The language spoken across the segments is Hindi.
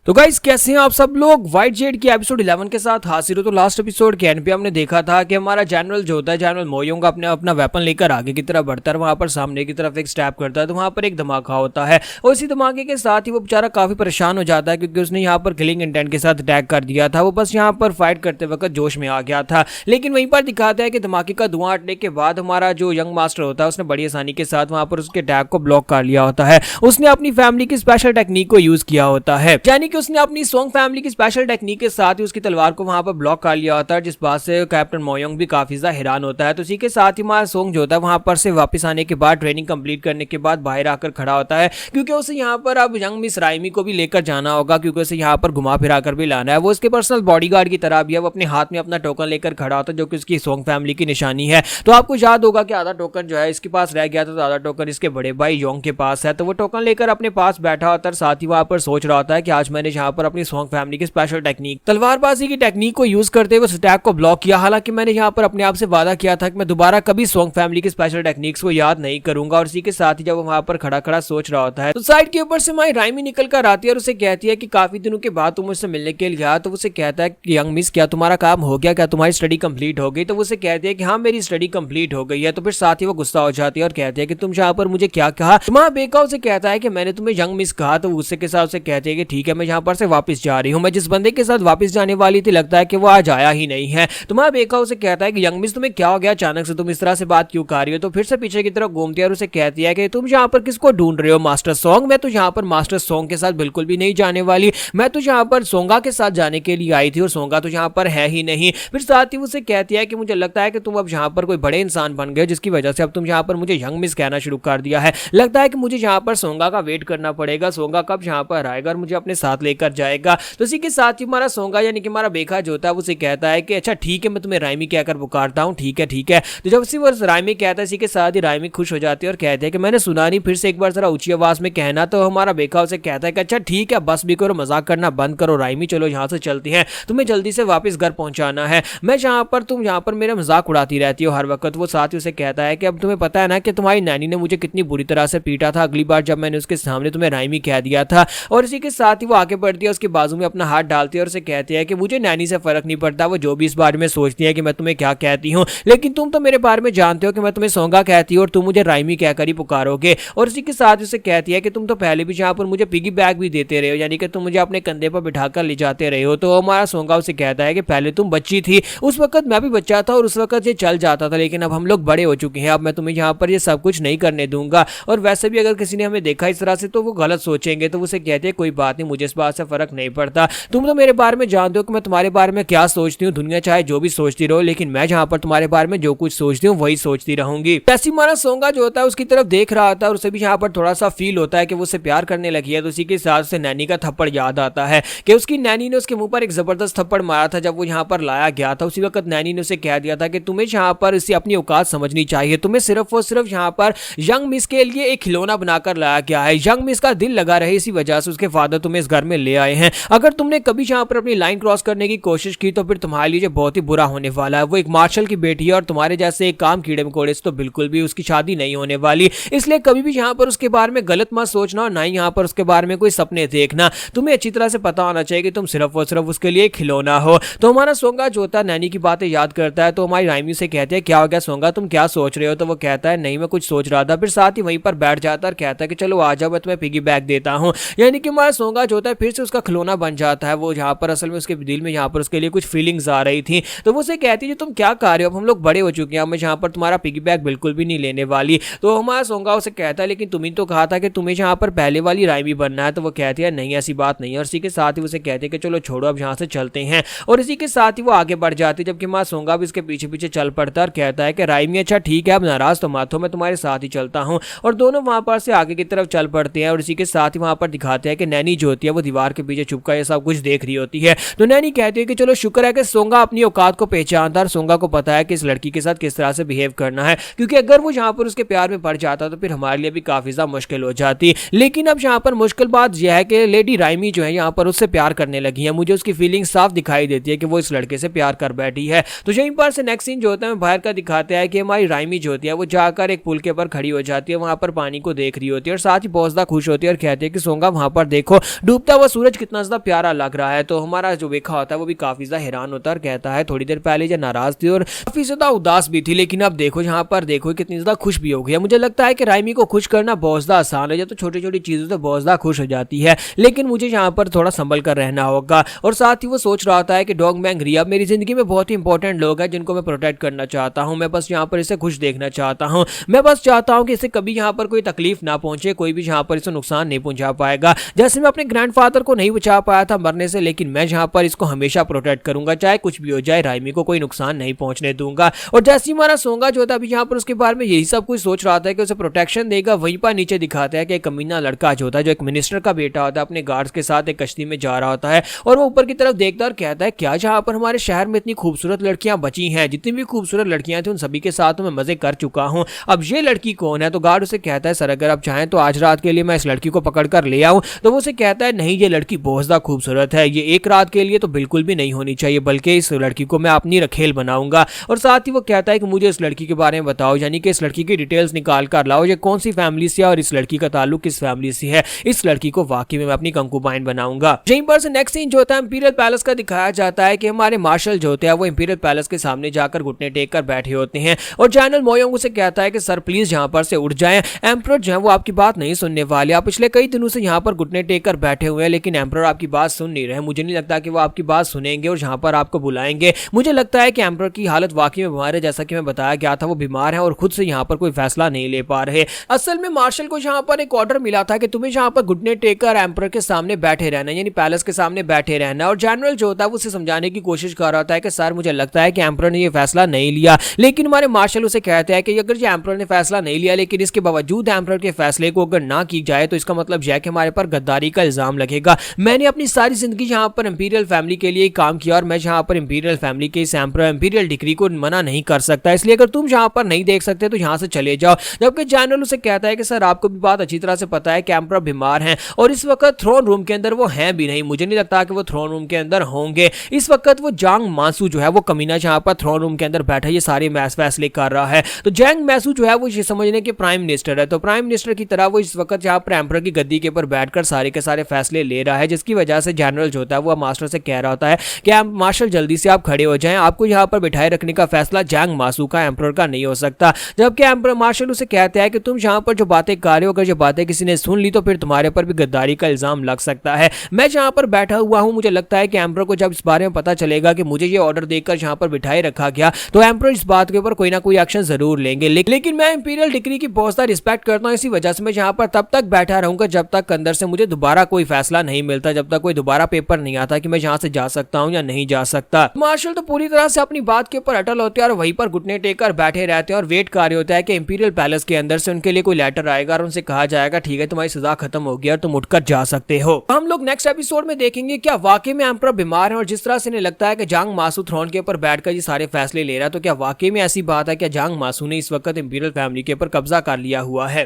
तो गाइस कैसे हैं आप सब लोग। व्हाइट जेड की एपिसोड 11 के साथ हाजिर हो। तो लास्ट एपिसोड के एंड पे हमने देखा था कि हमारा जनरल जो होता है, जनरल मोयोंग अपना वेपन लेकर आगे की तरफ बढ़ता है, वहां पर सामने की तरफ एक स्टैप करता है तो वहां पर एक धमाका होता है और इसी धमाके के साथ ही वो बेचारा काफी परेशान हो जाता है क्योंकि उसने यहाँ पर किलिंग इंटेंट के साथ अटैक कर दिया था। वो बस यहाँ पर फाइट करते वक्त जोश में आ गया था, लेकिन वहीं पर दिखाता है कि धमाके का धुआं हटने के बाद हमारा जो यंग मास्टर होता है उसने बड़ी आसानी के साथ वहां पर उसके अटैक को ब्लॉक कर लिया होता है। उसने अपनी फैमिली की स्पेशल टेक्निक को यूज किया होता है, यानी कि उसने अपनी सोंग फैमिली की स्पेशल टेक्निक के साथ ही उसकी तलवार को वहां पर ब्लॉक कर लिया होता है, जिस बात से कैप्टन मोयोंग भी काफी ज्यादा हैरान होता है। तो इसी के साथ ही हमारा सोंग जो होता है वहां पर से वापस आने के बाद, ट्रेनिंग कंप्लीट करने के बाद बाहर आकर खड़ा होता है क्योंकि उसे यहाँ पर अब यंग मिस राइमी को भी लेकर जाना होगा, क्योंकि उसे यहाँ पर घुमा फिरा कर भी लाना है। वो उसके पर्सनल बॉडीगार्ड की तरह भी है। वो अपने हाथ में अपना टोकन लेकर खड़ा होता है जो कि उसकी सोंग फैमिली की निशानी है। तो आपको याद होगा कि आधा टोकन जो है इसके पास रह गया था, तो आधा टोकन इसके बड़े भाई योंग के पास है। तो वो टोकन लेकर अपने पास बैठा होता है, साथ ही वहां पर सोच रहा होता है कि आज मैंने यहाँ पर अपनी सोंग फैमिली की स्पेशल टेक्निक, तलवारबाजी की टेक्निक को यूज करते हुए अटैक को ब्लॉक किया। हालांकि मैंने यहाँ पर अपने आप से वादा किया था कि मैं दोबारा कभी सोंग फैमिली की स्पेशल टेक्निक्स को याद नहीं करूंगा। और इसी के साथ ही जब वहां पर खड़ा खड़ा सोच रहा होता है तो साइड के ऊपर से माई राइमी निकल कर आती है और उसे कहती है कि काफी दिनों के बाद तुम मुझसे मिलने के लिए आया। तो उसे कहता है कि यंग मिस क्या तुम्हारा काम हो गया, क्या तुम्हारी स्टडी कंप्लीट हो गई। तो उसे कहती है कि हाँ मेरी स्टडी कंप्लीट हो गई है। तो फिर साथ ही वो गुस्सा हो जाती है और कहती है कि तुम यहाँ पर मुझे क्या कहा। तुम्हारा बेका उसे कहता है कि मैंने तुम्हें यंग मिस कहा। तो उससे के साथ उसे कहती है कि ठीक है मैं यहाँ पर से वापस जा रही हूँ। मैं जिस बंदे के साथ वापस जाने वाली थी लगता है कि वो आज आया ही नहीं है। तुम्हारा बेका उसे कहता है कि यंग मिस तुम्हें क्या हो गया, अचानक से तुम इस तरह से बात क्यों कर रही हो। तो फिर से पीछे की तरफ घूमती है और उसे कहती है कि तुम यहाँ पर किसको ढूंढ रहे हो, मास्टर सोंग। मैं तो यहाँ पर मास्टर सोंग के साथ बिल्कुल भी नहीं जाने वाली, मैं तो यहाँ पर सोंगा के साथ जाने के लिए आई थी और सोंगा तो यहाँ पर है ही नहीं। फिर साथ ही उसे कहती है कि मुझे लगता है कि तुम अब यहाँ पर कोई बड़े इंसान बन गए, जिसकी वजह से अब तुम यहाँ पर मुझे यंग मिस कहना शुरू कर दिया है। लगता है कि मुझे यहाँ पर सोंगा का वेट करना पड़ेगा, सोंगा कब यहाँ पर आएगा और मुझे अपने साथ लेकर जाएगा। तो इसी के साथ ही हमारा सोंगा यानी कि हमारा बेका जो होता है उसे कहता है कि अच्छा ठीक है मैं तुम्हें राइमी कहकर पुकारता हूँ, ठीक है ठीक है। तो जब उसी वर्ष राइमी कहता है, इसी के साथ ही राइमी खुश हो जाती है और कहते हैं कि मैंने सुना नहीं, फिर से एक बार जरा ऊंची आवाज में कहना। तो हमारा बेका उसे कहता है कि अच्छा ठीक है बस भी करो, मजाक करना बंद करो राइमी, चलो यहाँ से चलती हैं, तुम्हें जल्दी से वापस घर पहुंचाना है। मैं जहाँ पर तुम यहाँ पर मेरा मजाक उड़ाती रहती हो हर वक्त। वो साथ ही उसे कहता है कि अब तुम्हें पता है ना कि तुम्हारी नैनी ने मुझे कितनी बुरी तरह से पीटा था अगली बार जब मैंने उसके सामने तुम्हें राइमी कह दिया था। और इसी के साथ ही वो आगे बढ़ती है, उसके बाजू में अपना हाथ डालती है और उसे कहती है कि मुझे नैनी से फर्क नहीं पड़ता, वो जो भी इस बारे में सोचती है कि मैं तुम्हें क्या कहती हूँ, लेकिन तुम तो मेरे बारे में जानते हो कि मैं तुम्हें सोंगा कहती हूँ और तुम मुझे राइमी कहकर ही पुकारोगे। और इसी के साथ उसे कहती है कि तुम तो पहले भी जहाँ पर मुझे पिगी बैग भी देते रहे हो, यानी कि तुम मुझे अपने कंधे पर बिठाकर ले जाते रहे हो। तो हमारा सोंगा उसे कहता है कि पहले तुम बच्ची थी, उस वक्त मैं भी बच्चा था और उस वक्त ये चल जाता था, लेकिन अब हम लोग बड़े हो चुके हैं, अब मैं तुम्हें यहाँ पर ये सब कुछ नहीं करने दूंगा। और वैसे भी अगर किसी ने हमें देखा इस तरह से तो वो गलत सोचेंगे। तो उसे कहते हैं कोई बात नहीं, मुझे इस बात से फर्क नहीं पड़ता, तुम तो मेरे बारे में जानते हो कि मैं तुम्हारे बारे में क्या सोचती हूँ, दुनिया चाहे जो भी सोचती रहो, लेकिन मैं जहाँ पर तुम्हारे बारे में जो कुछ सोचती हूँ वही सोचती रहूंगी। ऐसी हमारा सोंगा जो होता है उसकी तरफ देख रहा था और उसे भी यहाँ पर थोड़ा सा फील होता है कि वो उससे प्यार करने लगी है। तो उसी के साथ से नैनी का थप्पड़ याद आता है कि उसकी नैनी ने उसके मुंह पर एक जबरदस्त थप्पड़ मारा था जब वो यहाँ पर लाया गया था। उसी वक्त नैनी ने उसे कह दिया था कि तुम्हें यहाँ पर इसे अपनी औकात समझनी चाहिए, तुम्हें सिर्फ और सिर्फ यहाँ पर यंग मिस के लिए एक खिलौना बनाकर लाया गया है, यंग मिस का दिल लगा रहे इसी वजह से उसके फादर तुम्हें इस घर में ले आए हैं। अगर तुमने कभी यहाँ पर अपनी लाइन क्रॉस करने की कोशिश की तो फिर तुम्हारे लिए बहुत ही बुरा होने वाला है। वो एक मार्शल की बेटी है और तुम्हारे जैसे एक काम कीड़े मकोड़े से तो बिल्कुल भी उसकी शादी नहीं होने वाली, इसलिए कभी भी यहाँ पर उसके बारे में गलत मत सोचना और ना ही यहाँ पर उसके बारे में कोई सपने देखना। तुम्हें अच्छी तरह से पता होना चाहिए कि तुम सिर्फ और सिर्फ उसके लिए खिलौना हो। तो हमारा सोंगा जो होता है नैनी की बातें याद करता है। तो हमारी राइमी से कहते हैं क्या हो गया सोंगा, तुम क्या सोच रहे हो। तो वो कहता है नहीं मैं कुछ सोच रहा था। फिर साथ ही वहीं पर बैठ जाता है और कहता है कि चलो आ जाओ मैं तुम्हें पिगी बैग देता हूँ। यानी कि हमारा सोंगा जो होता है फिर से उसका खिलौना बन जाता है। वो यहाँ पर असल में उसके दिल में यहाँ पर उसके लिए कुछ फीलिंग्स आ रही थी। तो वो उसे कहती है तुम क्या कर रहे हो, अब हम लोग बड़े हो चुके हैं, मैं यहाँ पर तुम्हारा पिगी बैग बिल्कुल भी नहीं लेने वाली। तो हमारा सोंगा उसे कहता है लेकिन तुम्हें तो कहा था कि तुम्हें यहाँ पर पहले वाली राइमी बनना है। तो वो कहती है नहीं ऐसी बात नहीं है। और इसी के साथ ही उसे कहते हैं कि चलो छोड़ो अब यहाँ से चलते हैं। और इसी के साथ ही वो आगे बढ़ जाती है, जबकि हमारा सोंगा भी इसके पीछे पीछे चल पड़ता है और कहता है कि राइमी अच्छा ठीक है अब नाराज तो मत हो, मैं तुम्हारे साथ ही चलता हूँ। और दोनों वहां पर से आगे की तरफ चल पड़ते हैं। और इसी के साथ ही वहां पर दिखाते हैं कि नैनी जो होती है वो दीवार के पीछे छुपकर ये सब कुछ देख रही होती है। तो नैनी कहती है कि चलो शुक्र है कि सोंगा अपनी औकात को पहचानता है, सोंगा को पता है कि इस लड़की के साथ किस तरह से बिहेव करना है, क्योंकि अगर वो यहाँ पर उसके प्यार में पड़ जाता तो फिर हमारे लिए भी काफी ज्यादा मुश्किल हो जाती। लेकिन अब यहाँ पर मुश्किल बात यह है कि लेडी राइमी जो है यहाँ पर उससे प्यार करने लगी है। मुझे उसकी फीलिंग साफ दिखाई देती है कि वो इस लड़के से प्यार कर बैठी है। तो यहीं पर से नेक्स्ट सीन जो होता है बाहर का दिखाते हैं कि हमारी राइमी जो होती है वो जाकर एक पुल के ऊपर खड़ी हो जाती है, वहां पर पानी को देख रही होती है और साथ ही बहुत ज्यादा खुश होती है और कहती है कि सोंगा वहां पर देखो डूबता हुआ सूरज कितना ज्यादा प्यारा लग रहा है। तो हमारा जो वेखा होता है वो भी काफी ज्यादा हैरान होता है और कहता है थोड़ी देर पहले जो नाराज थी और काफी ज्यादा उदास भी थी, लेकिन अब देखो यहाँ पर देखो कितनी ज्यादा खुश भी हो गई है। मुझे लगता है कि राइमी को खुश करना बहुत ज्यादा आसान है, जब तो छोटी छोटी चीजों से बहुत ज्यादा खुश हो जाती है, लेकिन मुझे यहाँ पर थोड़ा संभल कर रहना होगा। और साथ ही वो सोच रहा था कि डॉग मैंग रिया मेरी जिंदगी में बहुत ही इंपॉर्टेंट लोग हैं जिनको मैं प्रोटेक्ट करना चाहता हूँ। मैं बस यहाँ पर इसे खुश देखना चाहता हूँ। मैं बस चाहता हूँ कि इसे कभी यहाँ पर कोई तकलीफ ना पहुंचे, कोई भी यहाँ पर इसे नुकसान नहीं पहुंचा पाएगा। जैसे मैं अपने ग्रैंडफादर को नहीं बचा पाया था मरने से, लेकिन मैं यहाँ पर इसको हमेशा प्रोटेक्ट करूंगा, चाहे कुछ भी हो जाए, राइमी को कोई नुकसान नहीं पहुंचने दूंगा। और जैसे ही हमारा सोंगा जो था अभी यहाँ पर उसके बारे में यही सब कुछ सोच रहा था कि उसे प्रोटेक्शन देगा, वहीं पर नीचे दिखाता है कि एक कमीना लड़का जो होता है, जो एक मिनिस्टर का बेटा होता है, अपने गार्ड्स के साथ एक कश्ती में जा रहा होता है और वो ऊपर की तरफ देखता और कहता है क्या जहाँ पर हमारे शहर में इतनी खूबसूरत लड़कियां बची हैं, जितनी भी खूबसूरत लड़कियां थी उन सभी के साथ मैं मजे कर चुका हूँ, अब ये लड़की कौन है? तो गार्ड उसे कहता है सर अगर आप चाहें तो आज रात के लिए मैं इस लड़की को पकड़ कर ले आऊं। तो वो उसे कहता है नहीं, ये लड़की बहुत ज्यादा खूबसूरत है, ये एक रात के लिए तो बिल्कुल भी नहीं होनी चाहिए, बल्कि इस लड़की को मैं अपनी रखेल बनाऊंगा। और साथ ही वो कहता है कि मुझे इस लड़की के बारे में बताओ, यानी कि इस लड़की की डिटेल्स निकाल कर लाओ, ये कौन सी फैमिली से है और इस लड़की का ताल्लुक किस फैमिली से है, इस लड़की को वाकई में मैं अपनी कंकुबाइन बनाऊंगा। यहीं पर से नेक्स्ट सीन जो होता है इंपीरियल पैलेस का दिखाया जाता है कि हमारे मार्शल जो होते हैं वो इंपीरियल पैलेस के सामने जाकर घुटने टेक कर बैठे होते हैं और जनरल मोयोंग उसे कहता है कि सर प्लीज यहाँ पर से उठ जाएं, एम्परर जो है वो आपकी बात नहीं सुनने वाले, आप पिछले कई दिनों से यहाँ पर घुटने टेक कर बैठे हुए हैं, लेकिन एम्परर आपकी बात सुन नहीं रहे। मुझे नहीं लगता कि वो आपकी बात सुनेंगे और यहाँ पर आपको बुलाएंगे। मुझे लगता है कि एम्परर की हालत वाकई में बीमार है, जैसा कि मैं बताया गया था वो बीमार है और खुद से यहाँ पर कोई फैसला नहीं ले पा रहे। असल में मार्शल को यहाँ पर एक ऑर्डर मिला था कि तुम्हें यहाँ पर घुटने टेक कर एम्परर के सामने बैठे रहना, यानी पैलेस के सामने बैठे रहना। और जनरल जो होता है वो उसे समझाने की कोशिश कर रहा था कि सर मुझे लगता है कि एम्परर ने ये फैसला नहीं लिया, लेकिन हमारे मार्शल उसे कहते हैं कि अगर ये एम्परर ने फैसला नहीं लिया लेकिन इसके बावजूद एम्परर के फैसले को अगर ना की जाए तो इसका मतलब यह है कि हमारे पर गद्दारी का इल्जाम लगेगा। मैंने अपनी सारी जिंदगी यहाँ पर इंपीरियल फैमिली के लिए काम किया और मैं यहाँ पर इंपीरियल फैमिली के इस एम्परर इंपीरियल डिक्री को मना नहीं कर सकता, इसलिए अगर तुम यहाँ पर नहीं देख सकते तो यहाँ से चले जाओ। जबकि जनरल उसे कहता है कि सर आपको भी बात अच्छी तरह से पता है कि एम्परर बीमार हैं और इस वक्त थ्रोन रूम के अंदर वो हैं भी नहीं, मुझे नहीं लगता कि वो थ्रोन रूम के अंदर होंगे। इस वक्त वो जांग मासू जो है वो कमीना जहाँ पर थ्रोन रूम के अंदर बैठा ये सारे मैच फैसले कर रहा है। तो जैंग मैसू जो है वो ये समझने के प्राइम मिनिस्टर है, तो प्राइम मिनिस्टर की तरह वो इस वक्त यहाँ पर एम्परर की गद्दी के ऊपर बैठकर सारे के सारे फैसले ले रहा है, जिसकी वजह से जनरल जो होता है वो मास्टर से कह रहा होता है कि मार्शल जल्दी से आप खड़े हो जाएं, आपको यहाँ पर बिठाए रखने का फैसला जैंग मासू का एम्परर का नहीं हो सकता। जबकि एम्परर मार्शल उसे कहते हैं कि तुम यहाँ पर जो बातें कर रहे हो, अगर ये बातें किसी ने सुन ली तो फिर तुम्हारे पर भी गद्दारी का इल्जाम लग सकता है। मैं जहाँ पर बैठा हुआ हूँ, मुझे लगता है कि एम्परर को जब इस बारे में पता चलेगा कि मुझे ये ऑर्डर देकर यहाँ पर बिठाए रखा गया तो एम्परर इस बात के ऊपर कोई ना कोई एक्शन जरूर लेंगे। लेकिन मैं इंपीरियल डिक्री की बहुत ज्यादा रिस्पेक्ट करता हूँ, इसी वजह से मैं यहाँ पर तब तक बैठा रहूंगा जब तक अंदर से मुझे दोबारा कोई फैसला नहीं मिलता, जब तक कोई दोबारा पेपर नहीं आता कि मैं यहाँ से जा सकता हूँ या नहीं जा सकता। मार्शल तो पूरी तरह से अपनी बात के ऊपर अटल होते हैं और वहीं पर घुटने टेक कर बैठे रहते हैं और वेट कर रहे होता है कि इंपीरियल पैलेस के अंदर से उनके लिए कोई लेटर आएगा और उनसे कहा जाएगा ठीक है तुम्हारी सजा खत्म हो गई और तुम उठकर जा सकते हो। हम लोग नेक्स्ट एपिसोड में देखेंगे क्या वाकई में एम्परर बीमार है और जिस तरह से इन्हें लगता है कि जांग मासू थ्रोन के ऊपर बैठकर ये सारे फैसले ले रहा है, तो क्या वाकई में ऐसी बात है कि जांग मासू ने इस वक्त इंपीरियल फैमिली के ऊपर कब्जा कर लिया हुआ है।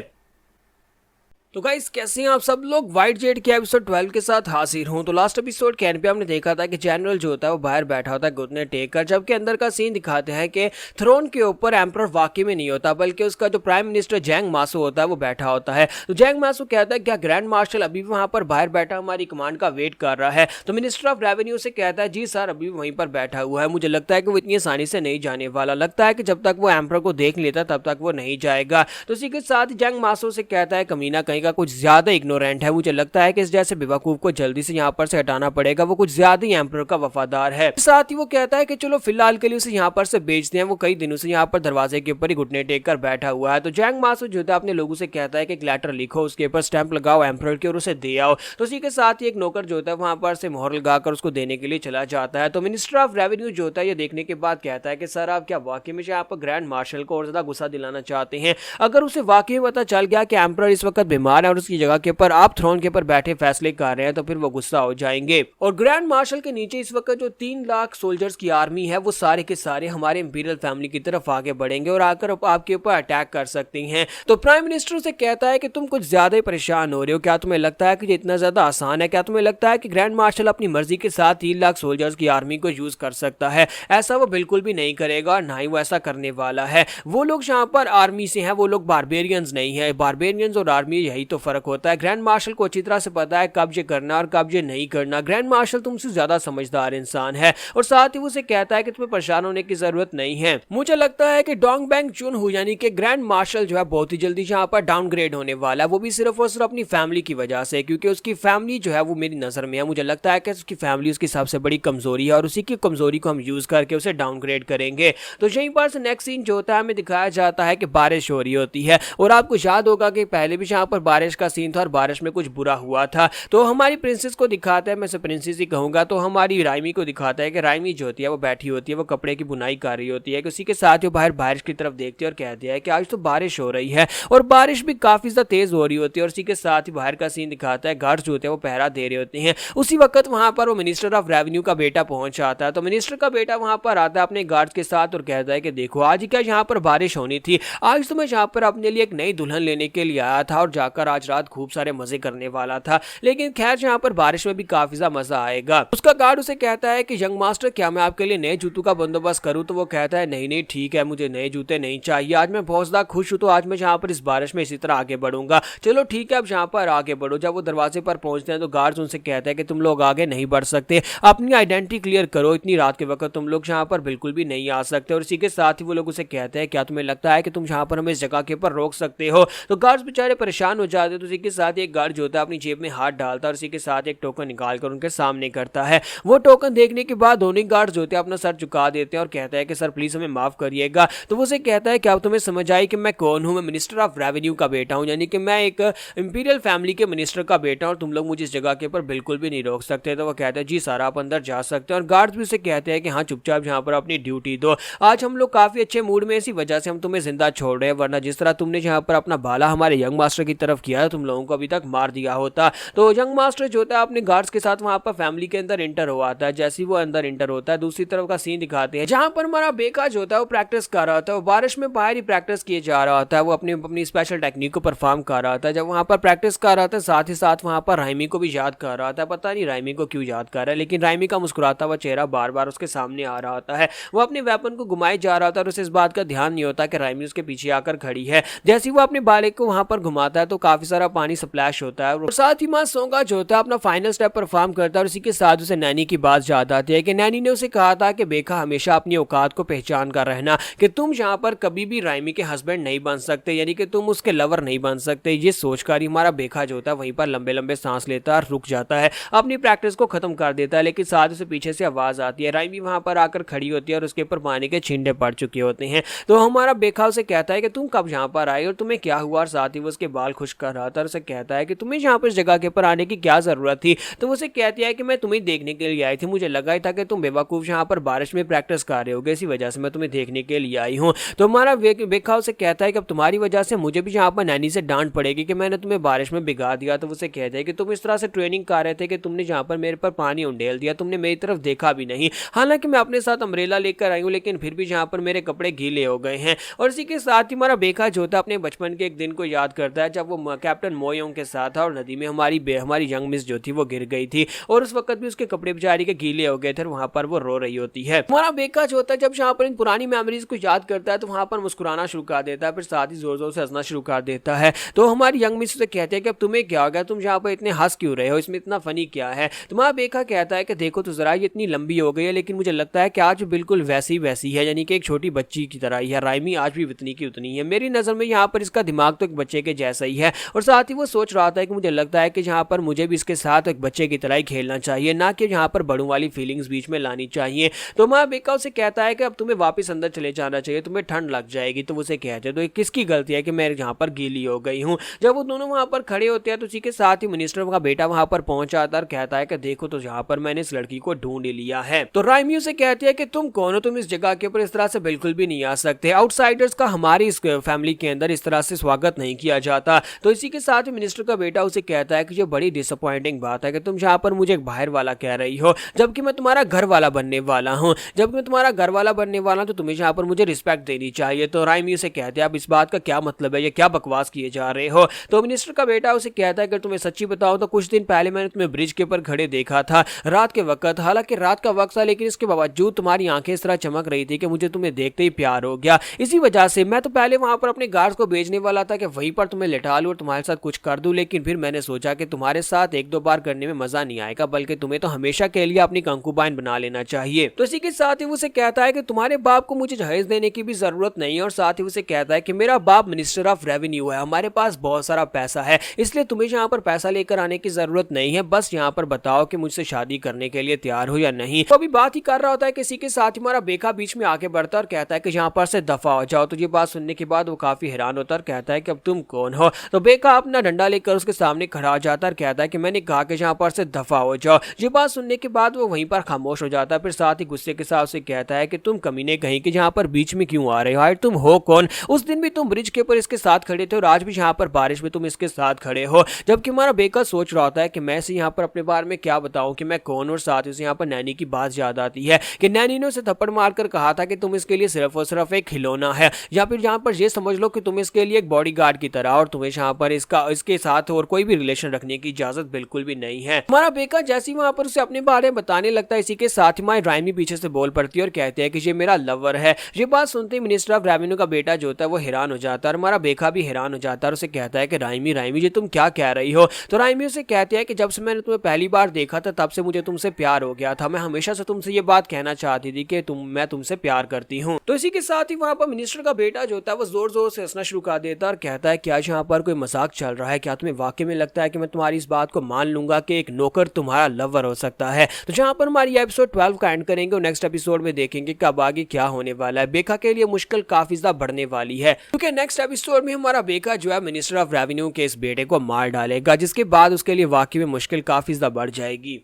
तो गाइस कैसे हैं आप सब लोग, व्हाइट जेड के एपिसोड 12 के साथ हाजिर हूं। तो लास्ट एपिसोड के एंड पे हमने देखा था कि जनरल जो होता है वो बाहर बैठा होता है घुटने टेक कर, जबकि अंदर का सीन दिखाते हैं कि थ्रोन के ऊपर एम्परर वाकई में नहीं होता बल्कि उसका जो प्राइम मिनिस्टर जैंग मासू होता है वो बैठा होता है। तो जैंग मासू कहता है क्या ग्रैंड मार्शल अभी भी वहां पर बाहर बैठा हमारी कमांड का वेट कर रहा है? तो मिनिस्टर ऑफ रेवेन्यू से कहता है जी सर अभी भी वहीं पर बैठा हुआ है, मुझे लगता है कि वो इतनी आसानी से नहीं जाने वाला, लगता है कि जब तक वो एम्परर को देख लेता तब तक वो नहीं जाएगा। तो इसी के साथ ही जैंग मासू से कहता है कमीना कहीं का कुछ ज्यादा इग्नोरेंट है, मुझे लगता है कि इस जैसे बेवकूफ को जल्दी से यहाँ पर से हटाना पड़ेगा, वो कुछ ज्यादा ही एम्परर का वफादार है। साथ ही वो कहता है कि चलो फिलहाल के लिए उसे यहाँ पर से बेचते हैं, वो कई दिनों से यहाँ पर दरवाजे के ऊपर ही घुटने टेक कर बैठा हुआ है। तो जैंग मासू जो है अपने लोगों से कहता है कि एक लेटर लिखो, उसके ऊपर स्टैंप लगाओ एम्परर की और उसे दे आओ। तो उसी के साथ ही एक नौकर जो होता है वहां पर से मोहर लगाकर उसको देने के लिए चला जाता है। तो मिनिस्टर ऑफ रेवेन्यू जो होता है ये देखने के बाद कहता है कि सर आप क्या वाकई में यहाँ पर ग्रैंड मार्शल को और ज्यादा गुस्सा दिलाना चाहते हैं? अगर उसे वाकई में पता चल गया कि एम्परर इस वक्त बीमार है और उसकी जगह के ऊपर आप थ्रोन के ऊपर बैठे फैसले कर रहे हैं तो फिर वो गुस्सा हो जाएंगे। और ग्रैंड मार्शल के नीचे इस वक्त जो 3 लाख सोल्जर्स की आर्मी है वो सारे के सारे हमारे इंपीरियल फैमिली की तरफ आगे बढ़ेंगे और आकर आपके ऊपर अटैक कर सकते हैं। तो प्राइम मिनिस्टर से कहता है कि तुम कुछ ज्यादा ही परेशान हो रहे हो, क्या तुम्हें लगता है कि ये इतना ज्यादा आसान है? क्या तुम्हें लगता है कि ग्रैंड मार्शल अपनी मर्जी के साथ 3 लाख सोल्जर्स की आर्मी को यूज कर सकता है? ऐसा वो बिल्कुल भी नहीं करेगा, ना ही वो ऐसा करने वाला है। वो लोग जहां पर आर्मी से हैं वो लोग बारबेरियंस नहीं है, बारबेरियंस और आर्मी यही वही तो फर्क होता है। ग्रैंड मार्शल को अच्छी तरह से पता है कब ये करना और कब ये नहीं करना। ग्रैंड मार्शल तुमसे ज्यादा समझदार इंसान है और साथ ही वो उसे कहता है कि तुम्हें परेशान होने की जरूरत नहीं है। मुझे लगता है कि डोंग बैंग चुनहू यानी कि ग्रैंड मार्शल जो है बहुत ही जल्दी यहाँ पर डाउनग्रेड होने वाला है, वो भी सिर्फ और सिर्फ अपनी फैमिली की वजह से, क्योंकि उसकी फैमिली जो है वो मेरी नजर में है। मुझे लगता है कि उसकी फैमिली उसकी सबसे बड़ी कमजोरी है और उसी की कमजोरी को हम यूज करके उसे डाउनग्रेड करेंगे। तो यहीं पर से नेक्स्ट सीन जो होता है हमें दिखाया जाता है कि बारिश हो रही होती है और आपको याद होगा कि पहले भी यहाँ पर बारिश का सीन था और बारिश में कुछ बुरा हुआ था। तो हमारी प्रिंसेस को दिखाता है, मैं से प्रिंसेस ही कहूंगा, तो हमारी राइमी को दिखाता है कि राइमी जो होती है वो बैठी होती है, वो कपड़े की बुनाई कर रही होती है कि उसी के साथ वो बाहर बारिश की तरफ देखती है और कहती है कि आज तो बारिश हो रही है और बारिश भी काफी ज्यादा तेज हो रही होती है। और इसी के साथ ही बाहर का सीन दिखाता है, गार्ड्स जो होते हैं वो पहरा दे रहे होते हैं। उसी वक्त वहां पर वो मिनिस्टर ऑफ रेवेन्यू का बेटा पहुंच आता है। तो मिनिस्टर का बेटा वहां पर आता है अपने गार्ड्स के साथ और कहता है कि देखो आज क्या यहाँ पर बारिश होनी थी, आज तो मैं यहाँ पर अपने लिए एक नई दुल्हन लेने के लिए आया था और जाकर आज रात खूब सारे मजे करने वाला था, लेकिन खैर यहाँ पर बारिश में भी काफी ज्यादा मजा आएगा। उसका गार्ड उसे कहता है कि यंग मास्टर क्या मैं आपके लिए नए जूतों का बंदोबस्त करूं? तो वो कहता है नहीं नहीं ठीक है, मुझे नए जूते नहीं चाहिए, आज मैं बहुत ज्यादा खुश हूं, तो आज मैं यहाँ पर इस बारिश में इसी तरह आगे बढ़ूंगा। चलो ठीक है अब यहाँ पर आगे बढ़ो। जब वो दरवाजे पर पहुंचते हैं तो गार्ड्स उनसे कहते हैं कि तुम लोग आगे नहीं बढ़ सकते, अपनी आइडेंटिटी क्लियर करो, इतनी रात के वक्त तुम लोग यहाँ पर बिल्कुल भी नहीं आ सकते। और इसी के साथ ही वो लोग उसे कहते हैं क्या तुम्हें लगता है कि तुम यहाँ पर हमें इस जगह के ऊपर रोक सकते हो? तो गार्ड्स बेचारे परेशान हो जाते हैं। तो इसी के साथ एक गार्ड जो होता है अपनी जेब में हाथ डालता है और इसी के साथ एक टोकन निकाल कर उनके सामने करता है। वो टोकन देखने के बाद दोनों गार्ड्स जो होते हैं अपना सर झुका देते हैं और कहता है कि सर प्लीज हमें माफ करिएगा। तो वो उसे कहता है कि अब तुम्हें समझ आई कि मैं कौन हूं, मैं मिनिस्टर ऑफ रेवेन्यू का बेटा हूं, यानी कि मैं एक इंपीरियल फैमिली के मिनिस्टर का बेटा और तुम लोग मुझे इस जगह के ऊपर बिल्कुल भी नहीं रोक सकते। तो वो कहता है जी सर आप अंदर जा सकते हैं। और गार्ड्स भी उसे कहते हैं कि हाँ चुपचाप यहाँ पर अपनी ड्यूटी दो, आज हम लोग काफी अच्छे मूड में, इसी वजह से हम तुम्हें जिंदा छोड़ रहे हैं, वरना जिस तरह तुमने यहाँ पर अपना भाला हमारे यंग मास्टर की तरफ किया है तुम लोगों को अभी तक मार दिया होता। तो यंग मास्टर जो होता है अपने गार्ड्स के साथ वहां पर फैमिली के अंदर इंटर हो आता है। जैसे ही वो अंदर इंटर होता है दूसरी तरफ का सीन दिखाते हैं जहां पर हमारा बेका जो होता है वो प्रैक्टिस कर रहा होता है, वो बारिश में बाहर ही प्रैक्टिस किए जा रहा होता है, वो अपनी स्पेशल टेक्निक को परफॉर्म कर रहा था। जब वहां पर प्रैक्टिस कर रहा था साथ ही साथ वहां पर राइमी को भी याद कर रहा था, पता नहीं राइमी को क्यों याद कर रहा है, लेकिन राइमी का मुस्कुराता हुआ चेहरा बार बार उसके सामने आ रहा होता है। वो अपने वेपन को घुमाए जा रहा होता है और उसे इस बात का ध्यान नहीं होता कि राइमी उसके पीछे आकर खड़ी है। जैसे ही वो अपने बालिक को वहां पर घुमाता है तो काफी सारा पानी स्प्लैश होता है और साथ ही मां सोंगा जो होता है अपना फाइनल स्टेप परफॉर्म करता है और इसी के साथ उसे नैनी की बात याद आती है कि नैनी ने उसे कहा था कि बेका हमेशा अपनी औकात को पहचान कर रहना, कि तुम यहाँ पर कभी भी राइमी के हस्बैंड नहीं बन सकते, यानी कि तुम उसके लवर नहीं बन सकते। ये सोचकर ही हमारा बेका जो होता है वहीं पर लंबे लंबे सांस लेता है, रुक जाता है, अपनी प्रैक्टिस को खत्म कर देता है। लेकिन साथ उसे पीछे से आवाज आती है, राइमी वहां पर आकर खड़ी होती है और उसके ऊपर पानी के छींटे पड़ चुके होते हैं। तो हमारा बेका उसे कहता है कि तुम कब यहाँ पर आई और तुम्हें क्या हुआ, और साथ ही वो उसके बाल खुश कर रहा था और उसे कहता है कि तुम्हें यहाँ पर इस जगह के ऊपर आने की क्या जरूरत थी? तो वो उसे कहती है कि मैं तुम्हें देखने के लिए आई थी, मुझे लगा ही था कि तुम बेवकूफ यहाँ पर बारिश में प्रैक्टिस कर रहे होगे, इसी वजह से मैं तुम्हें देखने के लिए आई हूँ। तो हमारा बेका उसे कहता है कि अब तुम्हारी वजह से मुझे भी यहाँ पर नैनी से डांट पड़ेगी कि मैंने तुम्हें बारिश में भिगा दिया। तो उसे कहता है कि तुम इस तरह से ट्रेनिंग कर रहे थे कि तुमने यहाँ पर मेरे पर पानी उंडेल दिया, तुमने मेरी तरफ देखा भी नहीं, हालांकि मैं अपने साथ अम्ब्रेला लेकर आई हूँ, लेकिन फिर भी यहाँ पर मेरे कपड़े गीले हो गए हैं। और इसी के साथ ही हमारा बेका जो होता है अपने बचपन के एक दिन को याद करता है जब वो कैप्टन मोयोंग के साथ था और नदी में हमारी यंग मिस जो थी वो गिर गई थी और उस वक्त भी उसके कपड़े बेचारी के गीले हो गए थे, वहां पर वो रो रही होती है। हमारा बेका जो होता है जब यहाँ पर इन पुरानी मेमोरीज को याद करता है तो वहां पर मुस्कुराना शुरू कर देता है, फिर साथ ही जोर जोर से हंसना शुरू कर देता है। तो हमारी यंग मिस से कहते हैं कि अब तुम्हें क्या हो गया, तुम यहाँ पर इतने हंस क्यों रहे हो, इसमें इतना फनी क्या है? तुम्हारा बेका कहता है कि देखो तो जरा ये इतनी लंबी हो गई है, लेकिन मुझे लगता है कि आज बिल्कुल वैसी है, यानी कि एक छोटी बच्ची की तरह ही है। राइमी आज भी उतनी की उतनी है, मेरी नजर में यहाँ पर इसका दिमाग तो एक बच्चे के जैसा ही है। और साथ ही वो सोच रहा था कि मुझे लगता है कि यहाँ पर मुझे भी इसके साथ एक बच्चे की तरह ही खेलना चाहिए, ना कि यहाँ पर बड़ों वाली फीलिंग्स बीच में लानी चाहिए। तो हमारा बेका उसे कहता है कि अब तुम्हें वापस अंदर चले जाना चाहिए, तुम्हें ठंड लग जाएगी। तो उसे कहते हैं तो किसकी गलती है कि मैं यहाँ पर गीली हो गई हूँ। जब वो दोनों वहां पर खड़े होते हैं तो उसी के साथ ही मिनिस्टर का बेटा वहां पर पहुंच आता है और कहता है कि देखो तो यहाँ पर मैंने इस लड़की को ढूंढ लिया है। तो राइमी उसे कहती है कि तुम कौन हो, तुम इस जगह के ऊपर इस तरह से बिल्कुल भी नहीं आ सकते, आउटसाइडर्स का हमारी इस फैमिली के अंदर इस तरह से स्वागत नहीं किया जाता। तो इसी के साथ ही मिनिस्टर का बेटा उसे कहता है कि ये बड़ी डिसअपॉइंटिंग बात है कि तुम यहाँ पर मुझे एक बाहर वाला कह रही हो, जबकि मैं तुम्हारा घर वाला बनने वाला हूँ। जब मैं तुम्हारा घर वाला बनने वाला हूँ तो तुम्हें यहाँ पर मुझे रिस्पेक्ट देनी चाहिए। तो राइमी उसे कहते हैं अब इस बात का क्या मतलब है, ये क्या बकवास किए जा रहे हो? तो मिनिस्टर का बेटा उसे कहता है कि तुम्हें सच्ची बताओ तो कुछ दिन पहले मैंने तुम्हें ब्रिज के ऊपर खड़े देखा था रात के वक्त, हालांकि रात का वक्त था लेकिन इसके बावजूद तुम्हारी आंखें इस तरह चमक रही थी कि मुझे तुम्हें देखते ही प्यार हो गया। इसी वजह से मैं तो पहले वहां पर अपने गार्ड्स को भेजने वाला था कि वहीं पर तुम्हें लिटा लूं और तुम्हारे साथ कुछ कर दूं, लेकिन फिर मैंने सोचा कि तुम्हारे साथ एक दो बार करने में मजा नहीं आएगा, बल्कि तुम्हें तो हमेशा के लिए अपनी कंकुबाइन बना लेना चाहिए। तो इसी के साथ ही उसे कहता है कि तुम्हारे बाप को मुझे जहेज देने की भी जरूरत नहीं है, और साथ ही उसे कहता है कि मेरा बाप मिनिस्टर ऑफ रेवेन्यू है, हमारे पास बहुत सारा पैसा है, इसलिए तुम्हें यहाँ पर पैसा लेकर आने की जरूरत नहीं है, बस यहाँ पर बताओ कि मुझसे शादी करने के लिए तैयार हो या नहीं। तो अभी बात ही कर रहा होता है, किसी के साथ हमारा बेका बीच में आके बढ़ता है और कहता है कि यहाँ पर से दफा हो जाओ। तो ये बात सुनने के बाद वो काफी हैरान होता है और कहता है कि अब तुम कौन हो। तो बेका अपना डंडा लेकर उसके सामने खड़ा हो जाता है और कहता है कि मैंने कहा कि यहाँ पर से दफा हो जाओ। ये बात सुनने के बाद वो वहीं पर खामोश हो जाता है, फिर साथ ही गुस्से के साथ उसे कहता है कि तुम कमीने कहीं कि यहाँ पर बीच में क्यों आ रहे हो, यार तुम हो कौन? उस दिन भी तुम ब्रिज के ऊपर इसके साथ खड़े थे और आज भी यहाँ पर बारिश में तुम इसके साथ खड़े हो। जबकि हमारा बेका सोच रहा होता है कि मैं से यहाँ पर अपने बारे में क्या बताऊं कि मैं कौन, और साथ ही उसे यहाँ पर नैनी की बात याद आती है कि नैनी ने उसे थप्पड़ मारकर कहा था कि तुम इसके लिए सिर्फ और सिर्फ एक खिलौना है, या फिर यहाँ पर ये समझ लो कि तुम इसके लिए एक बॉडीगार्ड की तरह, और तुम्हें यहाँ पर इसके साथ और कोई भी रिलेशन रखने की इजाजत बिल्कुल भी नहीं है। हमारा बेका जैसे ही वहां पर उसे अपने बारे में बताने लगता है, इसी के साथ ही हमारी राइमी पीछे से बोल पड़ती है और कहते हैं कि ये मेरा लवर है। ये बात सुनते ही मिनिस्टर ऑफ रेवेन्यू का बेटा जो होता है वो हैरान हो जाता है, और हमारा बेका भी हैरान हो जाता है और उसे कहता है कि राइमी राइमी ये तुम क्या कह रही हो। तो राइमी उसे कहती है कि जब से मैंने तुम्हें पहली बार देखा था तब से मुझे तुमसे प्यार हो गया था, मैं हमेशा से तुमसे ये बात कहना चाहती थी कि मैं तुमसे प्यार करती हूँ। तो इसी के साथ ही वहां पर मिनिस्टर का बेटा जो होता है वो जोर जोर से हंसना शुरू कर देता है और कहता है क्या यहाँ पर कोई मजाक चल रहा है, क्या तुम्हें वाकई में लगता है कि मैं तुम्हारी इस बात को मान लूंगा कि एक नौकर तुम्हारा लवर हो सकता है। तो जहां पर हमारी एपिसोड 12 का एंड करेंगे और नेक्स्ट एपिसोड में देखेंगे कब आगे क्या होने वाला है। बेका के लिए मुश्किल काफी ज्यादा बढ़ने वाली है, क्योंकि नेक्स्ट एपिसोड में हमारा बेका जो है मिनिस्टर ऑफ रेवेन्यू के इस बेटे को मार डालेगा, जिसके बाद उसके लिए वाकई में मुश्किल काफी ज्यादा बढ़ जाएगी।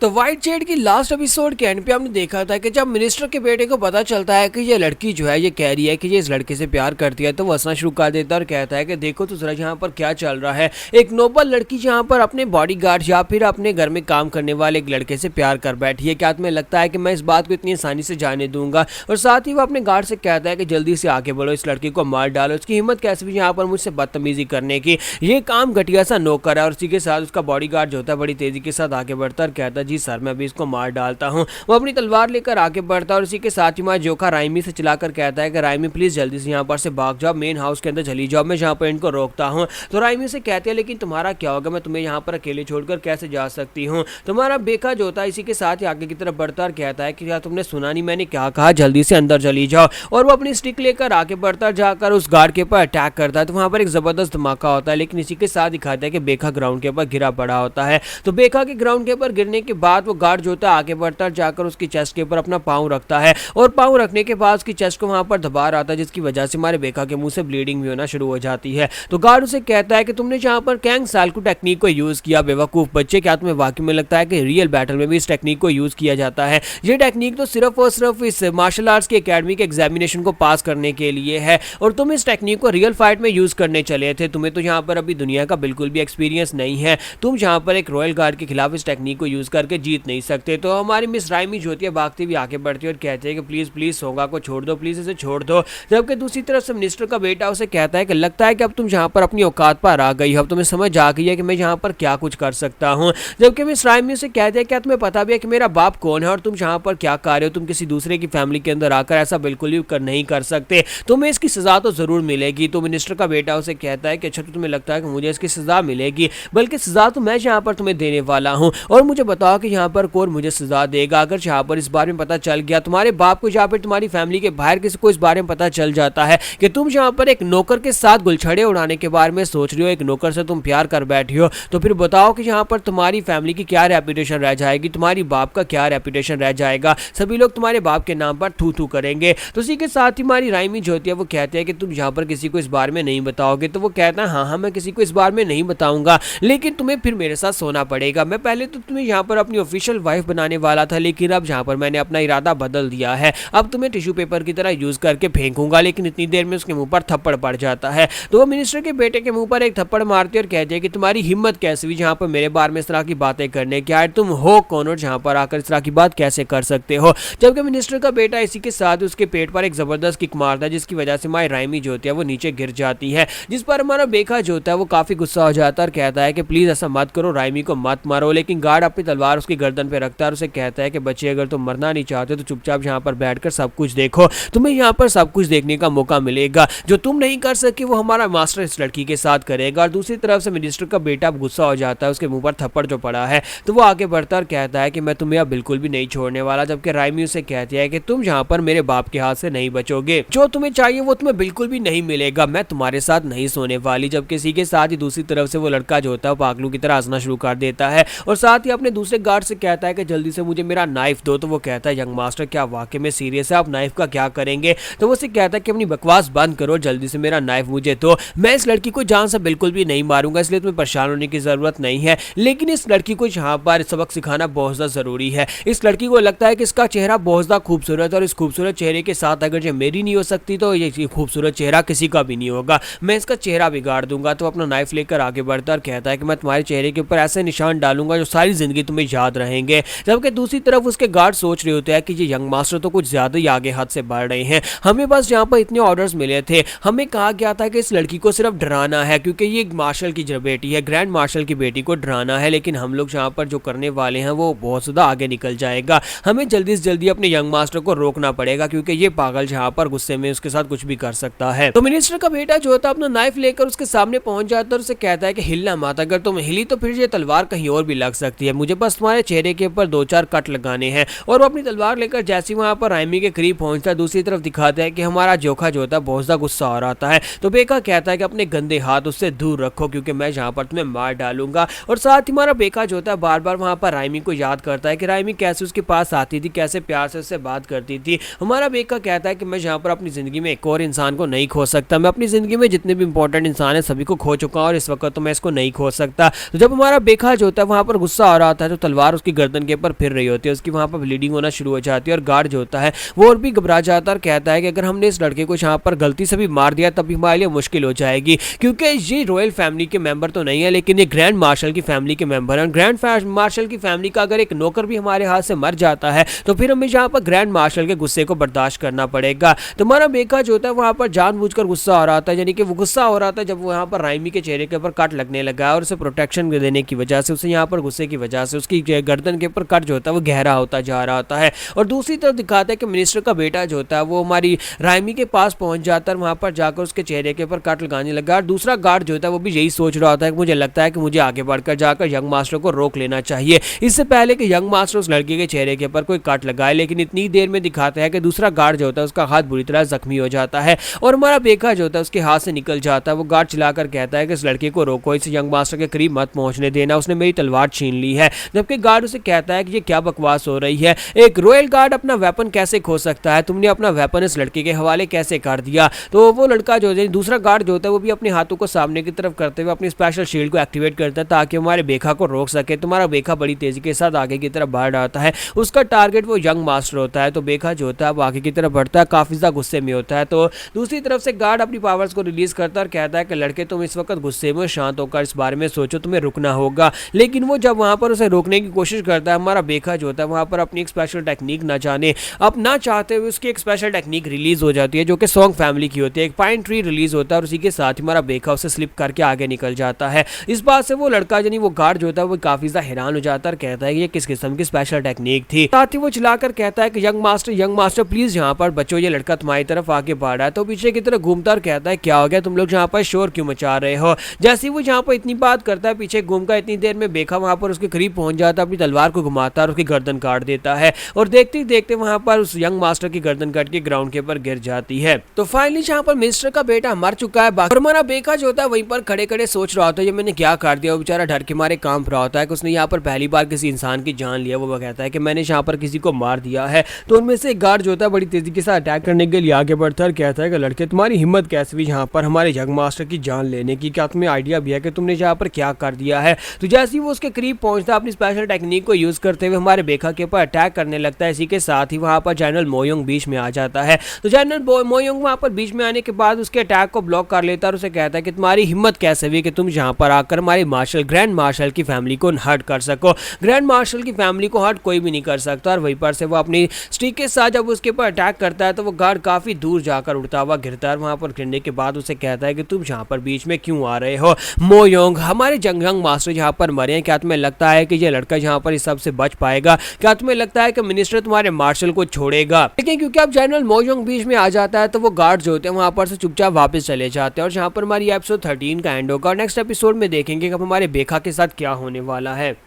तो व्हाइट शेड की लास्ट एपिसोड के एंड पे हमने देखा था कि जब मिनिस्टर के बेटे को पता चलता है कि ये लड़की जो है ये कह रही है कि ये इस लड़के से प्यार करती है, तो वो हंसना शुरू कर देता है और कहता है कि देखो तो जरा यहाँ पर क्या चल रहा है, एक नोबल लड़की यहाँ पर अपने बॉडीगार्ड या फिर अपने घर में काम करने वाले एक लड़के से प्यार कर बैठी है, क्या तुम्हें लगता है कि मैं इस बात को इतनी आसानी से जाने दूंगा? और साथ ही वो अपने गार्ड से कहता है कि जल्दी से आगे बढ़ो, इस लड़की को मार डालो, उसकी हिम्मत कैसे भी यहाँ पर मुझसे बदतमीजी करने की, ये काम घटिया सा नौकर है। और इसी के साथ उसका बॉडीगार्ड जो होता है बड़ी तेजी के साथ आगे बढ़ता है और कहता है जी सर मैं अभी इसको मार डालता हूं। वो अपनी तलवार लेकर आगे बढ़ता है और इसी के साथ ही हमारा जोखा राइमी से चलाकर कहता है कि राइमी प्लीज जल्दी से यहाँ पर से भाग जाओ, मेन हाउस के अंदर चली जाओ, मैं यहाँ पर इनको रोकता हूँ। तो राइमी से कहते हैं लेकिन तुम्हारा क्या होगा, मैं तुम्हें यहाँ पर अकेले छोड़कर कैसे जा सकती हूँ। तुम्हारा बेका जो होता है इसी के साथ ही आगे की तरफ बढ़ता और कहता है कि क्या तुमने सुना नहीं मैंने क्या कहा, जल्दी से अंदर चली जाओ। और वो अपनी स्टिक लेकर आगे बढ़ता जाकर उस गार्ड के ऊपर अटैक करता है। तो वहां पर एक जबरदस्त धमाका होता है, लेकिन इसी के साथ दिखाता है कि बेका ग्राउंड के ऊपर गिरा पड़ा होता है। तो बेका के ग्राउंड के ऊपर गिरने के बाद वो गार्ड जो होता है आगे बढ़ता जाकर उसकी चेस्ट के ऊपर अपना पाँव रखता है और पाँव रखने के बाद उसकी चेस्ट को वहां पर दबा रहा था, जिसकी वजह से हमारे बेका के मुंह से ब्लीडिंग भी होना शुरू हो जाती है। तो गार्ड उसे कहता है कि तुमने जहां पर कैंग साल्कू टेक्निक को यूज किया, बेवकूफ बच्चे, क्या तुम्हें वाकई में लगता है कि रियल बैटल में भी इस टेक्निक को यूज किया जाता है? ये टेक्निक तो सिर्फ और सिर्फ इस मार्शल आर्ट्स की एकेडमी के एग्जामिनेशन को पास करने के लिए है, और तुम इस टेक्निक को रियल फाइट में यूज करने चले थे, तुम्हें तो यहाँ पर अभी दुनिया का बिल्कुल भी एक्सपीरियंस नहीं है, तुम यहाँ पर एक रॉयल गार्ड के खिलाफ इस टेक्निक को यूज करके जीत नहीं सकते। तो हमारी मिस राइमी जो होती है भागती हुई आगे बढ़ती है और कहते हैं कि प्लीज प्लीज सोगा को छोड़ दो, प्लीज इसे छोड़ दो। जबकि दूसरी तरफ से मिनिस्टर का बेटा उसे कहता है कि लगता है कि अब तुम यहाँ पर अपनी औकात पर आ गई हो, अब तुम्हें समझ आ गई है कि मैं यहाँ पर क्या कुछ कर सकता हूँ। जबकि मिस राइमी उसे कहते हैं क्या तुम्हें पता भी है कि मेरा बाप कौन है और तुम यहाँ पर क्या कर रहे हो, तुम किसी दूसरे की फैमिली के अंदर आकर ऐसा बिल्कुल भी नहीं कर सकते, तुम्हें इसकी सजा तो जरूर मिलेगी। तो मिनिस्टर का बेटा उसे कहता है कि अच्छा तो तुम्हें लगता है कि मुझे इसकी सजा मिलेगी, बल्कि सजा तो मैं यहाँ पर तुम्हें देने वाला हूँ, और मुझे बताओ कि यहाँ पर कौन मुझे सजा देगा। अगर यहाँ पर इस बारे में पता चल गया, तुम्हारे बाप को या फिर तुम्हारी फैमिली के बाहर किसी को इस बारे में पता चल जाता है कि तुम यहाँ पर एक नौकर के साथ गुलछड़े उड़ाने के बारे में सोच रही हो, एक नौकर से तुम प्यार कर बैठी हो, तो फिर बताओ कि यहाँ पर तुम्हारी फैमिली की क्या रेपुटेशन रह जाएगी, तुम्हारी बाप का क्या रेपुटेशन रह जाएगा, सभी लोग तुम्हारे बाप के नाम पर थू थू करेंगे। तो इसी के साथ ही हमारी राइमी जो होती है वो कहते हैं कि तुम यहाँ पर किसी को इस बारे में नहीं बताओगे। तो वो कहता है हाँ मैं किसी को इस बारे में नहीं बताऊंगा, लेकिन तुम्हें फिर मेरे साथ सोना पड़ेगा। मैं पहले तो तुम्हें यहाँ पर अपनी ऑफिशियल वाइफ बनाने वाला था, लेकिन अब यहाँ पर मैंने अपना इरादा बदल दिया है, अब तुम्हें टिश्यू पेपर की तरह यूज करके फेंकूंगा। लेकिन इतनी देर में उसके मुंह पर थप्पड़ पड़ जाता है। तो वो मिनिस्टर के बेटे के मुंह पर एक थप्पड़ मारती है और कहती है कि तुम्हारी हिम्मत कैसे हुई जहाँ पर मेरे बारे में इस तरह की बातें करने की, तुम हो कौन और जहाँ पर आकर इस तरह की बात कैसे कर सकते हो। जबकि मिनिस्टर का बेटा इसी के साथ उसके पेट पर एक जबरदस्त किक मारता है, जिसकी वजह से हमारी राइमी जो होती है वो नीचे गिर जाती है, जिस पर हमारा बेका जो होता है वो काफी गुस्सा हो जाता है और कहता है कि प्लीज ऐसा मत करो, राइमी को मत मारो। लेकिन गार्ड अपनी तलवार उसकी गर्दन पे रखता है और उसे कहता है कि बच्चे अगर तुम मरना नहीं चाहते तो चुपचाप यहाँ पर बैठकर सब कुछ देखो, तुम्हें यहाँ पर सब कुछ देखने का मौका मिलेगा, जो तुम नहीं कर सके वो हमारा मास्टर इस लड़की के साथ करेगा। और दूसरी तरफ से मिनिस्टर का बेटा गुस्सा हो जाता है, उसके मुंह पर थप्पड़ जो पड़ा है, तो वो आगे बढ़ता और कहता है कि मैं तुम्हें अब बिल्कुल भी नहीं छोड़ने वाला। जबकि राइमी उसे कहती है कि तुम यहाँ पर मेरे बाप के हाथ से नहीं बचोगे, जो तुम्हें चाहिए वो तुम्हें बिल्कुल भी नहीं मिलेगा, मैं तुम्हारे साथ नहीं सोने वाली। जबकि इसी के साथ ही दूसरी तरफ से वो लड़का जो होता है पागलू की तरह हंसना शुरू कर देता है और साथ ही अपने दूसरे गार्ड से कहता है कि जल्दी से मुझे मेरा नाइफ दो। तो वो कहता है यंग मास्टर क्या वाकई में सीरियस है, आप नाइफ का क्या करेंगे? तो वो उसे कहता है कि अपनी बकवास बंद करो, जल्दी से मेरा नाइफ मुझे दो, मैं इस लड़की को जान से बिल्कुल भी नहीं मारूंगा, इसलिए तुम्हें परेशान होने की जरूरत नहीं है। लेकिन इस लड़की को यहाँ पर सबक सिखाना बहुत ज्यादा जरूरी है। इस लड़की को लगता है कि इसका चेहरा बहुत ज्यादा खूबसूरत है और इस खूबसूरत चेहरे के साथ अगर ये मेरी नहीं हो सकती तो ये खूबसूरत चेहरा किसी का भी नहीं होगा, मैं इसका चेहरा बिगाड़ दूंगा। तो अपना नाइफ लेकर आगे बढ़ता और कहता है कि मैं तुम्हारे चेहरे के ऊपर ऐसे निशान डालूंगा जो सारी जिंदगी तुम्हें याद रहेंगे। जबकि दूसरी तरफ उसके गार्ड सोच रहे होते हैं कि ये यंग मास्टर तो कुछ ज्यादा ही आगे हद से बढ़ रहे हैं, हमें बस यहाँ पर इतने ऑर्डर्स मिले थे, हमें कहा गया था कि इस लड़की को सिर्फ डराना है क्योंकि ये मार्शल की बेटी है, ग्रैंड मार्शल की बेटी को डराना है, लेकिन हम लोग यहाँ पर जो करने वाले हैं वो बहुत ज्यादा आगे निकल जाएगा, हमें जल्दी से जल्दी अपने यंग मास्टर को रोकना पड़ेगा क्योंकि ये पागल यहाँ पर गुस्से में उसके साथ कुछ भी कर सकता है। तो मिनिस्टर का बेटा जो होता है अपना नाइफ लेकर उसके सामने पहुंच जाता है और उसे कहता है कि हिलना मत, अगर तुम हिली तो फिर ये तलवार कहीं और भी लग सकती है, मुझे बस तुम्हारे चेहरे के ऊपर 2-4 कट लगाने हैं। और वो अपनी तलवार लेकर जैसे वहां पर राइमी के करीब पहुंचता है, दूसरी तरफ दिखाता है कि हमारा जोखा जो होता है बहुत ज्यादा गुस्सा हो रहा है। तो बेका कहता है कि अपने गंदे हाथ उससे दूर रखो क्योंकि मैं यहाँ पर तुम्हें मार डालूंगा। और साथ ही हमारा बेका जो होता है बार बार वहां पर राइमी को याद करता है कि राइमी कैसे उसके पास आती थी, कैसे प्यार से उससे बात करती थी। हमारा बेका कहता है कि मैं यहाँ पर अपनी जिंदगी में एक और इंसान को नहीं खो सकता, मैं अपनी जिंदगी में जितने भी इंपॉर्टेंट इंसान है सभी को खो चुका हूँ और इस वक्त तो मैं इसको नहीं खो सकता। तो जब हमारा बेका जो होता है वहां पर गुस्सा आ रहा होता है तो तलवार उसकी गर्दन के ऊपर फिर रही होती है, उसकी वहां पर ब्लीडिंग होना शुरू हो जाती है और गार्ड जो होता है वो और भी घबरा जाता है और कहता है कि अगर हमने इस लड़के को यहाँ पर गलती से भी मार दिया तब भी हमारे लिए मुश्किल हो जाएगी क्योंकि ये रॉयल फैमिली के मेंबर तो नहीं है लेकिन ये ग्रैंड मार्शल की फैमिली के मेंबर हैं। ग्रैंड मार्शल की फैमिली का अगर एक नौकर भी हमारे हाथ से मर जाता है तो फिर हमें यहाँ पर ग्रैंड मार्शल के गुस्से को बर्दाश्त करना पड़ेगा। तो हमारा बेका जो होता है वहां पर जानबूझकर गुस्सा हो रहा था, यानी कि वो गुस्सा हो रहा था जब वो यहाँ पर राइमी के चेहरे के ऊपर कट लगने लगा और उसे प्रोटेक्शन देने की वजह से उसे यहाँ पर गुस्से की वजह से उसकी गर्दन के ऊपर कट जो होता है वो गहरा होता जा रहा होता है। और दूसरी तरफ दिखाता है कि मिनिस्टर का बेटा जो होता है वो हमारी राइमी के पास पहुंच जाता है, वहां पर जाकर उसके चेहरे के ऊपर कट लगाने लगा। और दूसरा गार्ड जो होता है वो भी यही सोच रहा होता है कि मुझे लगता है कि मुझे आगे बढ़कर जाकर यंग मास्टर को रोक लेना चाहिए इससे पहले कि यंग मास्टर उस लड़के के चेहरे के ऊपर कोई कट लगाए। लेकिन इतनी देर में दिखाता है कि दूसरा गार्ड जो होता है उसका हाथ बुरी तरह जख्मी हो जाता है और हमारा बेका जो होता है उसके हाथ से निकल जाता है। वो गार्ड चिल्लाकर कहता है कि इस लड़के को रोको, इस यंग मास्टर के करीब मत पहुंचने देना, उसने मेरी तलवार छीन ली है। जबकि गार्ड उसे कहता है कि ये क्या बकवास हो रही है, एक रॉयल गार्ड अपना वेपन कैसे खो सकता है, तुमने अपना वेपन इस लड़के के हवाले कैसे कर दिया। तो वो लड़का जो है दूसरा गार्ड जो होता है वो भी अपने हाथों को सामने की तरफ करते हुए अपनी स्पेशल शील्ड को एक्टिवेट करता है ताकि हमारे बेका को रोक सके। तुम्हारा बेका बड़ी तेजी के साथ आगे की तरफ बढ़ रहा है, उसका टारगेट वो यंग मास्टर होता है। तो बेका जो होता है वो आगे की तरफ बढ़ता है, काफी ज्यादा गुस्से में होता है। तो दूसरी तरफ से गार्ड अपनी पावर्स को रिलीज करता है और कहता है कि लड़के तुम इस वक्त गुस्से में शांत होकर इस बारे में सोचो, तुम्हें रुकना होगा। लेकिन वो जब वहां पर उसे रोकने की कोशिश करता है, हमारा बेका जो होता है वहां पर अपनी एक स्पेशल टेक्निक ना जाने अब ना चाहते हुए उसकी एक स्पेशल टेक्निक रिलीज हो जाती है जो कि सॉन्ग फैमिली की होती है। एक पाइन ट्री रिलीज होता है और उसी के साथ ही हमारा बेका उसे स्लिप करके आगे निकल जाता है। इस बात से वो लड़का यानी वो गार्ड जो होता है वो काफी ज्यादा हैरान हो जाता है और कहता है कि ये किस किस्म की स्पेशल टेक्निक थी। साथ ही वो चिल्लाकर कहता है कि यंग मास्टर प्लीज यहाँ पर बचो, ये लड़का तुम्हारी तरफ आगे बढ़ रहा है। तो पीछे की तरफ घूमता और कहता है क्या हो गया, तुम लोग यहाँ पर शोर क्यों मचा रहे हो। जैसे ही वो यहाँ पर इतनी बात करता है पीछे घूमकर इतनी देर में बेका वहां पर उसके करीब पहुंच जाता है, अपनी तलवार को घुमाता है और उसकी गर्दन काट देता है और देखते ही देखते वहां पर उस यंग मास्टर की गर्दन कट के ग्राउंड के ऊपर गिर जाती है। तो फाइनली यहाँ पर मिनिस्टर का बेटा मर चुका है और हमारा बेका जो होता है वहीं पर खड़े खड़े सोच रहा होता है ये मैंने क्या कर दिया। वो बेचारा डर के मारे कांप रहा होता है कि उसने यहाँ पर पहली बार किसी इंसान की जान लिया। वो कहता है कि मैंने यहाँ पर किसी को मार दिया है। तो उनमें से एक गार्ड जो होता है बड़ी तेजी के साथ अटैक करने के लिए आगे बढ़ता है और कहता है कि लड़के तुम्हारी हिम्मत कैसे हुई यहाँ पर हमारे यंग मास्टर की जान लेने की, क्या तुम्हें आइडिया भी है कि तुमने यहाँ पर क्या कर दिया है। तो जैसे ही वो उसके करीब पहुंचता है अपनी स्पेशल टेक्निक को यूज करते हुए हमारे बेका के ऊपर अटैक करने लगता है। इसी के साथ ही वहां पर जनरल मोयोंग बीच में आ जाता है। तो जनरल मोयोंग वहां पर बीच में आने के बाद उसके अटैक को ब्लॉक कर लेता है और उसे कहता है कि तुम्हारी हिम्मत कैसे हुई कि तुम यहाँ पर आकर हमारे ग्रैंड मार्शल की फैमिली को हर्ट कर सको। ग्रैंड मार्शल की फैमिली को हर्ट कोई भी नहीं कर सकता। और वहीं पर से वो अपनी स्टिक के साथ जब उसके ऊपर अटैक करता है तो वो गार्ड काफी दूर जाकर उड़ता हुआ गिरता है। वहां पर गिरने के बाद उसे कहता है कि तुम यहाँ पर बीच में क्यों आ रहे हो मोयोंग, हमारे यंग मास्टर यहाँ पर मरे हैं, क्या तुम्हें लगता है कि ये लड़का यहाँ पर इस सब से बच पाएगा? क्या तुम्हें लगता है कि मिनिस्टर तुम्हारे मार्शल को छोड़ेगा? लेकिन क्योंकि अब जनरल मोयोंग बीच में आ जाता है तो वो गार्ड जो होते हैं वहां पर से चुपचाप वापस चले जाते हैं और जहां पर हमारी एपिसोड 13 का एंड होगा और नेक्स्ट एपिसोड में देखेंगे कि अब हमारे बेखा के साथ क्या होने वाला है।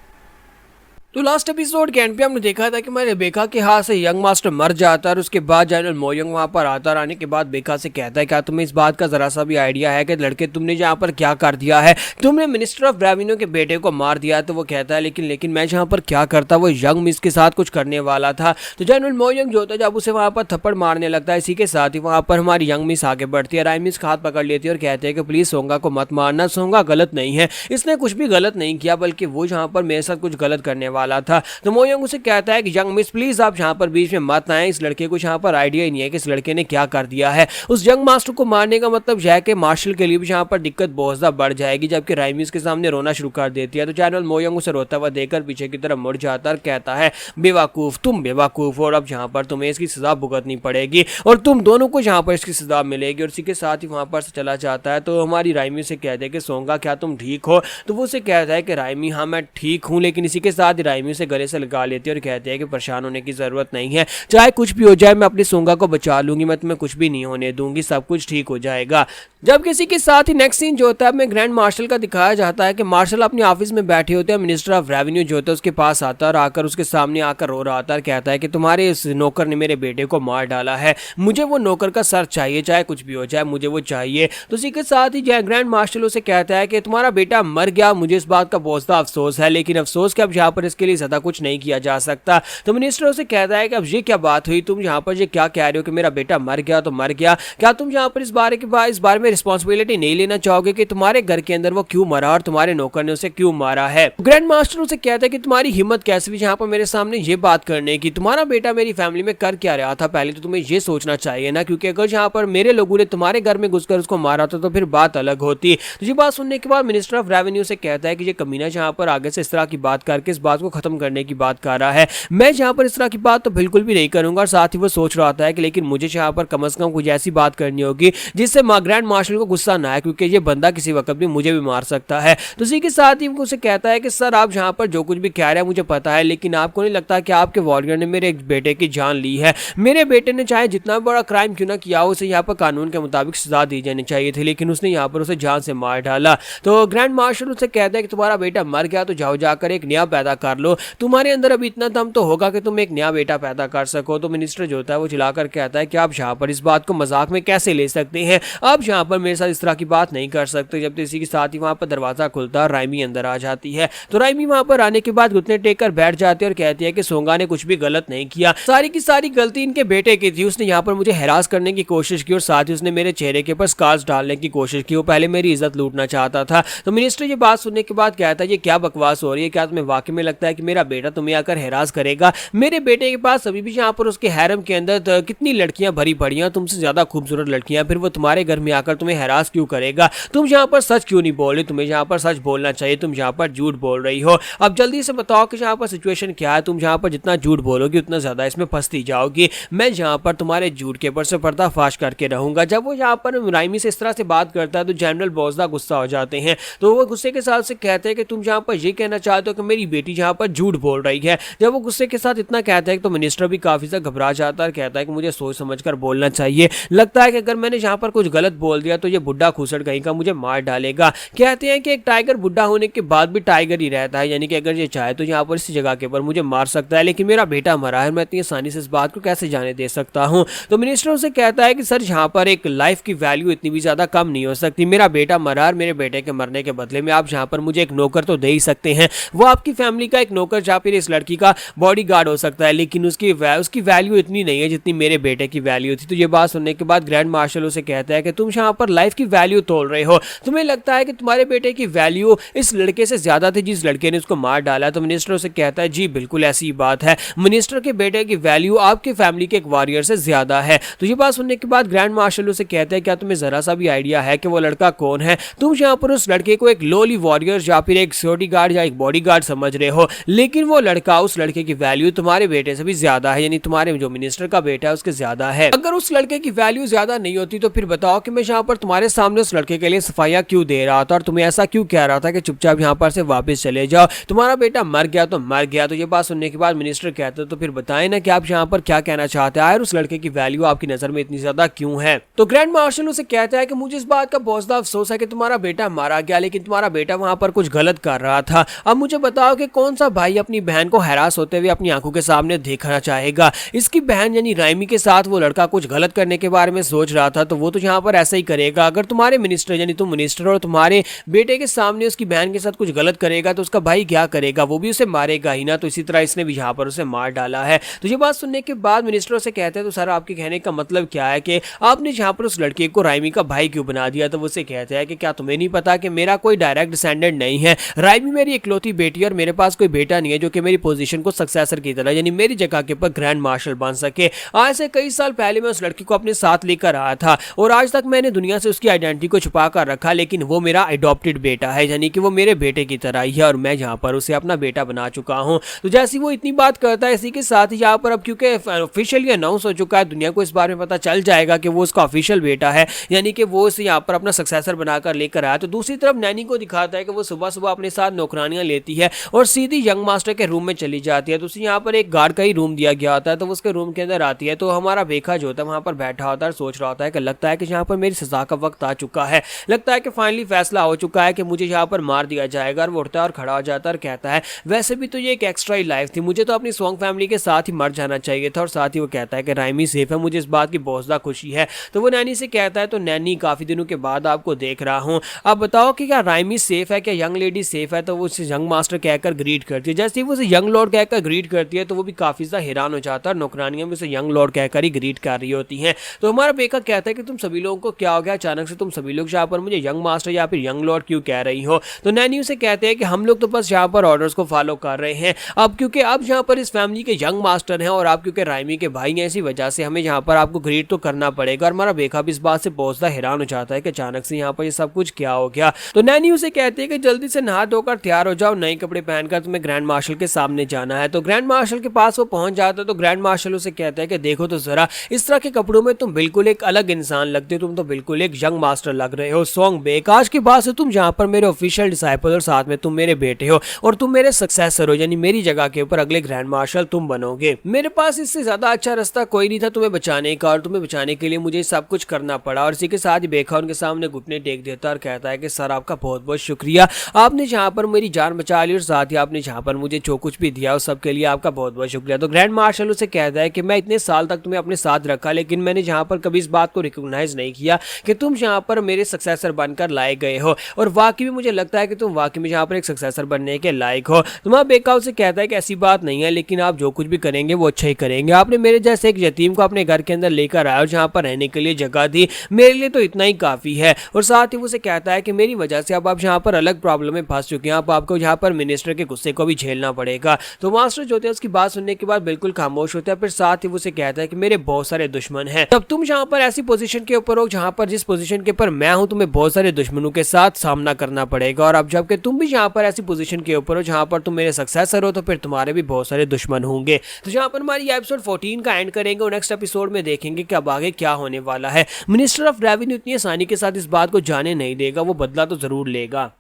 तो लास्ट एपिसोड के एंड पे हमने देखा था कि हमारे बेखा के हाथ से यंग मास्टर मर जाता है और उसके बाद जनरल मोयोंग वहां पर आता है। आने के बाद बेखा से कहता है क्या तुम्हें इस बात का जरा सा भी आइडिया है कि लड़के तुमने यहाँ पर क्या कर दिया है? तुमने मिनिस्टर ऑफ रेवेन्यू के बेटे को मार दिया है। तो वो कहता है लेकिन मैं जहाँ पर क्या करता, वो यंग मिस के साथ कुछ करने वाला था। तो जनरल मोयोंग जो होता है जब उसे वहां पर थप्पड़ मारने लगता है, इसी के साथ ही वहां पर हमारी यंग मिस आगे बढ़ती है, राइमिस का हाथ पकड़ लेती है और कहते हैं कि प्लीज सोंगा को मत मारना, सोंगा गलत नहीं है, इसने कुछ भी गलत नहीं किया बल्कि वो जहाँ पर मेरे साथ कुछ गलत करने वाला था। तो मोयोंग उसे कहता है कि यंग मिस प्लीज आप यहाँ पर बीच में मत आए, इस लड़के को यहाँ पर आइडिया ही नहीं है कि इस लड़के ने क्या कर दिया है। उस यंग मास्टर को मारने का मतलब यह है कि मार्शल के लिए भी यहाँ पर दिक्कत बहुत ज्यादा बढ़ जाएगी, जबकि राइमिस के सामने रोना शुरू कर देती है। तो जनरल मोयोंग उसे रोता हुआ देखकर पीछे की तरफ मुड़ जाता है और कहता है बेवकूफ, तुम बेवकूफ, और अब यहाँ पर तुम्हें इसकी सजा भुगतनी पड़ेगी और तुम दोनों को यहाँ पर इसकी सजा मिलेगी। और इसी के साथ ही वहां पर से चला जाता है। तो हमारी राइमी से कहते हैं कि सोंगा क्या तुम ठीक हो? तो वो उसे कहता है कि राइमी हाँ मैं ठीक हूँ, लेकिन इसी के साथ ही राइमी से गले से लगा लेती है और कहते हैं कि परेशान होने की जरूरत नहीं है, चाहे कुछ भी हो जाए मैं अपनी सोंगा को बचा लूंगी, मैं तुम्हें कुछ भी नहीं होने दूंगी, सब कुछ ठीक हो जाएगा। जब किसी के साथ ही नेक्स्ट सीन जो होता है हमें ग्रैंड मार्शल का दिखाया जाता है कि मार्शल अपने ऑफिस में बैठे होते हैं, मिनिस्टर ऑफ रेवेन्यू जो होता है उसके पास आता है और आकर उसके सामने आकर रो रहा आता है, कहता है कि तुम्हारे इस नौकर ने मेरे बेटे को मार डाला है, मुझे वो नौकर का सर चाहिए, चाहे कुछ भी हो जाए मुझे वो चाहिए। तो इसी के साथ ही ग्रैंड मार्शल उसे कहता है कि तुम्हारा बेटा मर गया, मुझे इस बात का बहुत ज़्यादा अफसोस है, लेकिन अफसोस कि अब यहाँ पर इसके लिए ज़्यादा कुछ नहीं किया जा सकता। तो मिनिस्टर उसे कहता है कि अब ये क्या बात हुई, तुम यहाँ पर ये क्या कह रहे हो कि मेरा बेटा मर गया तो मर गया, क्या तुम यहाँ पर इस बारे में रिस्पॉन्सिबिलिटी नहीं लेना चाहोगे कि तुम्हारे घर के अंदर वो क्यों मरा और तुम्हारे नौकर ने उसे क्यों मारा है? ग्रैंड मास्टर उसे कहता है कि तुम्हारी हिम्मत कैसे हुई यहाँ पर मेरे सामने ये बात करने की, तुम्हारा बेटा मेरी फैमिली में कर क्या रहा था, पहले तो तुम्हें ये सोचना चाहिए ना, क्योंकि अगर यहाँ पर मेरे लोगों ने तुम्हारे घर में घुसकर उसको मारा था तो फिर बात अलग होती। तो ये बात सुनने के बाद मिनिस्टर ऑफ रेवेन्यू से कहता है कि ये कमीना यहाँ पर आगे से इस तरह की बात करके इस बात को खत्म करने की बात कर रहा है, मैं यहाँ पर इस तरह की बात तो बिल्कुल भी नहीं करूंगा। और साथ ही वो सोच रहा था कि लेकिन मुझे यहाँ पर कम से कम कुछ ऐसी बात करनी होगी जिससे ग्रैंड मार्शल को गुस्सा ना आए, क्योंकि ये बंदा किसी वक्त भी मुझे भी मार सकता है। तो इसी के साथ ही वो उसे कहता है कि सर आप यहाँ पर जो कुछ भी कह रहे हैं मुझे पता है, लेकिन आपको नहीं लगता कि आपके वॉरियर ने मेरे बेटे की जान ली है? मेरे बेटे ने चाहे जितना बड़ा क्राइम क्यों ना किया हो उसे यहाँ पर कानून के मुताबिक सजा दी जानी चाहिए थी, लेकिन उसने यहाँ पर उसे जान से मार डाला। तो ग्रैंड मार्शल उससे कहता है कि तुम्हारा बेटा मर गया तो जाओ जाकर एक नया पैदा कर लो, तुम्हारे अंदर अभी इतना दम तो होगा कि तुम एक नया बेटा पैदा कर सको। तो मिनिस्टर जो होता है वो चिल्लाकर कहता है कि आप यहाँ पर इस बात को मजाक में कैसे ले सकते हैं, आप यहाँ पर मेरे साथ इस तरह की बात नहीं कर सकते। जब इसी के साथ ही वहां पर दरवाजा खुलता है, राइमी अंदर आ जाती है। तो राइमी वहां पर आने के बाद घुटने टेक कर बैठ जाती है और कहती है कि सोंगा ने कुछ भी गलत नहीं किया, सारी की सारी गलती इनके बेटे की थी, उसने यहाँ पर मुझे हैरास करने की कोशिश की और साथ ही उसने मेरे चेहरे के ऊपर स्कार्स डालने की कोशिश की, वो पहले मेरी इज्जत लूटना चाहता था। तो मिनिस्टर ये बात सुनने के बाद कहता है ये क्या बकवास हो रही है, क्या तुम्हें वाकई में लगता है कि मेरा बेटा तुम्हें आकर हैरास करेगा? मेरे बेटे के पास अभी भी यहाँ पर उसके हैरम के अंदर कितनी लड़कियां भरी पड़ी हैं, तुमसे ज्यादा खूबसूरत लड़कियां, फिर वो तुम्हारे घर में आकर तुम्हें हैरास क्यों करेगा? तुम यहाँ पर सच क्यों नहीं बोल रहे? तुम्हें यहाँ पर सच बोलना चाहिए, तुम यहाँ पर झूठ बोल रही हो। अब जल्दी से बताओ कि यहाँ पर सिचुएशन क्या है, तुम यहाँ पर जितना झूठ बोलोगी उतना ज्यादा इसमें फंसती जाओगी, मैं यहाँ पर तुम्हारे झूठ के ऊपर से पर्दाफाश करके रहूंगा। जब वो यहाँ पर राइमी से इस तरह से बात करता है तो जनरल बहुत ज्यादा गुस्सा हो जाते हैं। तो वो गुस्से के साथ से कहते हैं कि तुम यहाँ पर ये कहना चाहते हो कि मेरी बेटी यहाँ पर झूठ बोल रही है। जब वो गुस्से के साथ इतना कहता है तो मिनिस्टर भी काफी ज्यादा घबरा जाता है, कहता है कि मुझे सोच समझकर बोलना चाहिए, लगता है कि अगर मैंने यहाँ पर कुछ गलत बोल दिया तो ये बुढ़ा खुसड़ कहीं का मुझे मार डालेगा। कहते हैं कि एक टाइगर बुढ़ा होने के बाद भी टाइगर ही रहता है, यानी कि अगर ये चाहे तो यहाँ पर इस जगह के ऊपर मुझे मार सकता है, लेकिन मेरा बेटा मरा है, मैं इतनी आसानी से इस बात को कैसे जाने दे सकता हूँ? तो मिनिस्टर उसे कहता है कि सर यहाँ पर एक लाइफ की वैल्यू इतनी भी ज्यादा कम नहीं हो सकती, मेरा बेटा मरा और मेरे बेटे के मरने के बदले में आप यहाँ पर मुझे एक नौकर तो दे ही सकते हैं, वो आपकी फैमिली का एक नौकर या फिर इस लड़की का बॉडीगार्ड हो सकता है, लेकिन उसकी वैल्यू इतनी नहीं है जितनी मेरे बेटे की वैल्यू थी। तो ये बात सुनने के बाद ग्रैंड मार्शल उसे कहता है कि तुम यहाँ पर लाइफ की वैल्यू तोल रहे हो, तुम्हें लगता है कि तुम्हारे बेटे की वैल्यू इस लड़के से ज्यादा थी जिस लड़के ने उसको मार डाला? तो मिनिस्टर उसे कहता है जी बिल्कुल ऐसी बात है, मिनिस्टर के बेटे की वैल्यू आपके फैमिली के एक वॉरियर से ज्यादा है। तो ये बात सुनने के बाद ग्रैंड मार्शल उसे कहता है क्या तुम्हें जरा सा भी आइडिया है कि वो लड़का कौन है? तुम यहाँ पर उस लड़के को एक लोली वॉरियर या फिर एक सिक्योरिटी गार्ड या एक बॉडी गार्ड समझ रहे हो, लेकिन वो लड़का, उस लड़के की वैल्यू तुम्हारे बेटे से भी ज्यादा है, यानी तुम्हारे जो मिनिस्टर का बेटा है उसके ज्यादा है। अगर उस लड़के की वैल्यू ज्यादा नहीं होती तो फिर बताओ कि मैं यहाँ पर तुम्हारे सामने उस लड़के के लिए सफाइयां क्यों दे रहा था और तुम्हें ऐसा क्यों कह रहा था कि चुपचाप यहाँ पर से वापस चले जाओ, तुम्हारा बेटा मर गया तो मर गया। तो ये बात सुनने के बाद मिनिस्टर कहते तो फिर बताएं ना कि आप यहाँ पर क्या कहना चाहते हैं, उस लड़के की वैल्यू आपकी नजर में इतनी ज्यादा क्यों है। तो ग्रैंड मार्शल उसे कहता है कि मुझे इस बात का बहुत ज्यादा अफसोस है कि तुम्हारा बेटा मारा गया, लेकिन तुम्हारा बेटा वहां पर कुछ गलत कर रहा था। अब मुझे बताओ कि कौन सा भाई अपनी बहन को हैरास होते हुए अपनी आंखों के सामने देखना चाहेगा। इसकी बहन यानी राइमी के साथ वो लड़का कुछ गलत करने के बारे में सोच रहा था, तो वो तो यहाँ पर ऐसा ही करेगा। अगर तुम्हारे मिनिस्टर यानी तुम मिनिस्टर और तुम्हारे बेटे के सामने उसकी बहन के साथ कुछ गलत करेगा तो उसका भाई क्या करेगा, वो भी उसे मारेगा ही ना। तो इसी तरह इसने भी यहाँ पर उसे मार डाला है। तो ये बात सुनने के बाद मिनिस्टर से कहते हैं तो सर आपके कहने का मतलब क्या है कि आपने यहाँ पर उस लड़के को राइमी का भाई क्यों बना दिया। तो वो उसे कहते हैं कि क्या तुम्हें नहीं पता कि मेरा कोई डायरेक्ट डिसेंडेंट नहीं है, राइमी मेरी इकलौती बेटी है और मेरे पास कोई बेटा नहीं है जो कि मेरी पोजीशन को सक्सेसर की तरह यानी मेरी जगह के ऊपर ग्रैंड मार्शल बन सके। आज से कई साल पहले मैं उस लड़की को अपने साथ लेकर आया था और आज तक मैंने दुनिया से उसकी आइडेंटिटी को छुपा कर रखा, लेकिन वो मेरा अडॉप्टेड बेटा है, यानी कि वो मेरे बेटे की तरह ही है और मैं यहाँ पर उसे अपना बेटा बना चुका हूँ। तो जैसे वो इतनी बात करता है, इसी के साथ ही यहाँ पर अब क्योंकि ऑफिशियली अनाउंस हो चुका है, दुनिया को इस बारे में पता चल जाएगा कि वो उसका ऑफिशियल बेटा है, यानी कि वो उसे यहाँ पर अपना सक्सेसर बनाकर लेकर आया। तो दूसरी तरफ नैनी को दिखाता है कि वो सुबह सुबह अपने साथ नौकरानियां लेती है और सीधी यंग मास्टर के रूम में चली जाती है। तो उसे यहाँ पर एक गार्ड का ही रूम दिया गया होता है, तो वो उसके रूम के अंदर आती है तो हमारा बेखा जो होता है वहां पर बैठा होता है, सोच रहा होता है कि लगता है कि यहाँ पर मेरी सजा का वक्त आ चुका है, लगता है कि फाइनली फैसला हो चुका है कि मुझे यहाँ पर मार दिया जाएगा। और वो उठता है और खड़ा हो जाता है और कहता है वैसे भी तो ये एक एक्स्ट्रा ही लाइफ थी, मुझे तो अपनी सॉन्ग फैमिली के साथ ही मर जाना चाहिए था। और साथ ही वो कहता है कि राइमी सेफ है, मुझे इस बात की बहुत ज्यादा खुशी है। तो वो नैनी से कहता है तो नैनी काफी दिनों के बाद आपको देख रहा हूँ, आप बताओ कि क्या राइमी सेफ है, क्या यंग लेडी सेफ है। तो वो उसे यंग मास्टर कहकर ग्रीट करती है। जैसे ही वो उसे यंग लॉर्ड कहकर ग्रीट करती है तो वो भी काफी ज्यादा हैरान हो जाता है, नौकरानियां भी उसे यंग लॉर्ड कहकर ही ग्रीट कर रही होती हैं। तो हमारा बेका कहता है कि तुम सभी लोगों को क्या हो गया, अचानक से तुम सभी लोग यहाँ पर मुझे यंग मास्टर या फिर यंग लॉर्ड क्यों कह रही हो। तो नैनी उसे कहते हैं कि हम लोग तो बस यहाँ पर ऑर्डर्स को फॉलो कर रहे हैं, अब क्योंकि अब यहाँ पर इस फैमिली के यंग मास्टर हैं और आप क्योंकि राइमी के भाई हैं, इसी वजह से हमें यहाँ पर आपको ग्रीट तो करना पड़ेगा। और हमारा बेका भी इस बात से बहुत ज्यादा हैरान हो जाता है कि अचानक से यहाँ पर ये सब कुछ क्या हो गया। तो नैनी उसे कहती है कि जल्दी से नहा धोकर तैयार हो जाओ, नए कपड़े पहनकर तुम्हें ग्रैंड मार्शल के सामने जाना है। तो ग्रैंड मार्शल के पास वो पहुंच जाता है तो ग्रैंड मार्शल उसे कहता है कि देखो तो जरा, इस तरह के कपड़ों में तुम बिल्कुल एक अलग इंसान लगते हो, तुम तो बिल्कुल एक यंग मास्टर लग रहे हो। सॉन्ग बेक, आज के बाद से तुम यहाँ पर मेरे ऑफिशियल डिसाइपल और साथ में तुम मेरे बेटे हो और तुम मेरे सक्सेसर हो, यानी मेरी जगह के ऊपर अगले ग्रैंड मार्शल तुम बनोगे। मेरे पास इससे ज्यादा अच्छा रास्ता कोई नहीं था तुम्हें बचाने का और तुम्हें बचाने के लिए मुझे सब कुछ करना पड़ा। और इसी के साथ ही बेखा उनके सामने घुटने टेक देता और कहता है कि सर आपका बहुत बहुत शुक्रिया, आपने जहाँ पर मेरी जान बचा ली और साथ ही आपने जहाँ पर मुझे जो कुछ भी दिया उस सब के लिए आपका बहुत बहुत शुक्रिया। तो ग्रैंड मार्शल उसे कहता है कि मैं इतने साल तक तुम्हें अपने साथ रखा, लेकिन मैंने जहाँ पर कभी इस बात को रिकॉग्नाइज नहीं किया कि तुम यहाँ पर मेरे सक्सेसर बनकर लाए गए हो और वाकई में मुझे लगता है कि तुम वाकई में यहाँ पर एक सक्सेसर बनने के लायक हो। तुम्हारा बेका उसे कहता है कि ऐसी बात नहीं है, लेकिन आप जो कुछ भी करेंगे वो अच्छा ही करेंगे। आपने मेरे जैसे एक यतीम को अपने घर के अंदर लेकर आया और जहाँ पर रहने के लिए जगह दी, मेरे लिए तो इतना ही काफी है। और साथ ही वो उसे कहता है कि मेरी वजह से अब आप यहाँ पर अलग प्रॉब्लम में फंस चुके हैं, अब आपको यहाँ पर मिनिस्टर के गुस्से को भी झेलना पड़ेगा। तो मास्टर जो होते हैं उसकी बात सुनने के बाद बिल्कुल खामोश होता है। फिर साथ ही वो उसे कहता है कि मेरे बहुत सारे दुश्मन हैं, तब तुम यहाँ पर ऐसी पोजीशन के ऊपर हो जहाँ पर जिस पोजीशन के ऊपर मैं हूँ तुम्हें बहुत सारे दुश्मनों के साथ सामना करना पड़ेगा। और अब जबकि तुम भी यहाँ पर ऐसी पोजीशन के ऊपर हो जहाँ पर तुम मेरे सक्सेसर हो तो फिर तुम्हारे भी बहुत सारे दुश्मन होंगे। तो यहाँ पर हमारी एपिसोड 14 का एंड करेंगे और नेक्स्ट एपिसोड में देखेंगे कि अब आगे क्या होने वाला है। मिनिस्टर ऑफ रेवेन्यू इतनी आसानी के साथ इस बात को जाने नहीं देगा, वो बदला तो जरूर लेगा।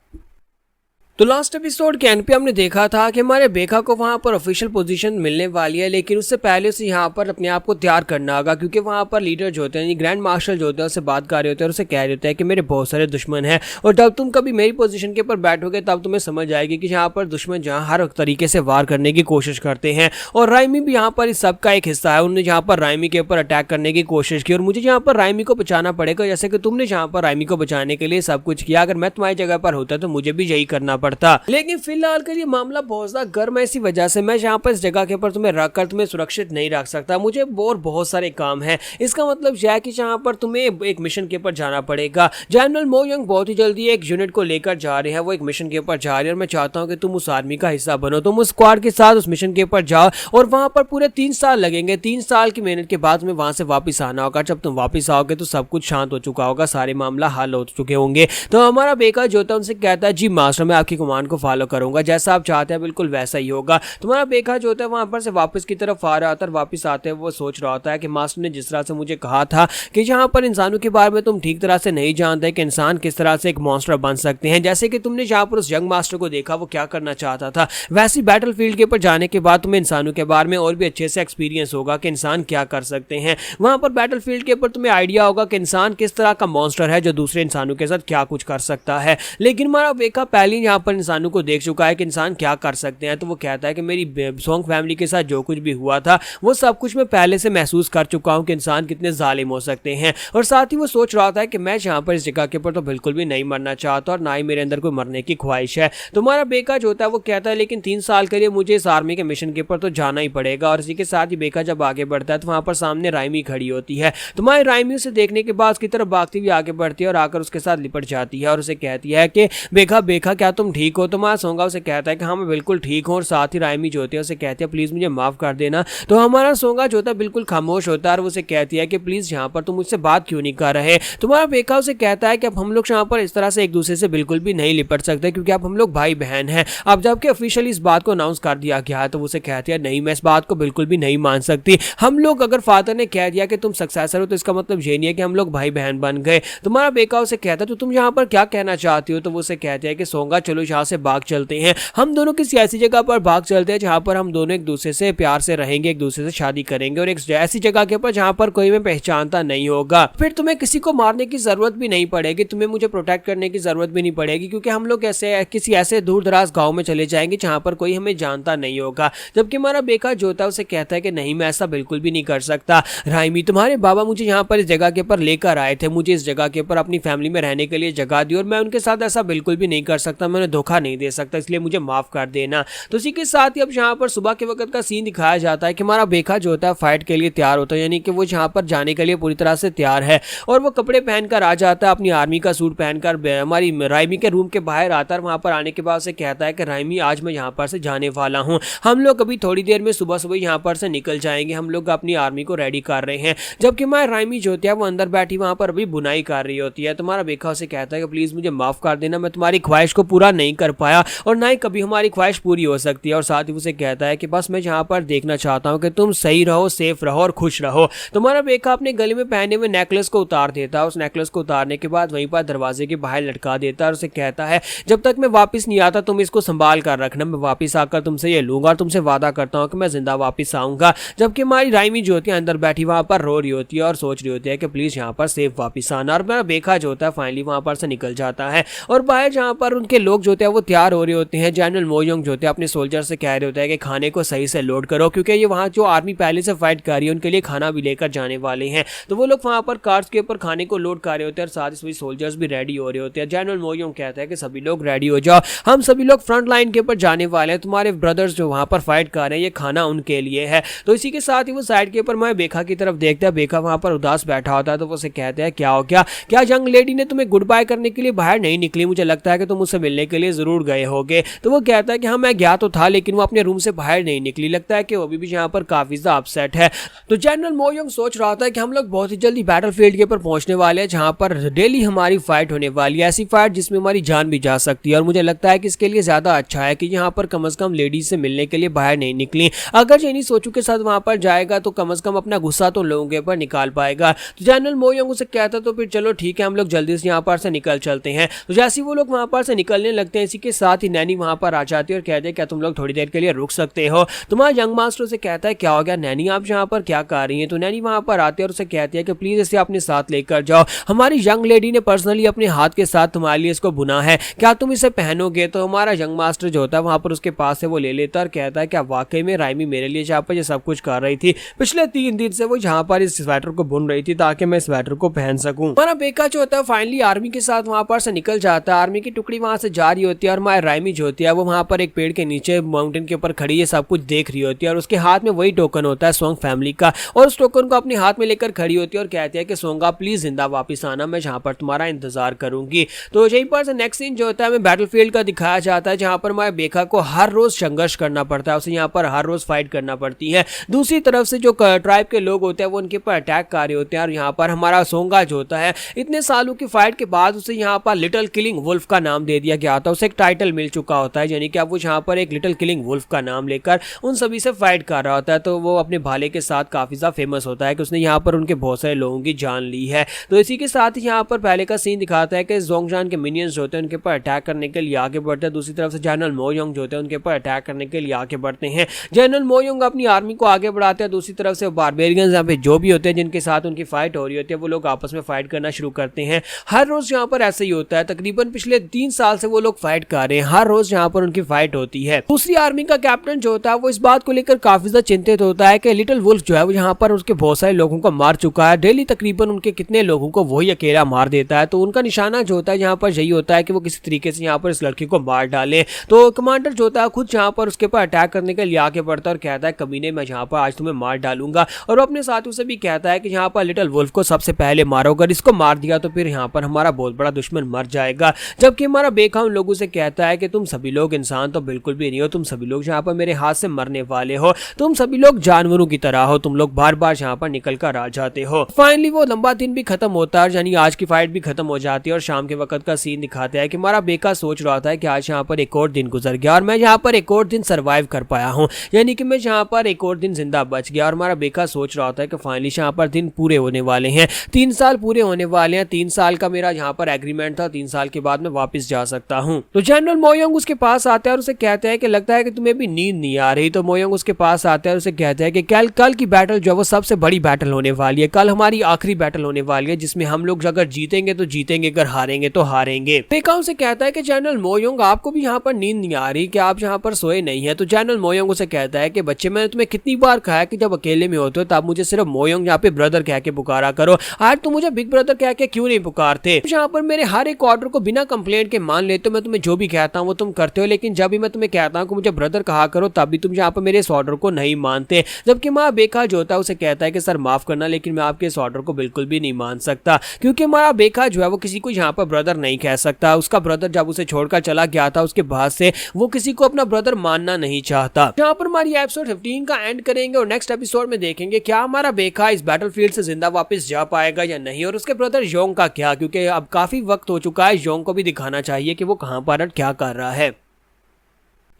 तो लास्ट एपिसोड के एंड पे हमने देखा था कि हमारे बेका को वहां पर ऑफिशियल पोजीशन मिलने वाली है, लेकिन उससे पहले से यहाँ पर अपने आप को तैयार करना होगा, क्योंकि वहां पर लीडर जो होते हैं, ग्रैंड मार्शल जो होते हैं, उससे बात कर रहे होते हैं और उसे कह रहे होते हैं कि मेरे बहुत सारे दुश्मन हैं और जब तुम कभी मेरी पोजीशन के ऊपर बैठोगे तब तुम्हें समझ आएगी कि यहाँ पर दुश्मन जहाँ हर तरीके से वार करने की कोशिश करते हैं। और राइमी भी यहाँ पर इस सब का एक हिस्सा है, उन्होंने जहाँ पर राइमी के ऊपर अटैक करने की कोशिश की और मुझे यहाँ पर राइमी को बचाना पड़ेगा, जैसे कि तुमने जहाँ पर राइमी को बचाने के लिए सब कुछ किया। अगर मैं तुम्हारी जगह पर होता तो मुझे भी यही करना पड़ता, लेकिन फिलहाल के लिए मामला बहुत ज्यादा गर्म है, इसी वजह से मैं यहाँ पर इस जगह के ऊपर तुम्हें रखकर तुम्हें सुरक्षित नहीं रख सकता, मुझे और बहुत सारे काम है। इसका मतलब यह है कि यहाँ पर तुम्हें एक मिशन के ऊपर जाना पड़ेगा। जनरल मो यंग बहुत ही जल्दी एक यूनिट को लेकर जा रहे हैं, वो एक मिशन के ऊपर जा रहे हैं और मैं चाहता हूँ कि तुम उस आर्मी का हिस्सा बनो, तुम उस स्क्वाड के साथ उस मिशन के ऊपर जाओ और वहां पर पूरे 3 साल लगेंगे। 3 साल की मेहनत के बाद में वहां से वापस आना होगा। जब तुम वापस आओगे तो सब कुछ शांत हो चुका होगा, सारे मामला हल हो चुके होंगे। तो हमारा बेका जो था उनसे कहता है जी मास्टर, मैं आपकी आपकी कमांड को फॉलो करूंगा, जैसा आप चाहते हैं बिल्कुल वैसा ही होगा। तुम्हारा बेखा जो होता है वहां पर से वापस की तरफ आ रहा होता है, वापस आते हैं वो सोच रहा होता है कि मास्टर ने जिस तरह से मुझे कहा था कि यहाँ पर इंसानों के बारे में तुम ठीक तरह से नहीं जानते कि इंसान किस तरह से एक मॉन्स्टर बन सकते हैं, जैसे कि तुमने जहाँ पर उस यंग मास्टर को देखा वो क्या करना चाहता था, वैसी बैटल फील्ड के ऊपर जाने के बाद तुम्हें इंसानों के बारे में और भी अच्छे से एक्सपीरियंस होगा कि इंसान क्या कर सकते हैं। वहां पर बैटल फील्ड के ऊपर तुम्हें आइडिया होगा कि इंसान किस तरह का मॉन्स्टर है जो दूसरे इंसानों के साथ क्या कुछ कर सकता है। लेकिन हमारा बेखा पहले यहाँ पर इंसानों को देख चुका है कि इंसान क्या कर सकते हैं, तो वो कहता है कि मेरी सोंग फैमिली के साथ जो कुछ भी हुआ था वो सब कुछ मैं पहले से महसूस कर चुका हूँ कि इंसान कितने जालिम हो सकते हैं। और साथ ही वो सोच रहा था कि मैं यहाँ पर इस जगह के ऊपर तो बिल्कुल भी नहीं मरना चाहता और ना ही मेरे अंदर कोई मरने की ख्वाहिश है। तुम्हारा बेका जो होता है वो कहता है लेकिन 3 साल के लिए मुझे इस आर्मी के मिशन के ऊपर तो जाना ही पड़ेगा। और इसी के साथ ही बेका जब आगे बढ़ता है तो वहां पर सामने राइमी खड़ी होती है। तुम्हारी राइमी उसे देखने के बाद उसकी तरफ भागती हुई आगे बढ़ती है और आकर उसके साथ लिपट जाती है और उसे कहती है कि बेका बेका क्या तुम ठीक हो। तुम्हारा सोंगा उसे कहता है कि हाँ मैं बिल्कुल ठीक हूँ। और साथ ही राइमी जो होती है उसे कहती है प्लीज मुझे माफ कर देना। तो हमारा सोंगा जो होता है बिल्कुल खामोश होता है और उसे कहती है कि प्लीज यहाँ पर तुम मुझसे बात क्यों नहीं कर रहे। तुम्हारा बेका उसे कहता है कि अब हम लोग यहाँ पर इस तरह से एक दूसरे से बिल्कुल भी नहीं लिपट सकते क्योंकि अब हम लोग भाई बहन हैं। अब जबकि ऑफिशियली इस बात को अनाउंस कर दिया गया है तो उसे कहती है नहीं मैं इस बात को बिल्कुल भी नहीं मान सकती। हम लोग अगर फादर ने कह दिया कि तुम सक्सेसर हो तो इसका मतलब ये नहीं है कि हम लोग भाई बहन बन गए। तुम्हारा बेका उसे कहता है तो तुम यहाँ पर क्या कहना चाहती हो। तो वो उसे कहते हैं कि सोंगा चलो यहाँ से भाग चलते हैं, हम दोनों किसी ऐसी जगह पर भाग चलते हैं जहाँ पर हम दोनों एक दूसरे से प्यार से रहेंगे, एक दूसरे से शादी करेंगे और एक ऐसी जगह के ऊपर जहाँ पर कोई हमें पहचानता नहीं होगा। फिर तुम्हें किसी को मारने की जरूरत भी नहीं पड़ेगी, तुम्हें मुझे प्रोटेक्ट करने की जरूरत भी नहीं पड़ेगी क्योंकि हम लोग ऐसे किसी ऐसे दूर दराज गाँव में चले जाएंगे जहाँ पर कोई हमें जानता नहीं होगा। जबकि हमारा बेका जो होता है उसे कहता है कि नहीं मैं ऐसा बिल्कुल भी नहीं कर सकता। राइमी तुम्हारे बाबा मुझे यहाँ पर इस जगह के ऊपर लेकर आए थे, मुझे इस जगह के ऊपर अपनी फैमिली में रहने के लिए जगह दी और मैं उनके साथ ऐसा बिल्कुल भी नहीं कर सकता, मैं उन्हें धोखा नहीं दे सकता, इसलिए मुझे माफ कर देना। तो इसी के साथ ही अब यहाँ पर सुबह के वक्त का सीन दिखाया जाता है कि हमारा बेका जो होता है फाइट के लिए तैयार होता है, यानी कि वो यहाँ पर जाने के लिए पूरी तरह से तैयार है और वो कपड़े पहनकर आ जाता है, अपनी आर्मी का सूट पहनकर हमारी राइमी के रूम के बाहर आता है। वहां पर आने के बाद से कहता है कि राइमी आज मैं यहाँ पर से जाने वाला हूँ, हम लोग अभी थोड़ी देर में सुबह सुबह यहाँ पर से निकल जाएंगे, हम लोग अपनी आर्मी को रेडी कर रहे हैं। जबकि हमारी राइमी जो होती है वो अंदर बैठी वहां पर अभी बुनाई कर रही होती है। तुम्हारा बेका उसे कहता है कि प्लीज मुझे माफ कर देना, मैं तुम्हारी ख्वाहिश को पूरा नहीं कर पाया और ना ही कभी हमारी ख्वाहिश पूरी हो सकती है। और साथ ही उसे कहता है कि बस मैं यहाँ पर देखना चाहता हूँ कि तुम सही रहो, सेफ रहो और खुश रहो। तुम्हारा बेका अपने गले में पहने हुए नेकलेस को उतार देता है, उस नेकलेस को उतारने के बाद वहीं पर दरवाजे के बाहर लटका देता है और उसे कहता है जब तक मैं वापस नहीं आता तुम इसको संभाल कर रखना, मैं वापस आकर तुमसे ये लूंगा और तुमसे वादा करता हूँ कि मैं जिंदा वापस आऊंगा। जबकि हमारी राइमी जो होती है अंदर बैठी वहां पर रो रही होती है और सोच रही होती है कि प्लीज यहाँ पर सेफ वापस आना। और मेरा बेका जो होता है फाइनली वहां पर से निकल जाता है और बाहर जहाँ पर उनके लोग जो होते हैं वो तैयार हो रहे होते हैं। जनरल मोयोंग जो होते हैं अपने सोल्जर से कह रहे होते हैं कि खाने को सही से लोड करो क्योंकि ये वहाँ जो आर्मी पहले से फाइट कर रही है उनके लिए खाना भी लेकर जाने वाले हैं। तो वो लोग वहां पर कार्स के ऊपर खाने को लोड कर रहे होते हैं और साथ ही सभी सोल्जर्स भी रेडी हो रहे होते हैं। जनरल मोयोंग कहता है कि सभी लोग रेडी हो जाओ, हम सभी लोग फ्रंट लाइन के ऊपर जाने वाले हैं, तुम्हारे ब्रदर्स जो वहां पर फाइट कर रहे हैं ये खाना उनके लिए है। तो इसी के साथ ही वो साइड के ऊपर मैं बेका की तरफ देखता है, बेका वहां पर उदास बैठा होता है। तो वो उसे कहते हैं क्या हो गया, क्या यंग लेडी ने तुम्हें गुड बाय करने के लिए बाहर नहीं निकली, मुझे लगता है कि तुम उससे मिलने के लिए जरूर गए होगे। तो वो कहता है कि हाँ मैं गया तो था लेकिन वो अपने रूम से बाहर नहीं निकली, लगता है कि वो भी यहाँ पर काफी ज्यादा अपसेट है। तो जनरल मोयोंग सोच रहा था कि हम लोग बहुत ही जल्दी बैटल फील्ड के ऊपर पहुंचने वाले हैं जहां पर डेली हमारी फाइट होने वाली है, ऐसी फाइट जिसमें हमारी जान भी जा सकती है। और मुझे लगता है कि इसके लिए ज्यादा अच्छा है कि यहाँ पर कम से कम लेडीज से मिलने के लिए बाहर नहीं निकली, अगर जेनी सोचू के साथ वहां पर जाएगा तो कम से कम अपना गुस्सा तो लोगों के ऊपर निकाल पाएगा। तो जनरल मोयोंग उसे कहता तो फिर चलो ठीक है हम लोग जल्दी से यहाँ पर से निकल चलते हैं। तो जैसे ही वो लोग वहां पर से निकलने लगते हैं इसी के साथ ही नैनी वहां पर आ जाती है और कहते हैं क्या तुम लोग थोड़ी देर के लिए रुक सकते हो। तुम्हारा यंग मास्टर से कहता है क्या हो गया नैनी आप यहाँ पर क्या कर रही है। तो नैनी वहां पर आती है और उसे कहती है कि प्लीज इसे अपने साथ लेकर जाओ, हमारी यंग लेडी ने पर्सनली अपने हाथ के साथ तुम्हारे लिए इसको बुना है, क्या तुम इसे पहनोगे। तो हमारा यंग मास्टर जो होता है वहां पर उसके पास से वो ले लेता है और कहता है क्या वाकई में राइमी मेरे लिए जहाँ पर ये सब कुछ कर रही थी, पिछले 3 दिन से वो जहाँ पर इस स्वेटर को बुन रही थी ताकि मैं स्वेटर को पहन सकूं। हमारा बेका जो होता है फाइनली आर्मी के साथ वहां पर से निकल जाता है, आर्मी की टुकड़ी वहां से जा रही होती है और हमारी राइमी जो होती है वो वहां पर एक पेड़ के नीचे माउंटेन के ऊपर खड़ी है, सब कुछ देख रही होती है और उसके हाथ में वही टोकन होता है सोंग फैमिली का और उस टोकन को अपने हाथ में लेकर खड़ी होती है और कहती है कि सोंगा प्लीज जिंदा वापस आना, मैं जहाँ पर तुम्हारा इंतजार करूंगी। तो यहीं पर से नेक्स्ट सीन जो होता है हमें बैटलफील्ड का दिखाया जाता है जहाँ पर हमारे बेका को हर रोज संघर्ष करना पड़ता है, उसे यहाँ पर हर रोज फाइट करना पड़ती है। दूसरी तरफ से जो ट्राइब के लोग होते हैं वो उनके ऊपर अटैक कर रहे होते हैं और यहाँ पर हमारा सोंगा जो होता है इतने सालों की फाइट के बाद उसे यहाँ पर लिटिल किलिंग वुल्फ का नाम दे दिया गया आता है उसे एक टाइटल मिल चुका होता है, यानी कि अब वो यहाँ पर एक लिटिल किलिंग वुल्फ का नाम लेकर उन सभी से फाइट कर रहा होता है। तो वो अपने भाले के साथ काफी ज्यादा फेमस होता है कि उसने यहाँ पर उनके बहुत सारे लोगों की जान ली है। तो इसी के साथ ही यहाँ पर पहले का सीन दिखाता है कि जोंगजान के मिनियंस जो होते हैं उनके ऊपर अटैक करने के लिए आगे बढ़ते हैं। दूसरी तरफ से जनरल मोयोंग जो होते हैं उनके ऊपर अटैक करने के लिए आगे बढ़ते हैं। जनरल मोयोंग अपनी आर्मी को आगे बढ़ाते हैं, दूसरी तरफ से बारबेरियंस यहाँ पे जो भी होते हैं जिनके साथ उनकी फाइट हो रही होती है वो लोग आपस में फाइट करना शुरू करते हैं। हर रोज यहाँ पर ऐसे ही होता है, तकरीबन पिछले 3 साल से वो लोग फाइट कर रहे हैं, हर रोज यहाँ पर उनकी फाइट होती है। दूसरी आर्मी का कैप्टन जो होता है वो इस बात को लेकर काफी ज्यादा चिंतित होता है कि लिटिल वुल्फ जो है वो यहाँ पर उसके बहुत सारे लोगों को मार चुका है। डेली तकरीबन उनके कितने लोगों को वही अकेला मार देता है। तो उनका निशाना जो होता है यहाँ पर यही होता है कि वो किसी तरीके से यहाँ पर इस लड़के को मार डाले। तो कमांडर जो होता है खुद यहाँ पर उसके ऊपर अटैक करने के लिए आगे बढ़ता है और कहता है कमीने मैं यहाँ पर आज तुम्हें मार डालूंगा। और वो अपने साथियों से भी कहता है कि यहाँ पर लिटिल वुल्फ को सबसे पहले मारो, अगर इसको मार दिया तो फिर यहाँ पर हमारा बहुत बड़ा दुश्मन मर जाएगा। जबकि हमारा बेखा उन लोगों से कहता है कि तुम सभी लोग इंसान तो बिल्कुल भी नहीं हो, तुम सभी लोग यहाँ पर मेरे हाथ से मरने वाले हो, तुम सभी लोग जानवरों की तरह हो, तुम लोग बार बार यहाँ पर निकल कर आ जाते हो। फाइनली वो लंबा दिन भी खत्म होता है, यानी आज की फाइट भी खत्म हो जाती है और शाम के वक्त का सीन दिखाता है कि हमारा बेका सोच रहा था कि आज यहाँ पर एक और दिन गुजर गया और मैं यहाँ पर एक और दिन सर्वाइव कर पाया हूँ, यानी कि मैं यहाँ पर एक और दिन जिंदा बच गया। और हमारा बेका सोच रहा था कि फाइनली यहाँ पर दिन पूरे होने वाले हैं, 3 साल पूरे होने वाले हैं, 3 साल का मेरा यहाँ पर एग्रीमेंट था, 3 साल के बाद मैं वापस जा सकता हूँ। तो जनरल मोयोंग उसके पास आता है और उसे कहता है कि लगता है कि तुम्हें भी नींद नहीं आ रही। तो मोयोंग उसके पास आता है और उसे कहता है कि कल की बैटल जो है वो सबसे बड़ी बैटल होने वाली है, कल हमारी आखिरी बैटल होने वाली है जिसमें हम लोग अगर जीतेंगे तो जीतेंगे, अगर हारेंगे तो हारेंगे। बेका उसे कहता है कि जनरल मोयोंग आपको भी यहाँ पर नींद नहीं आ रही, कि आप यहाँ पर सोए नहीं है। तो जनरल मोयोंग उसे कहता है कि बच्चे मैंने तुम्हें कितनी बार कहा कि जब अकेले में होते हो तब मुझे सिर्फ मोयोंग यहाँ पे ब्रदर कह के पुकारा करो, आज तुम मुझे बिग ब्रदर कह के क्यों नहीं पुकारते? यहाँ पर मेरे हर एक ऑर्डर को बिना कंप्लेंट के मान लेते हो, मैं तुम्हें जो भी कहता हूँ वो तुम करते हो, लेकिन जब भी मैं तुम्हें कहता हूँ कि मुझे ब्रदर कहा करो तब भी तुम यहाँ पर मेरे इस ऑर्डर को नहीं मानते। जबकि माँ बेका जो होता है उसे कहता है कि सर माफ करना, लेकिन मैं आपके इस ऑर्डर को बिल्कुल भी नहीं मान सकता, क्योंकि हमारा बेका जो है वो किसी को यहाँ पर ब्रदर नहीं कह सकता। उसका ब्रदर जब उसे छोड़कर चला गया था उसके बाद से वो किसी को अपना ब्रदर मानना नहीं चाहता। यहाँ पर हमारी एपिसोड 15 का एंड करेंगे और नेक्स्ट एपिसोड में देखेंगे क्या हमारा बेका इस बैटलफील्ड से जिंदा वापस जा पाएगा या नहीं, और उसके ब्रदर योंग का क्या, क्योंकि अब काफी वक्त हो चुका है, योंग को भी दिखाना चाहिए कि वो कहां पर क्या कर रहा है।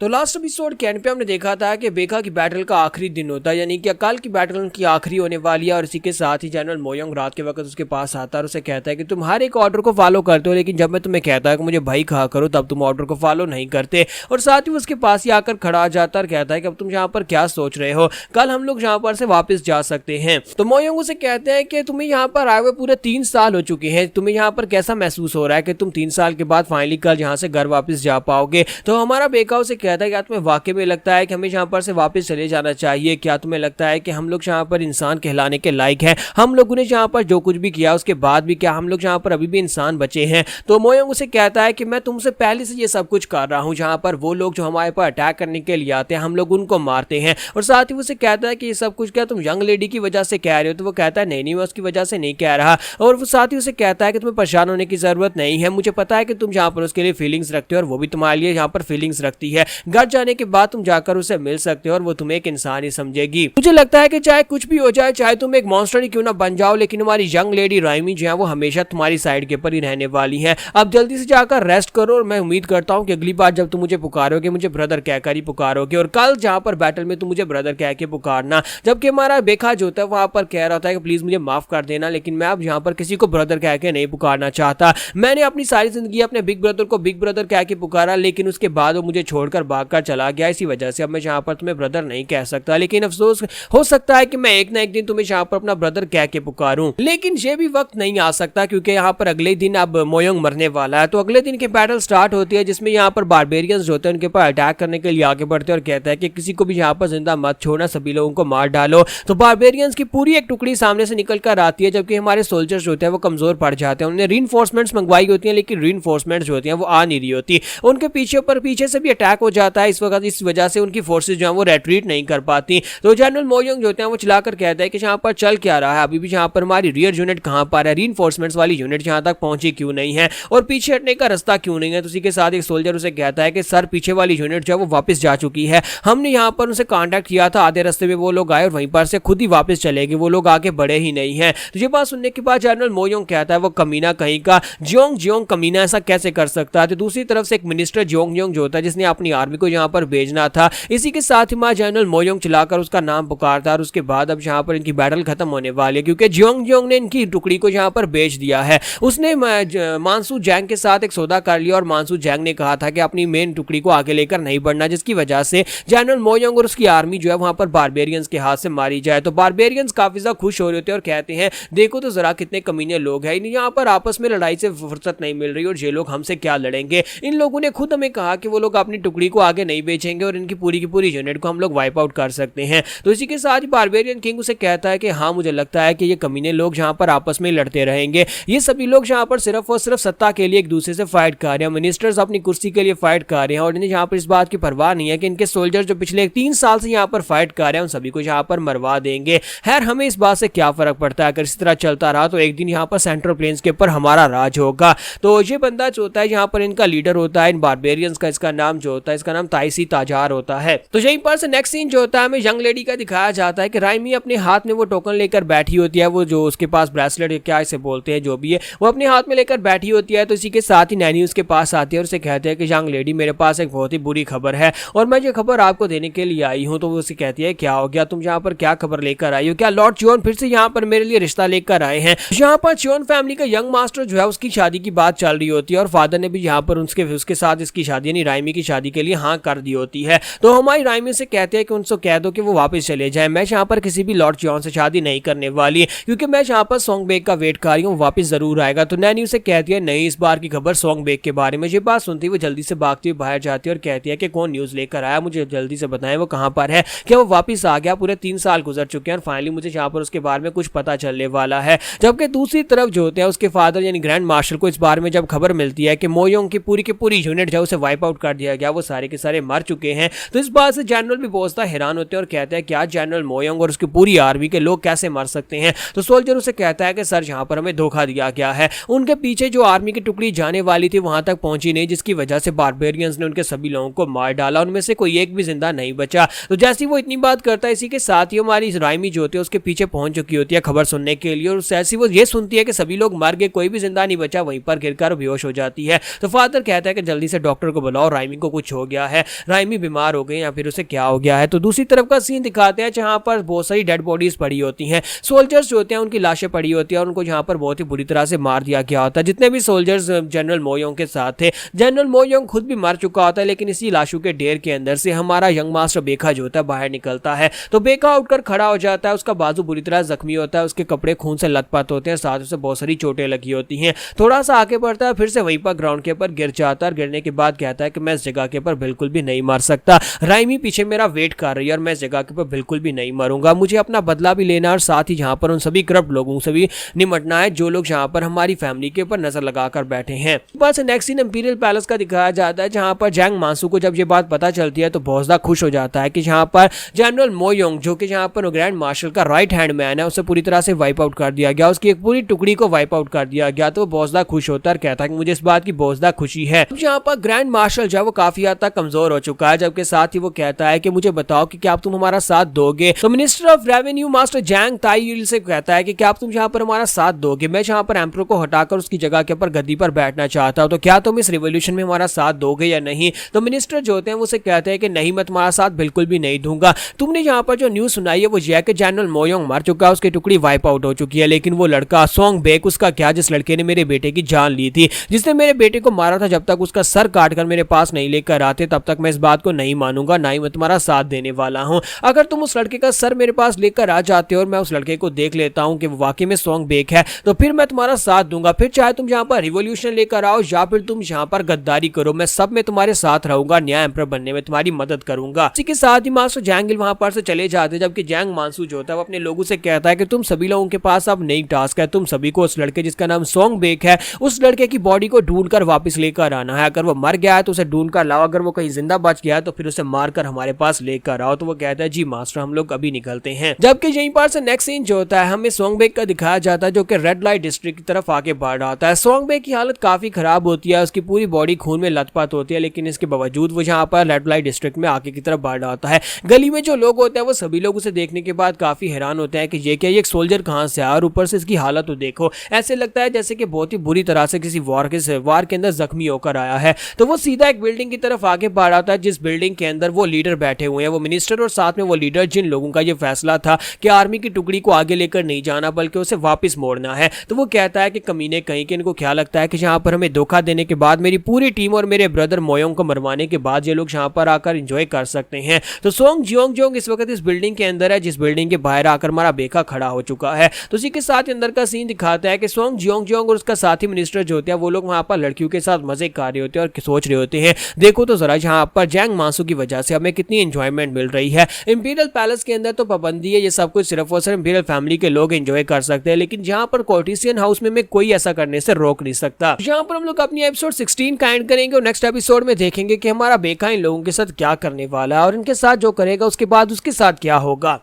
तो लास्ट एपिसोड के एंड पे हमने देखा था कि बेका की बैटल का आखिरी दिन होता है, यानी कि कल की बैटल उनकी आखिरी होने वाली है। और इसी के साथ ही जनरल मोयोंग रात के वक्त उसके पास आता है और उसे कहता है कि तुम हर एक ऑर्डर को फॉलो करते हो, लेकिन जब मैं तुम्हें कहता है कि मुझे भाई कहा करो तब तुम ऑर्डर को फॉलो नहीं करते। और साथ ही उसके पास ही आकर खड़ा आ जाता है और कहता है कि अब तुम यहाँ पर क्या सोच रहे हो, कल हम लोग यहाँ पर से वापस जा सकते हैं। तो मोयोंग उसे कहते हैं कि तुम्हें यहाँ पर आए हुए पूरे 3 साल हो चुके हैं, तुम्हें यहाँ पर कैसा महसूस हो रहा है कि तुम 3 साल के बाद फाइनली कल यहाँ से घर वापस जा पाओगे? तो हमारा बेका उसे कहता है कि तुम्हें वाकई में लगता है कि हमें यहाँ पर से वापस चले जाना चाहिए, क्या तुम्हें लगता है कि हम लोग यहाँ पर इंसान कहलाने के लायक हैं, हम लोगों ने यहाँ पर जो कुछ भी किया उसके बाद भी क्या हम लोग यहाँ पर अभी भी इंसान बचे हैं? तो मोयोंग उसे कहता है कि मैं तुमसे पहले से ये सब कुछ कर रहा हूँ, जहाँ पर वो लोग जो हमारे पर अटैक करने के लिए आते हैं हम लोग उनको मारते हैं। और साथ ही उसे कहता है कि ये सब कुछ क्या तुम यंग लेडी की वजह से कह रहे हो? तो वो कहता है नहीं मैं उसकी वजह से नहीं कह रहा। और वो साथ ही उसे कहता है कि तुम्हें परेशान होने की जरूरत नहीं है, मुझे पता है कि तुम यहाँ पर उसके लिए फीलिंग्स रखते हो और वो भी तुम्हारे लिए यहाँ पर फीलिंग्स रखती है, घर जाने के बाद तुम जाकर उसे मिल सकते हो और वो तुम्हें एक इंसान ही समझेगी। मुझे लगता है कि चाहे कुछ भी हो जाए, चाहे तुम एक मॉन्स्टर ही क्यों ना बन जाओ, लेकिन हमारी यंग लेडी राइमी जो है वो हमेशा तुम्हारी साइड के ऊपर ही रहने वाली है। अब जल्दी से जाकर रेस्ट करो और मैं उम्मीद करता हूँ कि अगली बार जब तुम मुझे पुकारोगे मुझे ब्रदर कहकर ही पुकारोगे, और कल जहाँ पर बैटल में तुम मुझे ब्रदर कह के पुकारना। जबकि हमारा बेका जो होता है वहां पर कह रहा होता है कि प्लीज मुझे माफ कर देना, लेकिन मैं अब यहाँ पर किसी को ब्रदर कह के नहीं पुकारना चाहता। मैंने अपनी सारी जिंदगी अपने बिग ब्रदर को बिग ब्रदर कह के पुकारा, लेकिन उसके बाद वो मुझे छोड़कर भागकर चला गया, इसी वजह से अब मैं यहाँ पर तुम्हें ब्रदर नहीं कह सकता। लेकिन अफसोस हो सकता है कि मैं एक ना एक दिन तुम्हें यहाँ पर अपना ब्रदर कह के पुकारूं, लेकिन ये भी वक्त नहीं आ सकता क्योंकि यहाँ पर अगले दिन अब मोयोंग मरने वाला है। तो अगले दिन की बैटल स्टार्ट होती है जिसमें यहाँ पर बारबेरियंस जो होते हैं उनके ऊपर अटैक करने के लिए आगे बढ़ते हैं और कहता है कि किसी को भी यहाँ पर जिंदा मत छोड़ना, सभी लोगों को मार डालो। तो बारबेरियंस की पूरी एक टुकड़ी सामने से निकल कर आती है, जबकि हमारे सोल्जर्स होते हैं वो कमजोर पड़ जाते हैं। उन्हें रीइंफोर्समेंट्स मंगवाई होती है, लेकिन रीइंफोर्समेंट्स जो होती हैं वो आ नहीं रही होती, उनके पीछे से भी अटैक हो जाता है। इस वजह से उनकी फोर्सेज जो है वो रेट्रीट नहीं कर पाती। तो जनरल मोयोंग जो होते हैं वो चलाकर कहता है कि यहाँ पर चल क्या रहा है, अभी भी यहाँ पर हमारी रियर यूनिट कहाँ पर है, रीइंफोर्समेंट्स वाली यूनिट यहाँ तक पहुंची क्यों नहीं है और पीछे हटने का रास्ता क्यों नहीं है। तो उसी के साथ एक सोल्जर उसे कहता है कि सर पीछे वाली यूनिट जो है वो वापस जा चुकी है, हमने यहाँ पर उनसे कांटेक्ट किया था, आधे रास्ते में वो लोग आए और वहीं पर से खुद ही वापस चले गए, वो लोग आगे बढ़े ही नहीं है। तो ये बात सुनने के बाद जनरल मोयोंग कहता है वो कमीना कहीं का जियोंग कमीना ऐसा कैसे कर सकता है। तो दूसरी तरफ से एक मिनिस्टर जियोंग जो होता है जिसने अपनी आर्मी को यहाँ पर भेजना था, इसी के साथ ही मां जनरल मोयोंग चलाकर उसका नाम पुकारता और उसके बाद अब यहाँ पर इनकी बैटल खत्म होने वाली है क्योंकि जियोंग ने इनकी टुकड़ी को यहाँ पर बेच दिया है। उसने मानसू जैंग के साथ एक सौदा कर लिया और मानसू जैंग ने कहा था कि अपनी मेन टुकड़ी को आगे लेकर नहीं बढ़ना, जिसकी वजह से जनरल मोयोंग और उसकी आर्मी जो है वहां पर बारबेरियंस के हाथ से मारी जाए। तो बारबेरियंस काफी ज्यादा खुश हो रहे होते हैं और कहते हैं देखो तो जरा कितने कमीने लोग हैं, यहाँ पर आपस में लड़ाई से फुर्सत नहीं मिल रही और ये लोग हमसे क्या लड़ेंगे। इन लोगों ने खुद हमें कहा कि वो लोग अपनी टुकड़ी को आगे नहीं बेचेंगे और इनकी पूरी की पूरी यूनिट को हम लोग वाइप आउट कर सकते हैं। तो इसी के साथ ही बारबेरियन किंग उसे कहता है कि हाँ मुझे लगता है कि ये कमीने लोग जहाँ पर आपस में लड़ते रहेंगे, ये सभी लोग यहाँ पर सिर्फ और सिर्फ सत्ता के लिए एक दूसरे से फाइट कर रहे हैं, मिनिस्टर्स अपनी कुर्सी के लिए फाइट कर रहे हैं और इन्हें यहाँ पर इस बात की परवाह नहीं है कि इनके सोल्जर जो पिछले 3 साल से यहाँ पर फाइट कर रहे हैं उन सभी को यहाँ पर मरवा देंगे। खैर हमें इस बात से क्या फर्क पड़ता है, अगर इस तरह चलता रहा तो एक दिन यहाँ पर सेंट्रल प्लेन्स के ऊपर हमारा राज होगा। तो ये बंदा जो होता है यहाँ पर इनका लीडर होता है इन बारबेरियंस का, इसका नाम जो होता है इसका नाम ताइसी ताजार होता है। तो यहीं पर से नेक्स्ट सीन जो होता है हमें यंग लेडी का दिखाया जाता है कि राइमी अपने हाथ में वो टोकन लेकर बैठी होती है, वो जो उसके पास ब्रेसलेट क्या इसे बोलते हैं जो भी है वो अपने हाथ में लेकर बैठी होती है। तो इसी के साथ ही नैनी उसके पास आती है और उसे कहते हैं कि यंग लेडी मेरे पास एक बहुत ही बुरी खबर है और मैं ये खबर आपको देने के लिए आई हूँ। तो वो उसे कहती है क्या हो गया, तुम यहाँ पर क्या खबर लेकर आई हो, क्या लॉर्ड च्योन फिर से यहाँ पर मेरे लिए रिश्ता लेकर आए हैं। यहाँ पर च्योन फैमिली का यंग मास्टर जो है उसकी शादी की बात चल रही होती है और फादर ने भी यहाँ पर उसके साथ इसकी शादी यानी राइमी की शादी के लिए हाँ कर दी होती है। तो हमारी राइमी से कहते हैं कि उनसे कह दो कि वो वापस चले जाए, मैं यहाँ पर किसी भी लॉर्ड च्योन से शादी नहीं करने वाली क्योंकि मैं यहाँ पर सॉन्ग बेग का वेट कर रही हूँ, वापस जरूर आएगा। तो नैनी उसे कहती है नहीं इस बार की खबर सॉन्ग बेग के बारे में। ये बात सुनती वो जल्दी से भागती हुई बाहर जाती है और कहती है कि कौन न्यूज लेकर आया, मुझे जल्दी से बताएं वो कहाँ पर है, क्या वो वापस आ गया, पूरे 3 साल गुजर चुके हैं और फाइनली मुझे यहाँ पर उसके बारे में कुछ पता चलने वाला है। जबकि दूसरी तरफ जो होते हैं उसके फादर यानी ग्रैंड मार्शल को इस बारे में जब खबर मिलती है कि मोयोंग की पूरी यूनिट जो उसे वाइप आउट कर दिया गया, वो सारे के सारे मर चुके हैं, तो इस बात से जनरल भी बहुत हैरान होते हैं और कहते हैं क्या जनरल मोयोंग और उसकी पूरी आर्मी के लोग कैसे मर सकते हैं। तो सोल्जर उसे कहता है कि सर यहाँ पर हमें धोखा दिया गया है, उनके पीछे जो आर्मी की टुकड़ी जाने वाली थी वहां तक पहुंची नहीं, जिसकी वजह से बारबेरियंस ने उनके सभी लोगों को मार डाला, उनमें से कोई एक भी जिंदा नहीं बचा। तो जैसी वो इतनी बात करता है इसी के साथ ही हमारी राइमी जो होती है उसके पीछे पहुंच चुकी होती है खबर सुनने के लिए और जैसी वो ये सुनती है कि सभी लोग मर गए, कोई भी जिंदा नहीं बचा, वहीं पर गिरकर बेहोश हो जाती है। तो फादर कहता है कि जल्दी से डॉक्टर को बुलाओ, राइमी को कुछ हो गया है, राइमी बीमार हो गई या फिर उसे क्या हो गया है। तो दूसरी तरफ का सीन दिखाते हैं जहां पर बहुत सारी डेड बॉडीज पड़ी होती हैं, सोल्जर्स जो होते हैं उनकी लाशें पड़ी होती है और उनको यहाँ पर बहुत ही बुरी तरह से मार दिया गया होता है। जितने भी सोल्जर्स जनरल मोयोंग के साथ थे, जनरल मोयोंग खुद भी मर चुका होता है, लेकिन इसी लाशों के ढेर के अंदर से हमारा यंग मास्टर बेखा जो होता है बाहर निकलता है। तो बेखा उठकर खड़ा हो जाता है, उसका बाजू बुरी तरह जख्मी होता है, उसके कपड़े खून से लथपथ होते हैं, साथ उसे बहुत सारी चोटें लगी होती हैं। थोड़ा सा आगे बढ़ता है, फिर से वहीं पर ग्राउंड के ऊपर गिर जाता है। गिरने के बाद कहता है कि मैं इस जगह के ऊपर बिल्कुल भी नहीं मर सकता, राइमी पीछे मेरा वेट कर रही है और मैं इस जगह के ऊपर बिल्कुल भी नहीं मरूंगा, मुझे अपना बदला भी लेना और साथ ही यहाँ पर उन सभी करप्ट लोगों से भी निमटना है जो लोग यहाँ पर हमारी फैमिली के ऊपर नजर लगाकर बैठे हैं। बस नेक्स्ट सीन इंपीरियल पैलेस का दिखाया जाता है जहाँ पर जैंग मानसू को जब ये बात पता चलती है तो बहुत ज्यादा खुश हो जाता है कि यहाँ पर जनरल मोयोंग जो कि यहाँ पर ग्रैंड मार्शल का राइट हैंड मैन है उसे पूरी तरह से वाइप आउट कर दिया गया, उसकी एक पूरी टुकड़ी को वाइप आउट कर दिया गया। तो वो बहुत ज्यादा खुश होता है और कहता है कि मुझे इस बात की बहुत ज्यादा खुशी है। यहाँ पर ग्रैंड मार्शल जो है वो काफी हद तक कमजोर हो चुका है, जबकि साथ ही वो कहता है कि मुझे बताओ कि क्या आप तुम हमारा साथ दोगे। तो मिनिस्टर ऑफ रेवेन्यू मास्टर जैंग ताई से कहता है कि क्या आप तुम यहाँ पर हमारा साथ दोगे, मैं यहाँ पर एम्परर को हटाकर उसकी जगह के ऊपर गद्दी पर बैठना चाहता हूँ, तो क्या तुम इस रिवॉल्यूशन में हमारा साथ दोगे या नहीं। तो मिनिस्टर जो होते हैं वो कहते हैं कि नहीं मैं तुम्हारा साथ बिल्कुल भी नहीं दूंगा, तुमने यहाँ पर जो न्यूज सुनाई है वो यह है कि जनरल मोयोंग मर चुका है, उसकी टुकड़ी वाइप आउट हो चुकी है, लेकिन वो लड़का सॉन्ग बेक उसका क्या, जिस लड़के ने मेरे बेटे की जान ली थी, जिसने मेरे बेटे को मारा था, जब तक उसका सर काट कर मेरे पास नहीं लेकर आते तब तक मैं इस बात को नहीं मानूंगा, ना ही मैं तुम्हारा साथ देने वाला हूं। अगर तुम उस लड़के का सर मेरे पास लेकर आ जाते हो और मैं उस लड़के को देख लेता हूं कि वो वाकई में सॉन्ग बेक है, तो फिर मैं तुम्हारा साथ दूंगा, फिर चाहे तुम यहाँ पर रिवॉल्यूशन लेकर आओ या फिर तुम यहाँ पर गद्दारी करो, मैं सब में तुम्हारे साथ रहूंगा, नया एम्परर बनने में तुम्हारी मदद करूंगा। इसी के साथ ही मास्टर जैंगिल वहां पर से चले जाते, जबकि जैंग मानसू जो होता है वो अपने लोगों से कहता है कि तुम सभी लोगों के पास अब नई टास्क है, तुम सभी को उस लड़के जिसका नाम सॉन्ग बेक है उस लड़के की बॉडी को ढूंढकर वापस लेकर आना है, अगर वो मर गया है तो उसे ढूंढ कर लाओ, अगर अगर वो कहीं जिंदा बच गया तो फिर उसे मारकर हमारे पास लेकर आओ। तो वो कहता है जी मास्टर हम लोग अभी निकलते हैं। जबकि यहीं पर से नेक्स्ट सीन जो होता है हमें सोंगबेक का दिखाया जाता है जो कि रेड लाइट डिस्ट्रिक्ट की तरफ आगे बढ़ रहा होता है। सोंगबेक की हालत काफी खराब होती है, उसकी पूरी बॉडी खून में लथपथ होती है, लेकिन इसके बावजूद वो यहाँ पर रेड लाइट डिस्ट्रिक्ट में आगे की तरफ बढ़ रहा होता है। गली में जो लोग होते हैं वो सभी लोग उसे देखने के बाद काफी हैरान होते हैं कि ये क्या, ये एक सोल्जर कहाँ से आया और ऊपर से इसकी हालत तो देखो, ऐसे लगता है जैसे कि बहुत ही बुरी तरह से किसी वार के अंदर जख्मी होकर आया है। तो वो सीधा एक बिल्डिंग की तरफ आगे बढ़ रहा था जिस बिल्डिंग के अंदर वो लीडर बैठे हुए हैं, वो मिनिस्टर और साथ में वो लीडर, जिन लोगों का ये फैसला था कि आर्मी की टुकड़ी को आगे लेकर नहीं जाना बल्कि उसे वापस मोड़ना है। तो वो कहता है कि कमीने कहीं के, इनको क्या लगता है कि यहाँ पर हमें धोखा देने के बाद मेरी पूरी टीम और मेरे ब्रदर मोयोंग को मरवाने के बाद ये लोग यहाँ पर आकर एंजॉय कर सकते हैं। तो सोंग जियोंग इस वक्त इस बिल्डिंग के अंदर है जिस बिल्डिंग के बाहर आकर हमारा बेखा खड़ा हो चुका है। तो उसी के साथ अंदर का सीन दिखाता है कि सोंग जियोंग और उसका साथी मिनिस्टर जो होते हैं वो लोग वहां पर लड़कियों के साथ मजे कर रहे होते हैं और सोच रहे होते हैं देखो तो जरा यहाँ पर जैंग मासू की वजह से हमें कितनी एंजॉयमेंट मिल रही है। इंपीरियल पैलेस के अंदर तो पाबंदी है, ये सब कुछ सिर्फ और सिर्फ इंपीरियल फैमिली के लोग एंजॉय कर सकते हैं, लेकिन जहाँ पर कोर्टिसियन हाउस में कोई ऐसा करने से रोक नहीं सकता। यहाँ पर हम लोग अपनी एपिसोड 16 का एंड करेंगे और नेक्स्ट एपिसोड में देखेंगे कि हमारा बेखा इन लोगों के साथ क्या करने वाला है और इनके साथ जो करेगा उसके बाद उसके साथ क्या होगा।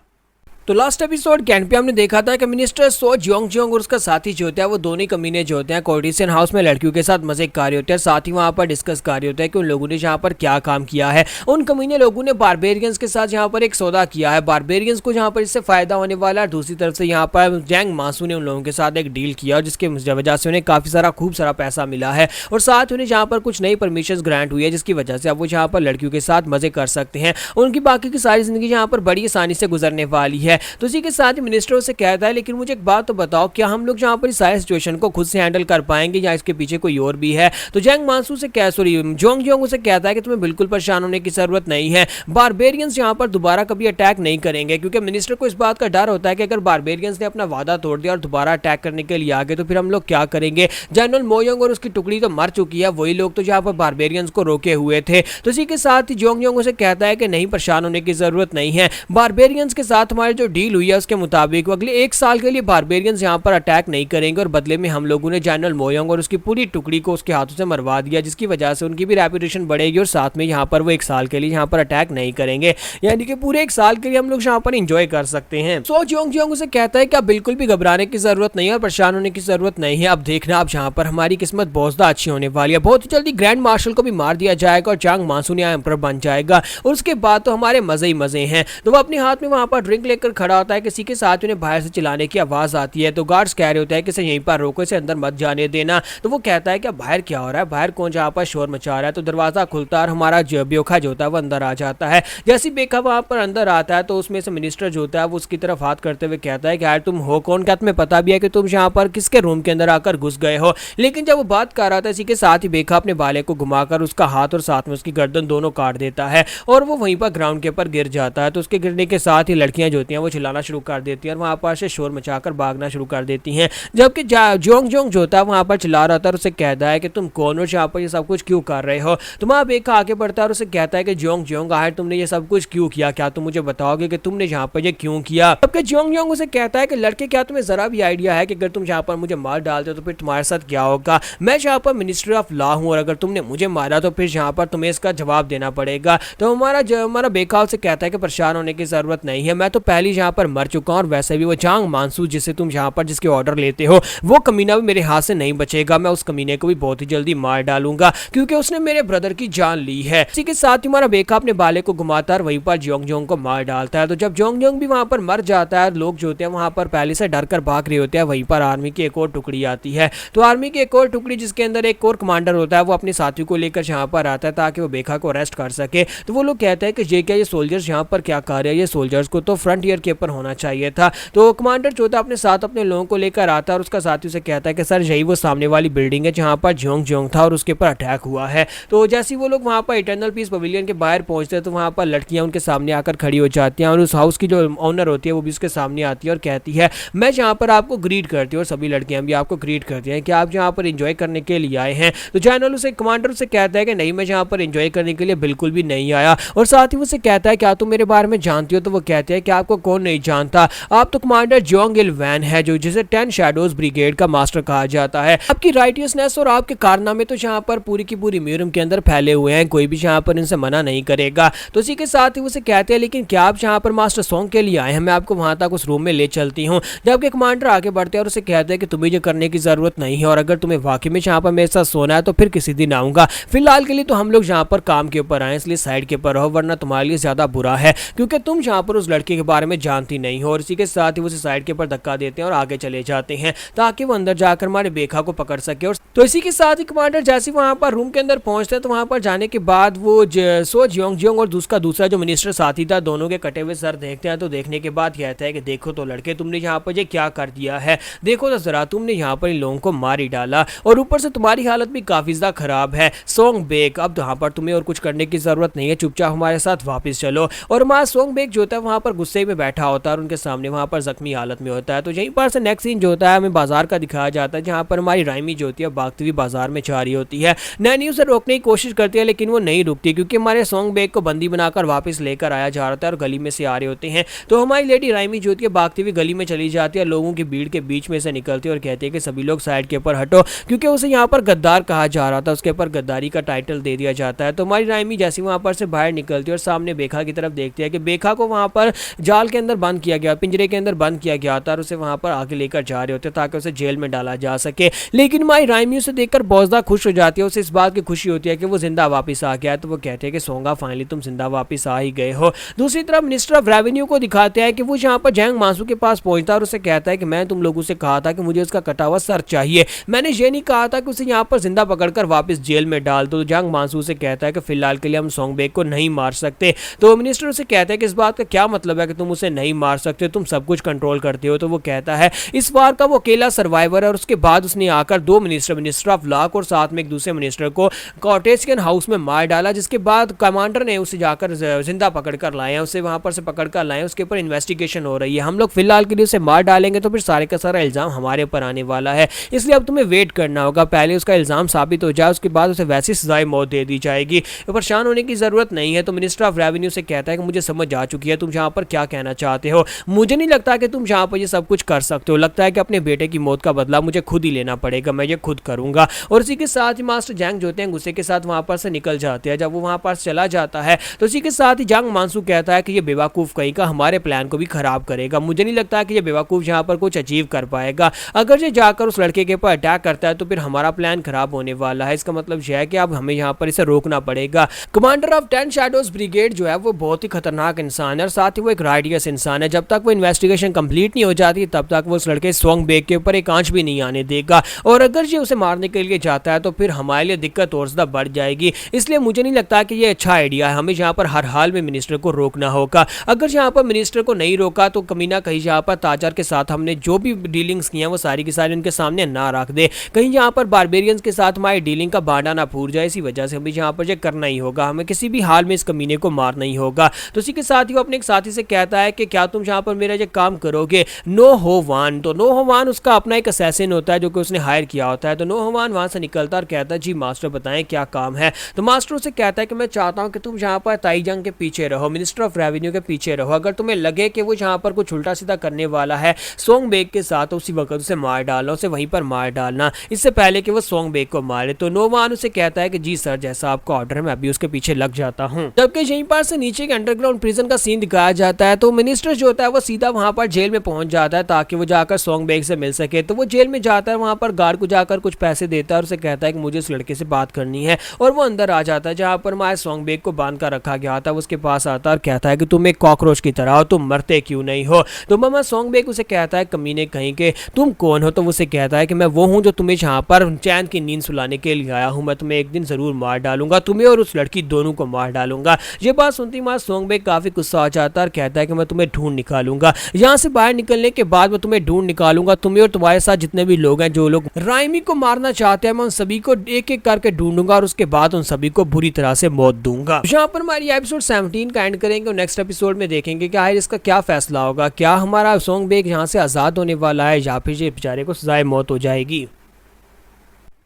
तो लास्ट एपिसोड के एंड पे हमने देखा था कि मिनिस्टर सो जियोंग और उसका साथी जो होता है वो दोनों कमीने जो होते हैं कोर्टिसियन हाउस में लड़कियों के साथ मजे कर रहे होते हैं, साथ ही वहां पर डिस्कस कर रहे होते हैं कि उन लोगों ने यहाँ पर क्या काम किया है। उन कमीने लोगों ने बारबेरियंस के साथ यहाँ पर एक सौदा किया है, बारबेरियंस को यहाँ पर इससे फायदा होने वाला है। दूसरी तरफ से यहाँ पर जैंग मासू ने उन लोगों के साथ एक डील किया जिसके वजह से उन्हें काफी सारा खूब सारा पैसा मिला है और साथ उन्हें यहाँ पर कुछ नई परमिशन ग्रांट हुई है जिसकी वजह से अब वो यहाँ पर लड़कियों के साथ मजे कर सकते हैं। उनकी बाकी की सारी जिंदगी यहाँ पर बड़ी आसानी से गुजरने वाली है। तो इसी के साथ मिनिस्टर से कहता है लेकिन मुझे एक बात तो बताओ, क्या हम लोग यहाँ पर इस सारी सिचुएशन को खुद से हैंडल कर पाएंगे या इसके पीछे कोई और भी है। तो जैंग मासू से जोंग जियोंग उसे कहता है कि तुम्हें बिल्कुल परेशान होने की जरूरत नहीं है, बारबेरियंस यहाँ पर दोबारा कभी अटैक नहीं करेंगे, क्योंकि मिनिस्टर को इस बात का डर होता है कि अगर बारबेरियंस ने अपना वादा तोड़ दिया और दोबारा अटैक करने के लिए आ गए तो फिर हम लोग क्या करेंगे। जनरल मोयोंग और उसकी टुकड़ी तो मर चुकी है, वही लोग तो यहाँ पर बारबेरियंस को रोके हुए थे। तो इसी के साथ ही जोंग जियोंग उसे कहता है कि नहीं, परेशान होने की जरूरत नहीं है, बारबेरियंस के साथ हमारी जो डील हुई है उसके मुताबिक अगले 1 साल के लिए बारबेरियंस यहाँ पर अटैक नहीं करेंगे और बदले में हम लोगों ने जनरल मोयोंग और उसकी पूरी टुकड़ी को उसके हाथों से मरवा दिया, जिसकी वजह से उनकी भी रेपुटेशन बढ़ेगी और साथ में यहाँ पर वो 1 साल के लिए यहाँ पर अटैक नहीं करेंगे, यानी कि पूरे 1 साल के लिए हम लोग यहाँ पर एंजॉय कर सकते हैं। सो जोंग जियोंग उसे कहता है कि आप बिल्कुल भी घबराने की जरूरत नहीं है और परेशान होने की जरूरत नहीं है, अब देखना अब यहाँ पर हमारी किस्मत बहुत ज्यादा अच्छी होने वाली है, बहुत ही जल्दी ग्रैंड मार्शल को भी मार दिया जाएगा और चांग मासू ने एम्परर बन जाएगा और उसके बाद तो हमारे मजे ही मजे हैं। तो वो अपने हाथ में वहां पर ड्रिंक लेकर खड़ा होता है, किसी के साथ उन्हें बाहर से चिल्लाने की आवाज आती है। तो गार्ड्स कह रहे होते हैं कि इसे यहीं पर रोको, इसे अंदर मत जाने देना। तो वो कहता है कि बाहर क्या हो रहा है, बाहर कौन जहाँ पर शोर मचा रहा है। तो दरवाजा खुलता है और हमारा बेखा जो होता है वो अंदर आ जाता है। जैसे बेखा वहां पर अंदर आता है तो उसमें से मिनिस्टर जो होता है वो उसकी तरफ हाथ करते हुए कहता है कि यार तुम हो कौन, क्या तुम्हें पता भी है कि तुम यहाँ पर किसके रूम के अंदर आकर घुस गए हो। लेकिन जब वो बात कर रहा था इसी के साथ ही बेखा अपने बाले को घुमाकर उसका हाथ और साथ में उसकी गर्दन दोनों काट देता है और वो वहीं पर ग्राउंड के ऊपर गिर जाता है। तो उसके गिरने के साथ ही लड़कियां जो होती हैं वो चिल्लाना शुरू कर देती हैं और वहां पर से शोर मचाकर भागना शुरू कर देती हैं। जबकि जोंग जियोंग जो होता है वहां पर चिल्ला रहा था और उसे कहता है कि तुम कौन हो, यहाँ पर ये सब कुछ क्यों कर रहे हो। तो वहां बेखा आगे बढ़ता है और उसे कहता है कि जोंग जियोंग आखिर तुमने ये सब कुछ क्यों किया, क्या तुम मुझे बताओगे कि तुमने यहाँ पर ये क्यों किया। जबकि जोंग जियोंग उसे कहता है कि लड़के क्या तुम्हें जरा भी आइडिया है कि अगर तुम यहाँ पर मुझे मार डालते हो तो फिर तुम्हारे साथ क्या होगा। मैं यहाँ पर मिनिस्टर ऑफ लॉ हूँ और अगर तुमने मुझे मारा तो फिर यहाँ पर तुम्हें इसका जवाब देना पड़ेगा। तो हमारा बेखा उसे कहता है कि परेशान होने की जरूरत नहीं है, मैं तो पहले यहाँ पर मर चुका हूँ और वैसे भी वो चांग मानसू जिसे तुम यहाँ पर जिसके ऑर्डर लेते हो वो कमीना भी मेरे हाथ से नहीं बचेगा, मैं उस कमीने को भी बहुत ही जल्दी मार डालूंगा क्योंकि उसने मेरे ब्रदर की जान ली है। इसी के साथ ही हमारा बेखा अपने बाले को घुमाता है वहीं पर जोंग जियोंग को मार डालता है। तो जब जोंग जियोंग भी वहां पर मर जाता है, लोग जो होते हैं वहां पर पहले से डर कर भाग रहे होते हैं, वहीं पर आर्मी की एक और टुकड़ी आती है। तो आर्मी की एक और टुकड़ी जिसके अंदर एक और कमांडर होता है वो अपने साथियों को लेकर यहाँ पर आता है ताकि वो बेखा को अरेस्ट कर सके। तो वो लोग कहते हैं कि ये क्या, ये सोल्जर्स यहाँ पर क्या कर रहे हैं, ये सोल्जर्स को तो फ्रंटियर के ऊपर होना चाहिए था। तो कमांडर जो था अपने साथ अपने लोगों को लेकर आता है और उसका साथी उसे कहता है कि सर यही वो सामने वाली बिल्डिंग है जहाँ पर जोंग जियोंग था और उसके ऊपर अटैक हुआ है। तो जैसे वो लोग वहाँ पर इटर्नल पीस पवेलियन के बाहर पहुंचते हैं तो वहाँ पर लड़कियां उनके सामने आकर खड़ी हो जाती हैं और उस हाउस की जो ओनर होती है वो भी उसके सामने आती है और कहती है मैं यहाँ पर आपको ग्रीट करती हूँ और सभी लड़कियां भी आपको ग्रीट करती हैं कि आप यहाँ पर एंजॉय करने के लिए आए हैं। तो जनरल उसे कमांडर उसे कहता है कि नहीं, मैं यहाँ पर एंजॉय करने के लिए बिल्कुल भी नहीं आया और साथ ही उसे कहता है क्या तुम मेरे बारे में जानती हो। तो वो कहते हैं कि आपको कौन नहीं जानता, आप तो कमांडर जोंग इल वैन है, जो जिसे 10 शैडोज ब्रिगेड का मास्टर कहा जाता है। आपकी राइटियसनेस और आपके कारनामे तो यहाँ पर पूरी की पूरी म्यूजियम के अंदर फैले हुए हैं, कोई भी यहाँ पर इनसे मना नहीं करेगा। तो इसी के साथ ही उसे कहते हैं, लेकिन क्या आप यहाँ पर मास्टर सोंग के लिए आए हैं? मैं आपको वहां तक उस रूम में ले चलती हूँ। जबकि कमांडर आगे बढ़ते हैं और उसे कहते हैं कि तुम्हें ये करने की जरूरत नहीं है, और अगर तुम्हें वाकई में यहाँ पर मेरे साथ सोना है तो फिर किसी दिन आऊंगा, फिलहाल के लिए तो हम लोग यहाँ पर काम के ऊपर आए, इसलिए साइड के ऊपर रहो, वरना तुम्हारे लिए ज्यादा बुरा है, क्योंकि तुम यहाँ पर उस लड़के के बारे में जानती नहीं हो। और इसी के साथ ही उसे साइड के ऊपर धक्का देते हैं और आगे चले जाते हैं ताकि वो अंदर जाकर हमारे बेखा को पकड़ सके। और तो इसी के साथ ही कमांडर जैसे वहां पर रूम के अंदर पहुंचते हैं, तो वहां पर जाने के बाद वो सो जियोंग और उसका दूसरा जो मिनिस्टर साथी था, दोनों के कटे हुए सर देखते हैं। तो देखने के बाद कहता है कि देखो तो लड़के, तुमने यहाँ पर ये क्या कर दिया है, देखो तो जरा, तुमने यहाँ पर इन लोगों को मार ही डाला, और ऊपर से तुम्हारी हालत भी काफी ज्यादा खराब है। सोंग बेक, अब यहाँ पर तुम्हें और कुछ करने की जरूरत नहीं है, चुपचाप हमारे साथ वापस चलो। और हमारा सोंग बेक जो होता है वहां पर गुस्से में बैठा होता है और उनके सामने वहां पर जख्मी हालत में होता है। तो यहीं पर से नेक्स्ट सीन जो होता है हमें बाजार का दिखाया जाता है, जहाँ पर हमारी राइमी जो होती है भागती हुई बाजार में जा रही होती है। नैनी उसे रोकने की कोशिश करती है, लेकिन वो नहीं रुकती, क्योंकि हमारे सोंग बेक को बंदी बनाकर वापस लेकर आया जा रहा है और गली में से आ रहे होते हैं। तो हमारी लेडी राइमी जो होती है भागती हुई गली में चली जाती है, लोगों की भीड़ के बीच में से निकलती है और कहती है कि सभी लोग साइड के ऊपर हटो, क्योंकि उसे यहाँ पर गद्दार कहा जा रहा था, उसके ऊपर गद्दारी का टाइटल दे दिया जाता है। तो हमारी राइमी जैसी वहां पर से बाहर निकलती है और सामने बेखा की तरफ देखती है कि बेखा को वहां पर जाल के अंदर बंद किया गया, पिंजरे के अंदर बंद किया गया था, और उसे वहां पर आगे लेकर जा रहे होते ताकि उसे जेल में डाला जा सके। लेकिन हमारी राइमी उसे देखकर बहुत ज्यादा खुश हो जाती है, उसे इस बात की खुशी होती है कि वो जिंदा वापस आ गया है। तो वो कहते हैं कि सोंगा, फाइनली तुम जिंदा वापस आ ही गए हो। दूसरी तरफ मिनिस्टर ऑफ रेवेन्यू को दिखाते हैं कि वो यहाँ पर जैंग मांसू के पास पहुंचता है और उसे कहता है कि मैं तुम लोगों से कहा था कि मुझे उसका कटा हुआ सर चाहिए, मैंने ये नहीं कहा था कि उसे यहाँ पर जिंदा पकड़कर वापस जेल में डाल दो। जैंग मांसू से कहता है कि फिलहाल के लिए हम सोंग बेक को नहीं मार सकते। तो मिनिस्टर उसे कहता है कि इस बात का क्या मतलब है कि तुम उसे नहीं मार सकते, तुम सब कुछ कंट्रोल करते हो। तो वो कहता है इस बार का वो अकेला सर्वाइवर है, और उसके बाद उसने आकर दो मिनिस्टर ऑफ लॉक और साथ में एक दूसरे मिनिस्टर को कॉटेजियन हाउस में मार डाला, जिसके बाद कमांडर ने उसे जाकर जिंदा पकड़कर लाए हैं, उसे वहां पर से पकड़कर लाए हैं, उसके ऊपर इन्वेस्टिगेशन हो रही है। हम लोग फिलहाल के लिए उसे मार डालेंगे तो फिर सारे का सारा इल्जाम हमारे ऊपर आने वाला है, इसलिए अब तुम्हें वेट करना होगा, पहले उसका इल्जाम साबित हो जाए, उसके बाद उसे वैसी सजाए मौत दे दी जाएगी। परेशान होने की जरूरत नहीं है। तो मिनिस्टर ऑफ रेवेन्यू से कहता है कि मुझे समझ आ चुकी है तुम यहाँ पर क्या कहना चाहते हो, मुझे नहीं लगता कि तुम यहाँ पर ये सब कुछ कर सकते हो, लगता है कि अपने बेटे की मौत का बदला मुझे खुद ही लेना पड़ेगा, मैं ये खुद करूंगा। और इसी के साथ ही मास्टर जैंग जो होते हैं गुस्से के साथ वहां पर से निकल जाते हैं। जब वो वहां पर चला जाता है तो इसी के साथ ही जैंग मांसू कहता है कि ये बेवकूफ कहीं का हमारे प्लान को भी खराब करेगा, मुझे नहीं लगता कि ये बेवकूफ यहाँ पर कुछ अचीव कर पाएगा, अगर ये जाकर उस लड़के के ऊपर अटैक करता है तो फिर हमारा प्लान खराब होने वाला है। इसका मतलब यह है कि अब हमें यहाँ पर इसे रोकना पड़ेगा। कमांडर ऑफ 10 शैडोज ब्रिगेड जो है वो बहुत ही खतरनाक इंसान है, और साथ ही वो एक राइडियस इंसान है। जब तक वो इन्वेस्टिगेशन कंप्लीट नहीं हो जाती तब तक वो उस लड़के सोंग बेक के ऊपर एक आंच भी नहीं आने देगा, और अगर ये उसे मारने के लिए जाता है तो फिर हमारे लिए दिक्कत और ज्यादा बढ़ जाएगी। इसलिए मुझे नहीं लगता कि ये अच्छा आइडिया है, हमें यहाँ पर हर हाल में मिनिस्टर को रोकना होगा। अगर यहाँ पर मिनिस्टर को नहीं रोका तो कमीना कहीं यहाँ पर ताजर के साथ हमने जो भी डीलिंग्स की हैं वो सारी की सारी उनके सामने ना रख दे, कहीं यहाँ पर बारबेरियंस के साथ हमारी डीलिंग का बांडा ना फूट जाए। इसी वजह से हमें यहाँ पर ये करना ही होगा, हमें किसी भी हाल में इस कमीने को मारना ही होगा। तो इसी के साथ ही वो अपने एक साथी से कहता है कि क्या तुम यहाँ पर मेरा ये काम करोगे। नो हो वान, तो नो हो वान उसका अपना एक असैसिन होता है जो कि उसने हायर किया होता है। तो नो हो वान वहां से निकलता और कहता है जी मास्टर बताएं क्या काम है। तो मास्टर उसे कहता है कि मैं चाहता हूं कि तुम यहाँ पर ताईजंग के पीछे रहो, मिनिस्टर ऑफ रेवेन्यू के पीछे रहो, अगर तुम्हें लगे कि वो यहाँ पर कुछ उल्टा सीधा करने वाला है सोंग बेक के साथ, तो उसी वक्त उसे मार डालना, उसे वहीं पर मार डालना इससे पहले कि वो सोंग बेक को मारे। तो नोवान उसे कहता है कि जी सर जैसा आपका ऑर्डर है मैं अभी उसके पीछे लग जाता हूँ। जबकि यहीं पर से नीचे के अंडरग्राउंड प्रिजन का सीन दिखाया जाता है। तो मिनिस्टर जो होता है वो सीधा वहां पर जेल में पहुंच जाता है ताकि वो जाकर सोंग बेक से मिल सके। तो वो जेल में जाता है, वहां पर गार्ड को जाकर कुछ पैसे देता है और उसे कहता है कि मुझे इस लड़के से बात करनी है, और वो अंदर आ जाता है जहां पर हमारे सोंग बेक को बांध कर रखा गया था। उसके पास आता है और कहता है कि तुम एक कॉकरोच की तरह हो, तुम मरते क्यों नहीं हो। तो मामा सोंग बेक उसे कहता है कमीने कहीं के तुम कौन हो। तो उसे कहता है कि मैं वो हूं जो तुम्हें यहाँ पर चैन की नींद सुलाने के लिए आया हूं, मैं तुम्हें एक दिन जरूर मार डालूंगा, तुम्हें और उस लड़की दोनों को मार डालूंगा। ये बात सुनती मां सोंग बेक काफी गुस्सा आ जाता है और कहता है कि मैं तुम्हें ढूंढ निकालूंगा, यहाँ से बाहर निकलने के बाद मैं तुम्हें ढूंढ निकालूंगा, तुम्हें और तुम्हारे साथ जितने भी लोग हैं जो लोग राइमी को मारना चाहते हैं, मैं उन सभी को एक एक करके ढूंढूंगा और उसके बाद उन सभी को बुरी तरह से मौत दूंगा। यहाँ पर हमारी एपिसोड 17 का एंड करेंगे और नेक्स्ट एपिसोड में देखेंगे कि आखिर इसका क्या फैसला होगा, क्या हमारा सोंग बेक यहाँ से आजाद होने वाला है या फिर ये बेचारे को सजाए मौत हो जाएगी।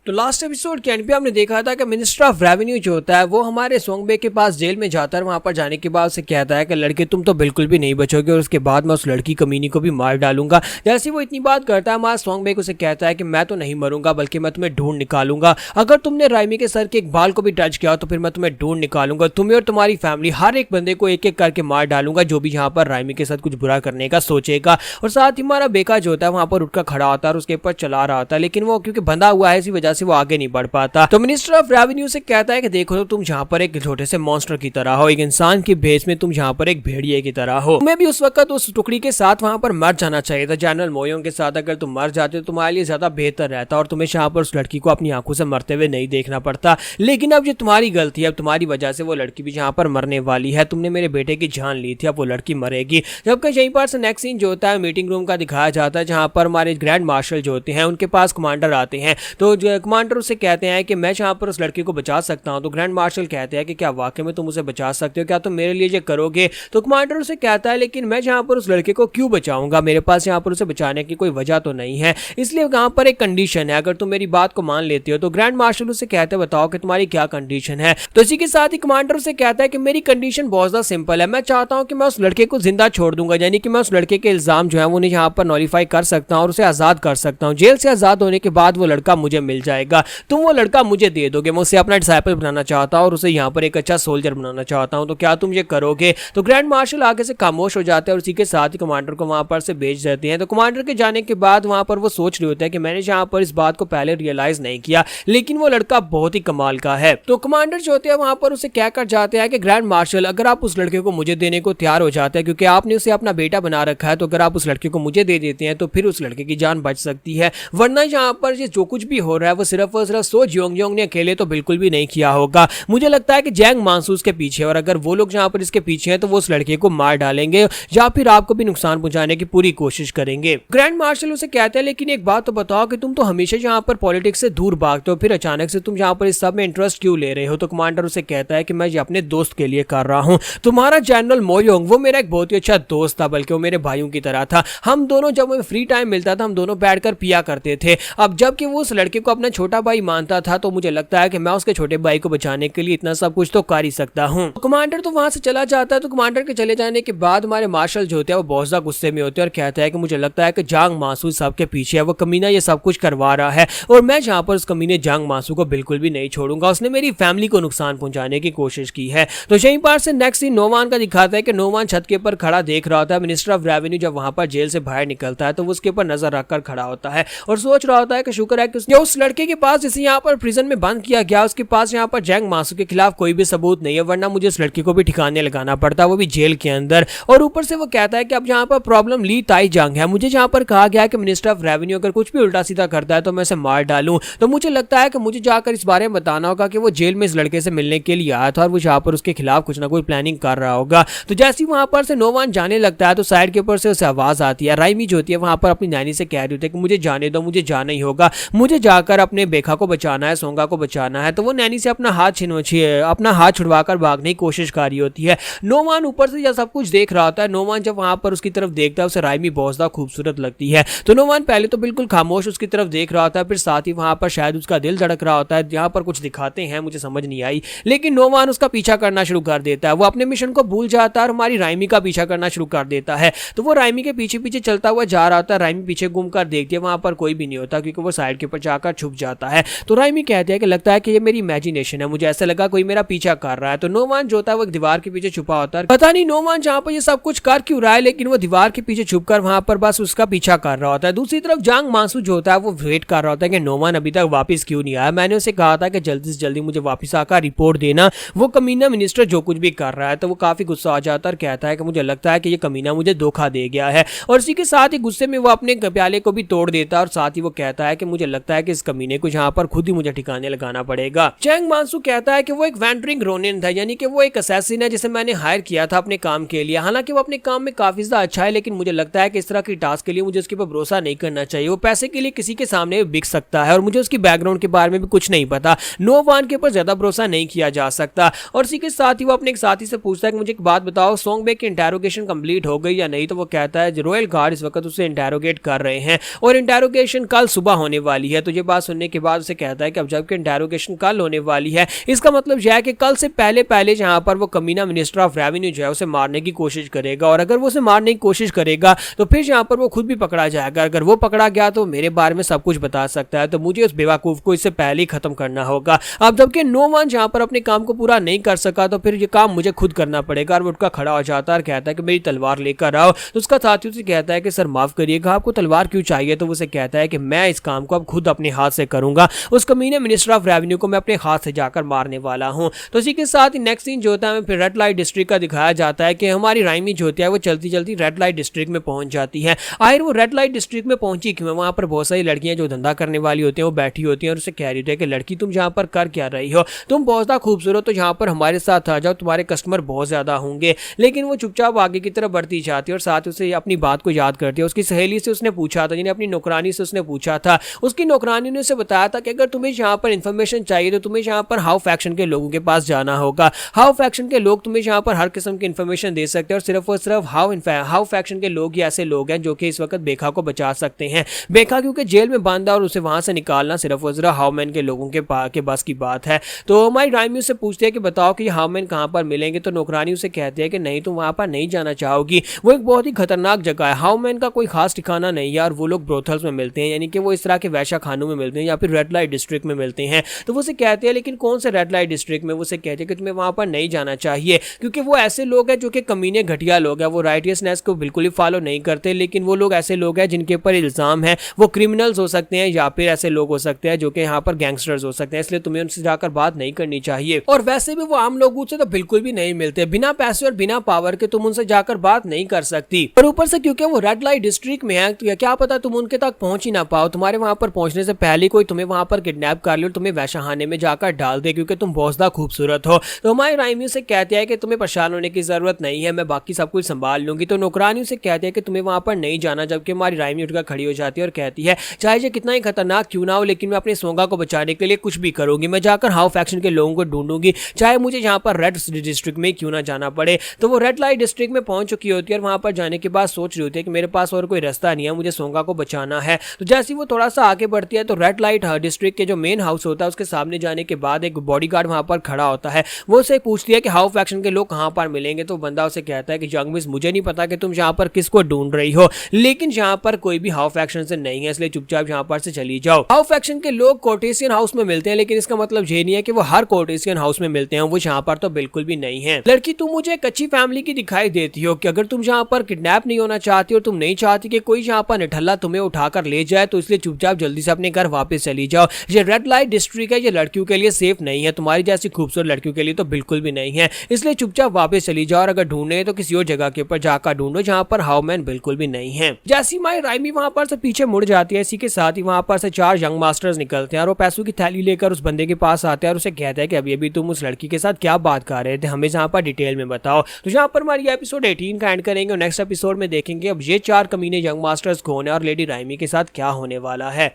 तो लास्ट एपिसोड के एंड पे हमने देखा था कि मिनिस्टर ऑफ रेवेन्यू जो होता है वो हमारे सोंगबे के पास जेल में जाता है। वहां पर जाने के बाद उसे कहता है कि लड़के तुम तो बिल्कुल भी नहीं बचोगे और उसके बाद मैं उस लड़की कमीनी को भी मार डालूंगा। जैसे वो इतनी बात करता है हमारा सोंगबे उसे कहता है कि मैं तो नहीं मरूंगा बल्कि मैं तुम्हें ढूंढ निकालूंगा। अगर तुमने राइमी के सर के एक बाल को भी टच किया तो फिर मैं तुम्हें ढूंढ निकालूंगा, तुम्हें और तुम्हारी फैमिली हर एक बंदे को एक एक करके मार डालूंगा जो भी यहाँ पर राइमी के साथ कुछ बुरा करने का सोचेगा। और साथ ही हमारा बेका जो होता है वहां पर उठकर खड़ा होता है और उसके ऊपर चला रहा होता है, लेकिन वो क्योंकि बंधा हुआ है इसी वजह से वो आगे नहीं बढ़ पाता। तो मिनिस्टर ऑफ रेवेन्यू से कहता है कि देखो तो तुम जहाँ पर एक छोटे से मॉन्स्टर की तरह हो, एक इंसान की भेष में तुम जहाँ पर एक भेड़िए की तरह हो। तुम्हें भी उस वक्त उस टुकड़ी के साथ वहां पर मर जाना चाहिए था, जनरल मोयोंग के साथ। अगर तुम मर जाते तो तुम्हारे लिए ज्यादा बेहतर रहता और तुम्हें यहाँ पर उस लड़की को अपनी आंखों से मरते हुए नहीं देखना पड़ता। लेकिन अब ये तुम्हारी गलती है, अब तुम्हारी वजह से वो लड़की भी यहाँ पर मरने वाली है। तुमने मेरे बेटे की जान ली थी, अब वो लड़की मरेगी। जबकि यहीं पर से नेक्स्ट सीन जो होता है मीटिंग रूम का दिखाया जाता है, जहाँ पर हमारे ग्रैंड मार्शल जो होते हैं उनके पास कमांडर आते हैं। तो कमांडर उससे कहते हैं कि मैं यहाँ पर उस लड़की को बचा सकता हूँ। तो ग्रैंड मार्शल कहते हैं कि क्या वाकई में तुम उसे बचा सकते हो, क्या तुम मेरे लिए ये करोगे। तो कमांडर उसे कहता है लेकिन मैं यहाँ पर उस लड़के को क्यों बचाऊंगा, मेरे पास यहाँ पर उसे बचाने की कोई वजह तो नहीं है। इसलिए यहाँ पर एक कंडीशन है, अगर तुम मेरी बात को मान लेते हो। तो ग्रैंड मार्शल उसे कहते हैं बताओ कि तुम्हारी क्या कंडीशन है। तो इसी के साथ ही कमांडर उसे कहता है कि मेरी कंडीशन बहुत ज्यादा सिंपल है, मैं चाहता हूं कि मैं उस लड़के को जिंदा छोड़ दूंगा, यानी कि मैं उस लड़के के इल्जाम जो है वो यहाँ पर नॉलिफाई कर सकता हूं और उसे आजाद कर सकता हूं। जेल से आजाद होने के बाद वो लड़का मुझे मिल जाएगा, तुम वो लड़का मुझे दे दोगे। मैं उसे अपना डिसाइपल बनाना चाहता हूं और उसे यहाँ पर एक अच्छा सोल्जर बनाना चाहता हूं, तो क्या तुम ये करोगे। तो ग्रैंड मार्शल आगे से खामोश हो जाते हैं और इसी के साथ ही कमांडर को वहां पर से भेज देते हैं। तो कमांडर के जाने के बाद वहां पर वो सोच रहे होते हैं कि मैंने यहाँ पर इस बात को पहले रियलाइज नहीं किया, लेकिन वो लड़का बहुत ही कमाल का है। तो कमांडर जो होते हैं वहां पर उसे क्या कर जाते हैं कि ग्रैंड मार्शल अगर आप उस लड़के को मुझे देने को तैयार हो जाते हैं, क्योंकि आपने उसे अपना बेटा बना रखा है, तो अगर आप उस लड़के को मुझे दे देते हैं तो फिर उस लड़के की जान बच सकती है। वरना यहाँ पर जो कुछ भी हो रहा है वो सिर्फ और सिर्फ सो जियोंग ने अकेले तो बिल्कुल भी नहीं किया होगा। मुझे लगता है कि जैंग मानसूस के पीछे, और अगर वो लोग यहाँ पर इसके पीछे हैं तो वो उस लड़के को मार डालेंगे या फिर आपको भी नुकसान पहुंचाने की पूरी कोशिश करेंगे। ग्रैंड मार्शल उसे कहते हैं लेकिन एक बात तो बताओ कि तुम तो हमेशा यहाँ पर पॉलिटिक्स से दूर भागते हो, फिर अचानक से तुम यहाँ पर इस सब में इंटरेस्ट क्यों ले रहे हो। तो कमांडर उसे कहता है कि मैं ये अपने दोस्त के लिए कर रहा हूँ। तुम्हारा जनरल मोयोंग वो मेरा एक बहुत ही अच्छा दोस्त था, बल्कि वो मेरे भाइयों की तरह था। हम दोनों जब हमें फ्री टाइम मिलता था हम दोनों बैठकर पिया करते थे। अब जबकि वो उस लड़के को अपना छोटा भाई मानता था, तो मुझे लगता है कि मैं उसके छोटे भाई को बचाने के लिए इतना सब कुछ तो कर ही सकता हूँ। कमांडर तो वहां से चला जाता है। तो कमांडर के चले जाने के बाद हमारे मार्शल जो होते हैं वो बहुत ज्यादा गुस्से में होते हैं और कहता है कि मुझे लगता है कि जांग मासू सबके पीछे है, वो कमीना ये सब कुछ करवा रहा है और मैं जहाँ पर उस कमीने जांग मासू को बिल्कुल भी नहीं छोड़ूंगा। उसने मेरी फैमिली को नुकसान पहुंचाने की कोशिश की है। तो यहीं पर से नेक्स्ट सीन नोमान का दिखाता है कि नोमान छत के ऊपर खड़ा देख रहा होता है। मिनिस्टर ऑफ रेवेन्यू जब वहां पर जेल से बाहर निकलता है तो वो उसके ऊपर नजर रखकर खड़ा होता है और सोच रहा होता है कि शुक्र है कि उस लड़के के पास जिसे यहाँ पर प्रिजन में बंद किया गया उसके पास यहाँ पर जैंग मासू के खिलाफ कोई भी सबूत नहीं है, वरना मुझे उस लड़के को भी ठिकाने लगाना पड़ता, वो भी जेल के अंदर। और ऊपर से वो कहता है कि अब यहाँ पर प्रॉब्लम ली ताई जंग है। मुझे जहाँ पर कहा गया कि मिनिस्टर ऑफ रेवेन्यू अगर कुछ भी उल्टा सीधा करता है तो मैं इसे मार डालूं, तो मुझे लगता है कि मुझे जाकर इस बारे में बताना होगा कि वो जेल में इस लड़के से मिलने के लिए आया था और वो यहाँ पर उसके खिलाफ कुछ ना कुछ प्लानिंग कर रहा होगा। तो जैसे ही वहां पर से नोमान जाने लगता है तो साइड के ऊपर से उसे आवाज आती है। राइमी जो होती है वहां पर अपनी नैनी से कह रही होती है कि मुझे जाने दो, मुझे जाना ही होगा, मुझे जाकर अपने बेखा को बचाना है, सोंगा को बचाना है। तो वो नैनी से अपना हाथ छुड़वाकर भागने की कोशिश कर रही होती है। नोमान ऊपर से यह सब कुछ देख रहा होता है। नोमान जब वहां पर उसकी तरफ देखता है उसे राइमी बहुत ज्यादा खूबसूरत लगती है। तो नोमान पहले तो बिल्कुल खामोश उसकी तरफ देख रहा होता है, फिर साथ ही वहां पर शायद उसका दिल धड़क रहा होता है। यहाँ पर कुछ दिखाते हैं मुझे समझ नहीं आई, लेकिन नोमान उसका पीछा करना शुरू कर देता है। वो अपने मिशन को भूल जाता है और हमारी राइमी का पीछा करना शुरू कर देता है। तो वो राइमी के पीछे पीछे चलता हुआ जा रहा होता है। राइमी पीछे घूम कर देखती है, वहां पर कोई भी नहीं होता क्योंकि वो साइड के ऊपर जाकर छुप जाता है। तो राइमी कहती है कि लगता है कि ये मेरी इमेजिनेशन है, मुझे ऐसा लगा कोई मेरा पीछा कर रहा है। तो नोमान जो होता है वो एक दीवार के पीछे छुपा होता है। पता नहीं नोमान जहाँ पर ये सब कुछ कर क्यों रहा है, लेकिन वो दीवार के पीछे छुपकर वहां पर बस उसका पीछा कर रहा होता है। दूसरी तरफ जांग मासू जो होता है वो वेट कर रहा होता है कि नोमान अभी तक वापस क्यों नहीं आया। मैंने उसे कहा था कि जल्दी से जल्दी मुझे वापस आकर रिपोर्ट देना, वो कमीना मिनिस्टर जो कुछ भी कर रहा है। तो वो काफी गुस्सा आ जाता है और कहता है कि मुझे लगता है कि ये कमीना मुझे धोखा दे गया है। और इसी के साथ ही गुस्से में वो अपने प्याले को भी तोड़ देता है और साथ ही वो कहता है कि मुझे लगता है कि इस कमीने को यहाँ पर खुद ही मुझे ठिकाने लगाना पड़ेगा। चैंग मानसू कहता है कि वो एक वैंडरिंग रोनिन था, यानी कि वो एक असैसिन है जिसे मैंने हायर किया था अपने काम के लिए। हालांकि वो अपने काम में काफी ज्यादा अच्छा है, लेकिन मुझे लगता है कि इस तरह की टास्क के लिए मुझे उसके ऊपर भरोसा नहीं करना चाहिए। वो पैसे के लिए किसी के सामने बिक सकता है और मुझे उसकी बैकग्राउंड के बारे में भी कुछ नहीं पता। नोवान के ऊपर ज्यादा भरोसा नहीं किया जा सकता। और इसी के साथ ही वो अपने एक साथी से पूछता है कि मुझे एक बात बताओ, सोंगबे की इंटेरोगेशन कंप्लीट हो गई या नहीं। तो वो कहता है रॉयल गार्ड इस वक्त उसे इंटेरोगेट कर रहे हैं और इंटेरोगेशन कल सुबह होने वाली है। तो ये बात सुनने के बाद उसे कहता है कि अब जबकि इंटेरोगेशन कल होने वाली है, इसका मतलब यह है कि कल से पहले पहले जहां पर वो कमीना मिनिस्टर ऑफ रेवेन्यू जो है उसे मारने की कोशिश करेगा, और अगर वो उसे मारने की कोशिश करेगा तो फिर यहाँ पर वो खुद भी पकड़ा जाएगा। अगर वो पकड़ा गया तो मेरे बारे में सब कुछ बता सकता है, तो मुझे उस बेवकूफ को इससे पहले ही खत्म करना होगा। अब जबकि नो वन जहाँ पर अपने काम को पूरा नहीं कर सका तो फिर ये काम मुझे खुद करना पड़ेगा, और वो उठकर खड़ा हो जाता है और कहता है कि मेरी तलवार लेकर आओ। तो उसका साथी उसे कहता है कि सर माफ करिएगा, आपको तलवार क्यों चाहिए? तो वो उसे कहता है कि मैं इस काम को अब खुद अपने हाथ से करूंगा, उस कमीने मिनिस्टर ऑफ रेवेन्यू को मैं अपने हाथ से जाकर मारने वाला हूं। तो इसी के साथ ही नेक्स्ट सीन जो होता है फिर रेड लाइट डिस्ट्रिक्ट का दिखाया जाता है कि हमारी राइमी जो होती है वो चलती चलती रेड लाइट डिस्ट्रिक्ट में पहुंच जाती है। आखिर वो रेड लाइट डिस्ट्रिक्ट में पहुंची क्यों? वहां पर बहुत सारी लड़कियां जो धंधा करने वाली होती हैं वो बैठी होती हैं और उसे कह रही होती है कि लड़की तुम यहाँ पर कर क्या रही हो, तुम बहुत ज़्यादा खूबसूरत हो, यहाँ पर हमारे साथ आ जाओ, तुम्हारे कस्टमर बहुत ज्यादा होंगे। लेकिन वो चुपचाप आगे की तरफ बढ़ती जाती है और साथ उसे अपनी बात को याद करती है। उसकी सहेली से उसने पूछा था, जिन्हें अपनी नौकरानी से उसने पूछा था, उसकी नौकरानी ने उसे बताया था कि अगर तुम्हें यहाँ पर इन्फॉर्मेशन चाहिए तो तुम्हें यहाँ पर हाउ फैक्शन के लोगों के पास जाना होगा। हाउ फैक्शन के लोग तुम्हें यहाँ पर हर किस्म की इन्फॉर्मेशन दे सकते हैं, और सिर्फ हाउ फैक्शन के लोग ही ऐसे लोग हैं जो कि इस वक्त बेखा को बचा सकते हैं। बेखा क्योंकि जेल में बांधा और उसे वहां से निकालना सिर्फ और सिर्फ हाउमैन के लोगों के बस की बात है। तो हमारी राइमी उससे पूछते हैं कि बताओ कि हाउमैन कहाँ पर मिलेंगे, तो नौकरानी उसे कहती है कि नहीं तुम वहां पर नहीं जाना चाहोगी, वो एक बहुत ही खतरनाक जगह है, हाउमैन का कोई खास ठिकाना नहीं है, और वो लोग ब्रोथल्स में मिलते हैं, यानी कि वो इस तरह के वैश्या खानों में मिलते हैं या फिर रेड लाइट डिस्ट्रिक्ट में मिलते हैं। तो वो उसे कहते हैं लेकिन कौन से रेड लाइट डिस्ट्रिक्ट में? वो उसे कहते हैं कि तुम्हें वहां पर नहीं जाना चाहिए क्योंकि वो ऐसे लोग हैं जो कि कमीने घटिया लोग हैं, वो राइटियसनेस को बिल्कुल ही फॉलो नहीं करते, लेकिन वो लोग ऐसे लोग हैं जिनके ऊपर इल्जाम है, वो क्रिमिनल्स हो सकते हैं या फिर ऐसे लोग हो सकते हैं जो कि यहाँ पर गैंगस्टर्स हो सकते हैं, इसलिए तुम्हें उनसे जाकर बात नहीं करनी चाहिए। और वैसे भी वो आम लोगों से तो बिल्कुल भी नहीं मिलते, बिना पैसे और बिना पावर के तुम उनसे जाकर बात नहीं कर सकती। और ऊपर से क्योंकि वो रेड लाइट डिस्ट्रिक्ट में है तो क्या पता तुम उनके तक पहुंच ही ना पाओ, तुम्हारे वहां पर पहुंचने से पहले कोई तुम्हें वहां पर किडनैप कर ले और तुम्हें वैशाखाने में जाकर डाल दे क्योंकि तुम बहुत ज्यादा खूबसूरत हो। तो हमारी राइमी से कहते हैं कि तुम्हें परेशान होने की जरूरत नहीं है, मैं बाकी सब कुछ संभाल लूंगी। तो नौकरानी से कहते हैं कि तुम्हें वहां पर नहीं जाना, जबकि हमारी राइमी उठकर खड़ी हो जाती है और कहती है चाहे ये कितना ही खतरनाक क्यों ना हो लेकिन मैं अपने सोंगा को बचाने के लिए कुछ भी करूंगी, मैं जाकर हाउ फैक्शन के लोगों को ढूंढूंगी, चाहे मुझे यहाँ पर रेड डिस्ट्रिक्ट में क्यों ना जाना पड़े। तो वो रेड लाइट डिस्ट्रिक्ट में पहुंच चुकी होती है और वहां पर जाने के बाद सोच रही होती है कि मेरे पास और कोई रास्ता नहीं है, मुझे सोंगा को बचाना है। तो जैसे ही वो थोड़ा सा आगे बढ़ती है तो रेड लाइट डिस्ट्रिक्ट के जो मेन हाउस होता है उसके सामने जाने के बाद एक बॉडीगार्ड वहां पर खड़ा होता है, वो उसे पूछती है कि हाउ फैक्शन के लोग कहां पर मिलेंगे। तो बंदा उसे कहता है कि यंग मिस मुझे नहीं पता कि तुम यहाँ पर किसको ढूंढ रही हो, लेकिन यहाँ पर कोई भी हाउ फैक्शन से नहीं है, इसलिए चुपचाप यहाँ पर से चली जाओ। हाउ फैक्शन के लोग कोर्टेसियन हाउस में मिलते हैं, लेकिन इसका मतलब ये नहीं है कि वो हर कोर्टेसियन हाउस में मिलते हैं, वो यहाँ पर तो बिल्कुल भी नहीं है। लड़की तुम मुझे एक अच्छी फैमिली की दिखाई देती हो कि अगर तुम यहाँ पर किडनैप नहीं होना चाहती और तुम नहीं चाहती कि कोई यहाँ पर निठल्ला तुम्हें उठाकर ले जाए, तो इसलिए चुपचाप जल्दी से अपने घर वापस चली जाओ। ये रेड लाइट डिस्ट्रिक्ट है, ये लड़कियों के लिए सेफ नहीं है, तुम्हारी जैसी खूबसूरत लड़कियों के लिए तो बिल्कुल भी नहीं है, इसलिए चुपचाप वापस चली जाओ और अगर ढूंढे तो किसी और जगह के ऊपर जाकर ढूंढो जहाँ पर हाउमैन बिल्कुल भी नहीं है। जैसी माई राइमी वहां पर से पीछे मुड़ जाती है, इसी के साथ ही वहां पर से 4 यंग मास्टर्स निकलते हैं और वो पैसों की थैली लेकर उस बंदे के पास आते हैं और उसे कहते हैं कि अभी तुम उस लड़की के साथ क्या बात कर रहे थे, हमें जहाँ पर डिटेल में बताओ। तो यहाँ पर हमारी एपिसोड 18 का एंड करेंगे और नेक्स्ट एपिसोड में देखेंगे अब ये 4 कमीने यंग मास्टर्स कौन है और लेडी राइमी के साथ क्या होने वाला है।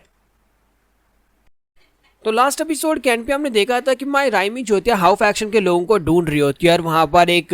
तो लास्ट एपिसोड के एंड पे हमने देखा था कि माई राइमी जो होती है हाउ फैक्शन के लोगों को ढूंढ रही होती है और वहां पर एक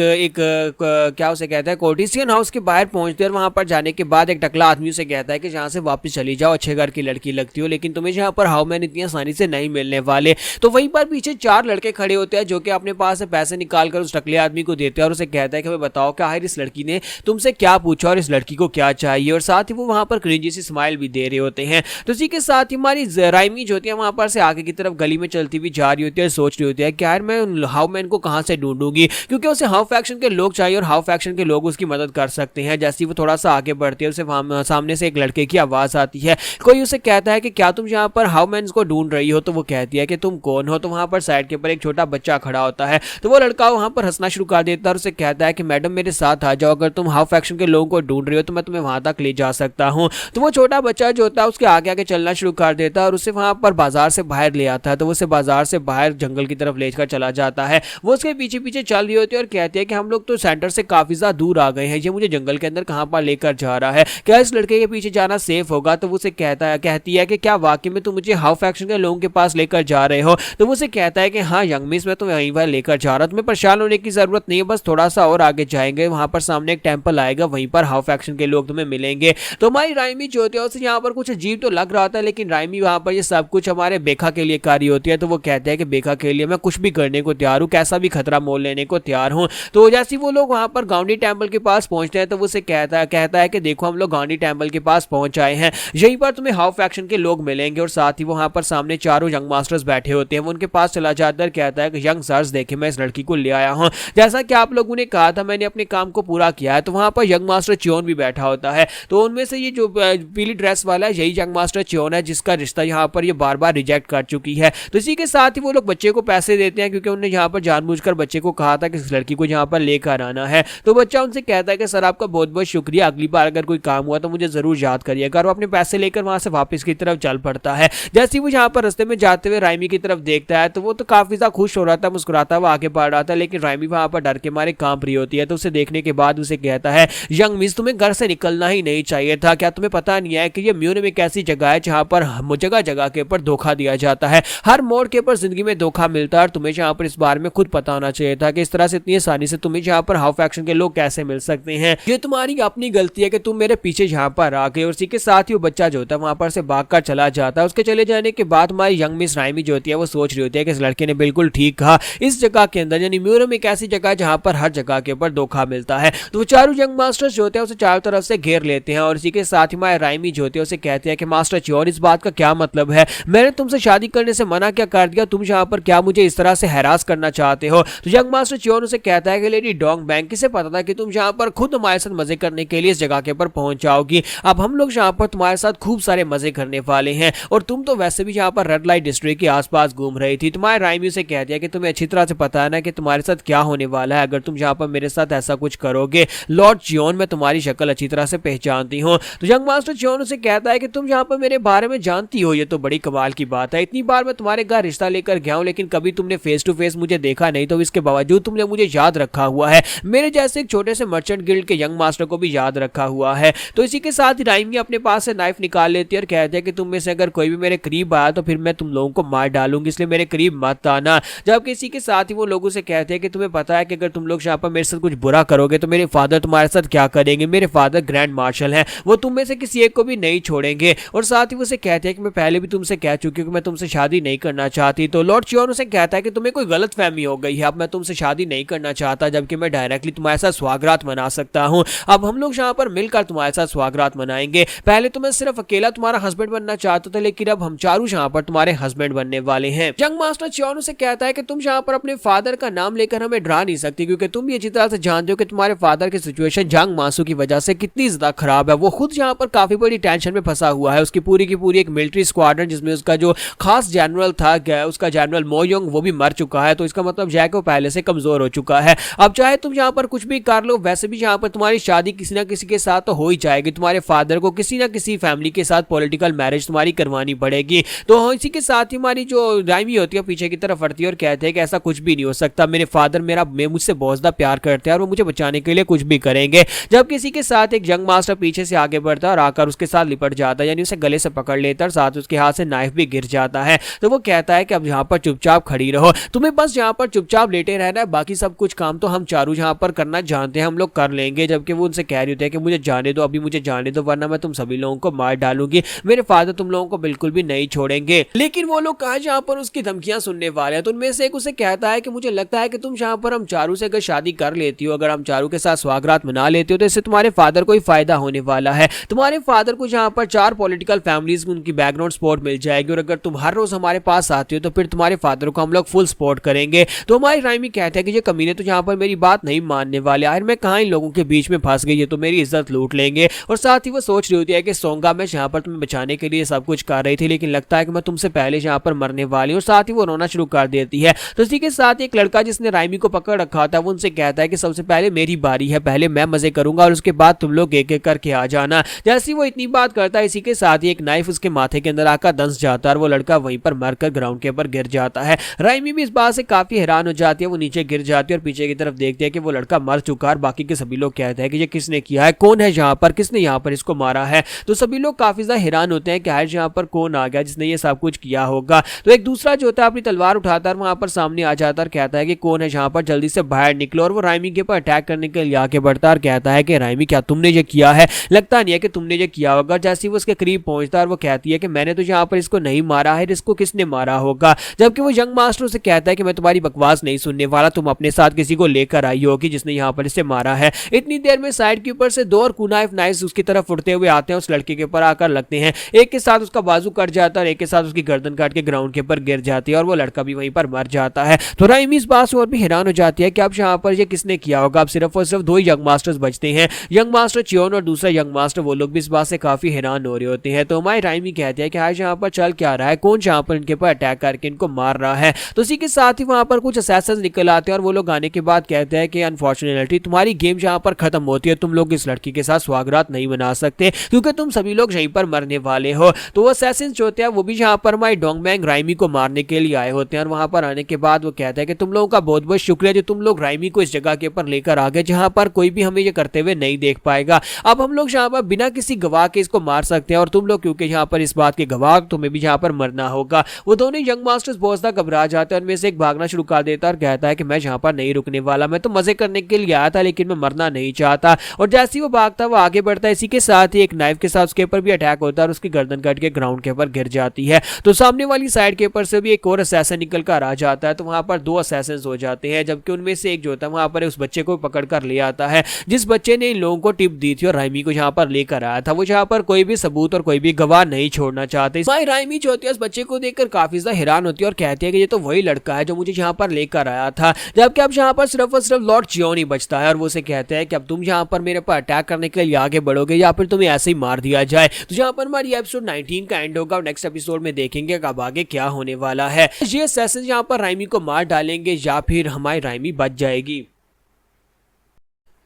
क्या उसे कहता है कोर्टेसियन हाउस के बाहर पहुंचती है और वहां पर जाने के बाद एक टकला आदमी उसे कहता है कि जहां से वापस चली जाओ, अच्छे घर की लड़की लगती हो, लेकिन तुम्हें यहाँ पर हाउ मैन इतनी आसानी से नहीं मिलने वाले। तो वहीं पर पीछे 4 लड़के खड़े होते हैं जो कि अपने पास से पैसे निकाल कर उस टकले आदमी को देते हैं और उसे कहता है कि बताओ कि आखिर इस लड़की ने तुमसे क्या पूछा और इस लड़की को क्या चाहिए, और साथ ही वो वहां पर क्रिंजी सी स्माइल भी दे रहे होते हैं। तो इसी के साथ ही हमारी राइमी जो होती है वहां पर से आगे की तरफ गली में चलती हुई जा रही होती है, सोच रही होती है कि यार मैं हाउ मैन को कहां से ढूंढूंगी, क्योंकि उसे हाउ फैक्शन के लोग चाहिए और हाउ फैक्शन के लोग उसकी मदद कर सकते हैं। जैसे ही वो थोड़ा सा आगे बढ़ती है उसे सामने से एक लड़के की आवाज आती है, कोई उसे कहता है कि क्या तुम यहाँ पर हाउ मैन को ढूंढ रही हो। तो वो कहती है कि तुम कौन हो। तो वहां पर साइड के ऊपर एक छोटा बच्चा खड़ा होता है, तो वो लड़का वहां पर हंसना शुरू कर देता है और उसे कहता है कि मैडम मेरे साथ आ जाओ, अगर तुम हाउ फैक्शन के लोगों को ढूंढ रही हो तो मैं तुम्हें वहां तक ले जा सकता हूँ। तो वो छोटा बच्चा जो होता है उसके आगे आगे चलना शुरू कर देता है और उसे वहां पर बाजार से बाहर बाहर ले आता है, तो वो उसे बाजार से बाहर जंगल की तरफ लेकर चला जाता है। वो उसके पीछे पीछे चल रही होती है और कहती है कि हम लोग तो सेंटर से काफी ज्यादा दूर आ गए हैं, ये मुझे जंगल के अंदर कहां पर लेकर जा रहा है, क्या इस लड़के के पीछे जाना सेफ होगा। तो वो उसे कहती है कि क्या वाकई में तुम मुझे हाउ फैक्शन के लोगों के पास लेकर जा रहे हो। तो वो उसे कहता है कि हाँ यंग मिस, मैं तुम्हें वहीं पर लेकर जा रहा हूं, तुम्हें परेशान होने की जरूरत नहीं है, बस थोड़ा सा और आगे जाएंगे, वहां पर सामने एक टेंपल आएगा, वहीं पर हाउ फैक्शन के लोग तुम्हें मिलेंगे। तो हमारी राइमी जो होती है उसे यहाँ पर कुछ अजीब तो लग रहा था, लेकिन राइमी वहां पर ये सब कुछ हमारे बेखा के लिए कार्य होती है। तो वो कहते हैं कि बेखा के लिए मैं कुछ भी करने को तैयार हूँ, कैसा भी खतरा मोल लेने को तैयार हूँ। तो जैसे वो लोग वहां पर गांधी टेंपल के पास पहुंचते हैं, तो वो उसे कहता है कि देखो हम लोग गांधी टेंपल के पास पहुंच आए हैं, यहीं पर तुम्हें हाउ फैक्शन के लोग मिलेंगे। और साथ ही वहां पर सामने चारों यंग मास्टर्स बैठे होते हैं। वो उनके पास चला जाता है, कहता है कि यंग सर्स देखिए मैं इस लड़की को ले आया हूं, जैसा कि आप लोगों ने कहा था मैंने अपने काम को पूरा किया है। तो वहां पर यंग मास्टर च्योन भी बैठा होता है। तो उनमें से ये जो पीली ड्रेस वाला है यही यंग मास्टर च्योन है, जिसका रिश्ता यहाँ पर ये बार बार रिजेक्ट कर चुकी है। तो इसी के साथ ही वो लोग बच्चे को पैसे देते हैं, क्योंकि उन्होंने यहाँ पर जानबूझकर बच्चे को कहा था कि इस लड़की को यहाँ पर लेकर आना है। तो बच्चा उनसे कहता है कि सर आपका बहुत बहुत शुक्रिया, अगली बार अगर कोई काम हुआ तो मुझे जरूर याद करिएगा। और वो अपने पैसे लेकर वहां से वापस की तरफ चल पड़ता है। जैसे वो यहाँ पर रास्ते में जाते हुए राइमी की तरफ देखता है, तो वो तो काफी ज्यादा खुश हो रहा था, मुस्कुराता हुआ आगे बढ़ रहा था, लेकिन राइमी वहां पर डर के मारे कांप रही होती है। तो उसे देखने के बाद उसे कहता है यंग मिस तुम्हें घर से निकलना ही नहीं चाहिए था, क्या तुम्हें पता नहीं है कि ये म्यूनिख एक ऐसी जगह है जहां पर जगह जगह के ऊपर धोखा दिया जाता है, हर मोड़ के ऊपर जिंदगी में धोखा मिलता है, और तुम्हें यहाँ पर इस बारे में खुद पता होना चाहिए था कि इस तरह से इतनी आसानी से तुम्हें यहाँ पर हाउ फैक्शन के लोग कैसे मिल सकते हैं। ये तुम्हारी अपनी गलती है कि तुम मेरे पीछे यहाँ पर आ गए। और इसी के साथ ही वो बच्चा जो होता है वहां पर से भागकर चला जाता है। उसके चले जाने के बाद हमारी यंग मिस राइमी जो होती है वो सोच रही होती है कि इस लड़के ने बिल्कुल ठीक कहा, इस जगह के अंदर यानी म्यूनिख एक ऐसी जगह है जहां पर हर जगह के ऊपर धोखा मिलता है। तो वो चारों यंग मास्टर्स जो होते हैं उसे चारों तरफ से घेर लेते हैं। और इसी के साथ ही हमारे राइमी जो होती है उसे कहते हैं कि मास्टर च्योन इस बात का क्या मतलब है, मैंने तुमसे शादी करने से मना क्या कर दिया, तुम यहाँ पर क्या मुझे इस तरह से हैरास करना चाहते हो। तो यंग मास्टर च्योन उसे कहता है कि लेडी डोंग बैंक किसे पता था कि तुम यहाँ पर खुद हमारे साथ मजे करने के लिए इस जगह के ऊपर पहुंच जाओगी। अब हम लोग यहाँ पर तुम्हारे साथ खूब सारे मजे करने वाले हैं, और तुम तो वैसे भी यहाँ पर रेड लाइट डिस्ट्रिक्ट के आसपास घूम रही थी। तुम्हारे राइमी से कहती है कि तुम्हें अच्छी तरह से पता है ना कि तुम्हारे साथ क्या होने वाला है अगर तुम यहाँ पर मेरे साथ ऐसा कुछ करोगे। लॉर्ड च्योन मैं तुम्हारी शक्ल अच्छी तरह से पहचानती हूँ। तो यंग मास्टर च्योन उसे कहता है कि तुम यहाँ पर मेरे बारे में जानती हो, ये तो बड़ी कमाल की बात है, इतनी बार मैं तुम्हारे घर रिश्ता लेकर गया हूँ लेकिन कभी तुमने फेस टू फेस मुझे देखा नहीं, तो इसके बावजूद तुमने मुझे याद रखा हुआ है, मेरे जैसे एक छोटे से मर्चेंट गिल्ड के यंग मास्टर को भी याद रखा हुआ है। तो इसी के साथ राइमी अपने पास से नाइफ निकाल लेती है और कहते हैं कि तुम में से अगर कोई भी मेरे करीब आया तो फिर मैं तुम लोगों को मार डालूंगी, इसलिए मेरे करीब मत आना। जबकि इसी के साथ ही वो लोगों से कहते हैं कि तुम्हें पता है कि अगर तुम लोग यहाँ पर मेरे साथ कुछ बुरा करोगे तो मेरे फादर तुम्हारे साथ क्या करेंगे, मेरे फादर ग्रैंड मार्शल हैं, वो तुम में से किसी एक को भी नहीं छोड़ेंगे। और साथ ही वो उसे कहते हैं कि मैं पहले भी तुमसे कह चुकी हूँ कि मैं तुमसे शादी नहीं करना चाहती। तो लॉर्ड च्योन उसे कहता है कि तुम्हें कोई गलत फहमी हो गई है, अब मैं तुमसे शादी नहीं करना चाहता, जबकि मैं डायरेक्टली तुम्हारे साथ स्वागरात मना सकता हूँ। अब हम लोग यहाँ पर मिलकर तुम्हारे साथ स्वागरात मनाएंगे। पहले तो मैं सिर्फ अकेला तुम्हारा हस्बैंड बनना चाहता था, लेकिन अब हम चारों यहाँ पर तुम्हारे हस्बैंड बनने वाले हैं। यंग मास्टर च्योन उसे कहता है कि तुम यहाँ पर अपने फादर का नाम लेकर हमें डरा नहीं सकती, क्योंकि तुम ये अच्छी तरह से जानते हो कि तुम्हारे फादर की सिचुएशन जंग मासू की वजह से कितनी ज्यादा खराब है। वो खुद यहाँ पर काफी बड़ी टेंशन में फंसा हुआ है। उसकी पूरी की पूरी एक मिलिट्री स्क्वाड्रन जिसमें उसका जो खास जनरल था उसका जनरल मोयोंग वो भी मर चुका है। तो इसका मतलब यह है कि वो पहले से कमजोर हो चुका है। अब चाहे तुम यहाँ पर कुछ भी कर लो, वैसे भी यहाँ पर तुम्हारी शादी किसी ना किसी के साथ तो हो ही जाएगी। तुम्हारे फादर को किसी ना किसी फैमिली के साथ पॉलिटिकल मैरिज तुम्हारी करवानी पड़ेगी। तो इसी के साथ ही हमारी जो राइमी होती है पीछे की तरफ हटती है और कहते हैं कि ऐसा कुछ भी नहीं हो सकता, मेरे फादर मुझसे बहुत ज्यादा प्यार करते हैं और वो मुझे बचाने के लिए कुछ भी करेंगे। जब किसी के साथ एक यंग मास्टर पीछे से आगे बढ़ता है और आकर उसके साथ लिपट जाता है, यानी उसे गले से पकड़ लेता है और साथ उसके हाथ से नाइफ भी गिर जाता है। तो वो कहता है कि अब यहाँ पर चुपचाप खड़ी रहो, तुम्हें बस यहाँ पर चुपचाप लेटे रहना है, बाकी सब कुछ काम तो हम चारों यहाँ पर करना जानते हैं, हम लोग कर लेंगे। जबकि वो उनसे कह रही होती है कि मुझे जाने दो, अभी मुझे जाने दो, वरना मैं तुम सभी लोगों को मार डालूंगी, मेरे फादर तुम लोगों को बिल्कुल भी नहीं छोड़ेंगे। लेकिन वो लोग कहा जहाँ पर उसकी धमकियां सुनने वाले हैं। तो उनमें से एक उसे कहता है कि मुझे लगता है कि तुम यहाँ पर हम चारों से अगर शादी कर लेती हो, अगर हम चारों के साथ स्वागरात मना लेती हो, तो इससे तुम्हारे फादर को ही फायदा होने वाला है। तुम्हारे फादर को यहाँ पर 4 पॉलिटिकल फैमिलीज उनकी बैकग्राउंड सपोर्ट मिल जाएगी, और अगर तुम हर रोज हमारे पास आती हो तो फिर तुम्हारे फादर को हम लोग फुल सपोर्ट करेंगे। तो हमारी राइमी कहते हैं कि ये कमीने तो यहाँ पर मेरी बात नहीं मानने वाले, आखिर मैं कहाँ इन लोगों के बीच में फंस गई, ये तो मेरी इज्जत लूट लेंगे। और साथ ही वो सोच रही होती है कि सोंगा मैं यहाँ पर तुम्हें बचाने के लिए सब कुछ कर रही थी, लेकिन लगता है कि मैं तुमसे पहले यहाँ पर मरने वाली हूँ। साथ ही वो रोना शुरू कर देती है। तो इसी के साथ एक लड़का जिसने राइमी को पकड़ रखा था वो उनसे कहता है कि सबसे पहले मेरी बारी है, पहले मैं मजे करूंगा और उसके बाद तुम लोग एक एक करके आ जाना। जैसे वो इतनी बात करता है, इसी के साथ ही एक नाइफ उसके माथे के अंदर आकर दंस जाता है और वो लड़का होता है वहीं पर मरकर ग्राउंड के ऊपर गिर जाता है। राइमी भी इस बात से काफी हैरान हो जाती है, वो नीचे गिर जाती है और पीछे की तरफ देखते हैं कि वो लड़का मर चुका है। बाकी के सभी लोग कहते हैं कि ये किसने किया है, कौन है यहाँ पर, किसने यहाँ पर इसको मारा है। तो सभी लोग काफी ज्यादा हैरान होते हैं कि आज यहाँ पर कौन आ गया जिसने ये सब कुछ किया होगा। तो एक दूसरा जो होता है अपनी तलवार उठाता है, वहां पर सामने आ जाता है और कहता है कि कौन है यहाँ पर, जल्दी से बाहर निकलो। और वो राइमी के ऊपर अटैक करने के लिए आगे बढ़ता है और कहता है कि राइमी क्या तुमने ये किया है, लगता नहीं है कि तुमने ये किया होगा। जैसे वो उसके करीब पहुंचता है और वो कहती है कि मैंने तो यहाँ पर इसको नहीं मारा है, इसको किसने मारा होगा। जबकि वो यंग मास्टर से कहता है कि मैं तुम्हारी बकवास नहीं सुनने वाला, तुम अपने साथ किसी को लेकर आई होगी जिसने यहाँ पर इसे मारा है। इतनी देर में साइड के ऊपर से दो और कुनाइफ नाइफ उसकी तरफ उड़ते हुए आते हैं, उस लड़के के ऊपर आकर लगते हैं। एक के साथ उसका बाजू कट जाता है और एक के साथ उसकी गर्दन काट के ग्राउंड के ऊपर गिर जाती है और वो लड़का भी वहीं पर मर जाता है। तो राइमी इस बात से और भी हैरान हो जाती है कि अब यहाँ पर ये किसने किया होगा। अब सिर्फ और सिर्फ दो ही यंग मास्टर्स बचते हैं, यंग मास्टर चियोन और दूसरा यंग मास्टर। वो लोग भी इस बात से काफी हैरान हो रहे होते हैं। तो हमारी राइमी कहती है कि आज यहाँ पर चल क्या रहा है, कौन यहाँ पर इनके ऊपर अटैक करके इनको मार रहा है। तो इसी के साथ ही वहां पर कुछ असैसिन्स निकल आते हैं और वो लोग आने के बाद कहते हैं कि अनफॉर्चुनेटली तुम्हारी गेम यहाँ पर खत्म होती है, तुम लोग इस लड़की के साथ स्वागत नहीं मना सकते क्योंकि तुम सभी लोग यहीं पर मरने वाले हो। तो वो असैसिन्स जो होते हैं वो भी यहाँ पर हमारी डोंगबैंग राइमी को मारने के लिए आए होते हैं और वहां पर आने के बाद वो कहता है कि तुम लोगों का बहुत बहुत शुक्रिया जो तुम लोग राइमी को इस जगह के ऊपर लेकर आ गए जहां पर कोई भी हमें ये करते हुए नहीं देख पाएगा। अब हम लोग यहाँ पर बिना किसी गवाह के इसको मार सकते हैं और तुम लोग क्योंकि यहाँ पर इस बात के गवाह, तुम्हें भी यहाँ पर मरना होगा। वो दोनों यंग मास्टर्स बहुत ज्यादा घबरा जाते हैं, उनमें से एक भागना शुरू कर देता है और कहता है कि मैं यहाँ पर नहीं रुकने वाला, मैं तो मजे करने के लिए आया था लेकिन मैं मरना नहीं चाहता। और जैसे ही वो भागता वो आगे बढ़ता है, इसी के साथ ही एक नाइफ के साथ उसके ऊपर भी अटैक होता है और उसकी गर्दन काट के ग्राउंड के ऊपर गिर जाती है। तो सामने वाली साइड के ऊपर से भी एक और असैसिन निकल कर आ जाता है। तो वहां पर दो असैसिन हो जाते हैं, जबकि उनमें से एक जो होता है वहां पर उस बच्चे को पकड़ कर ले आता है जिस बच्चे ने इन लोगों को टिप दी थी और राइमी को यहाँ पर लेकर आया था। वो यहाँ पर कोई भी सबूत और कोई भी गवाह नहीं छोड़ना चाहते। राइमी जो होती है उस बच्चे को देखकर काफी ज्यादा हैरान होती है और कहती है कि ये तो वही लड़का है जो मुझे यहाँ पर लेकर आया था। जबकि अब यहाँ पर सिर्फ और सिर्फ लॉर्ड चियोन ही बचता है और वो उसे कहते हैं कि अब तुम यहाँ पर मेरे पर अटैक करने के लिए आगे बढ़ोगे या फिर तुम्हें ऐसे ही मार दिया जाए। तो यहाँ पर हमारी एपिसोड 19 का एंड होगा और नेक्स्ट एपिसोड में देखेंगे कब आगे क्या होने वाला है। ये असैसिन यहाँ पर राइमी को मार डालेंगे या फिर हमारी राइमी बच जाएगी।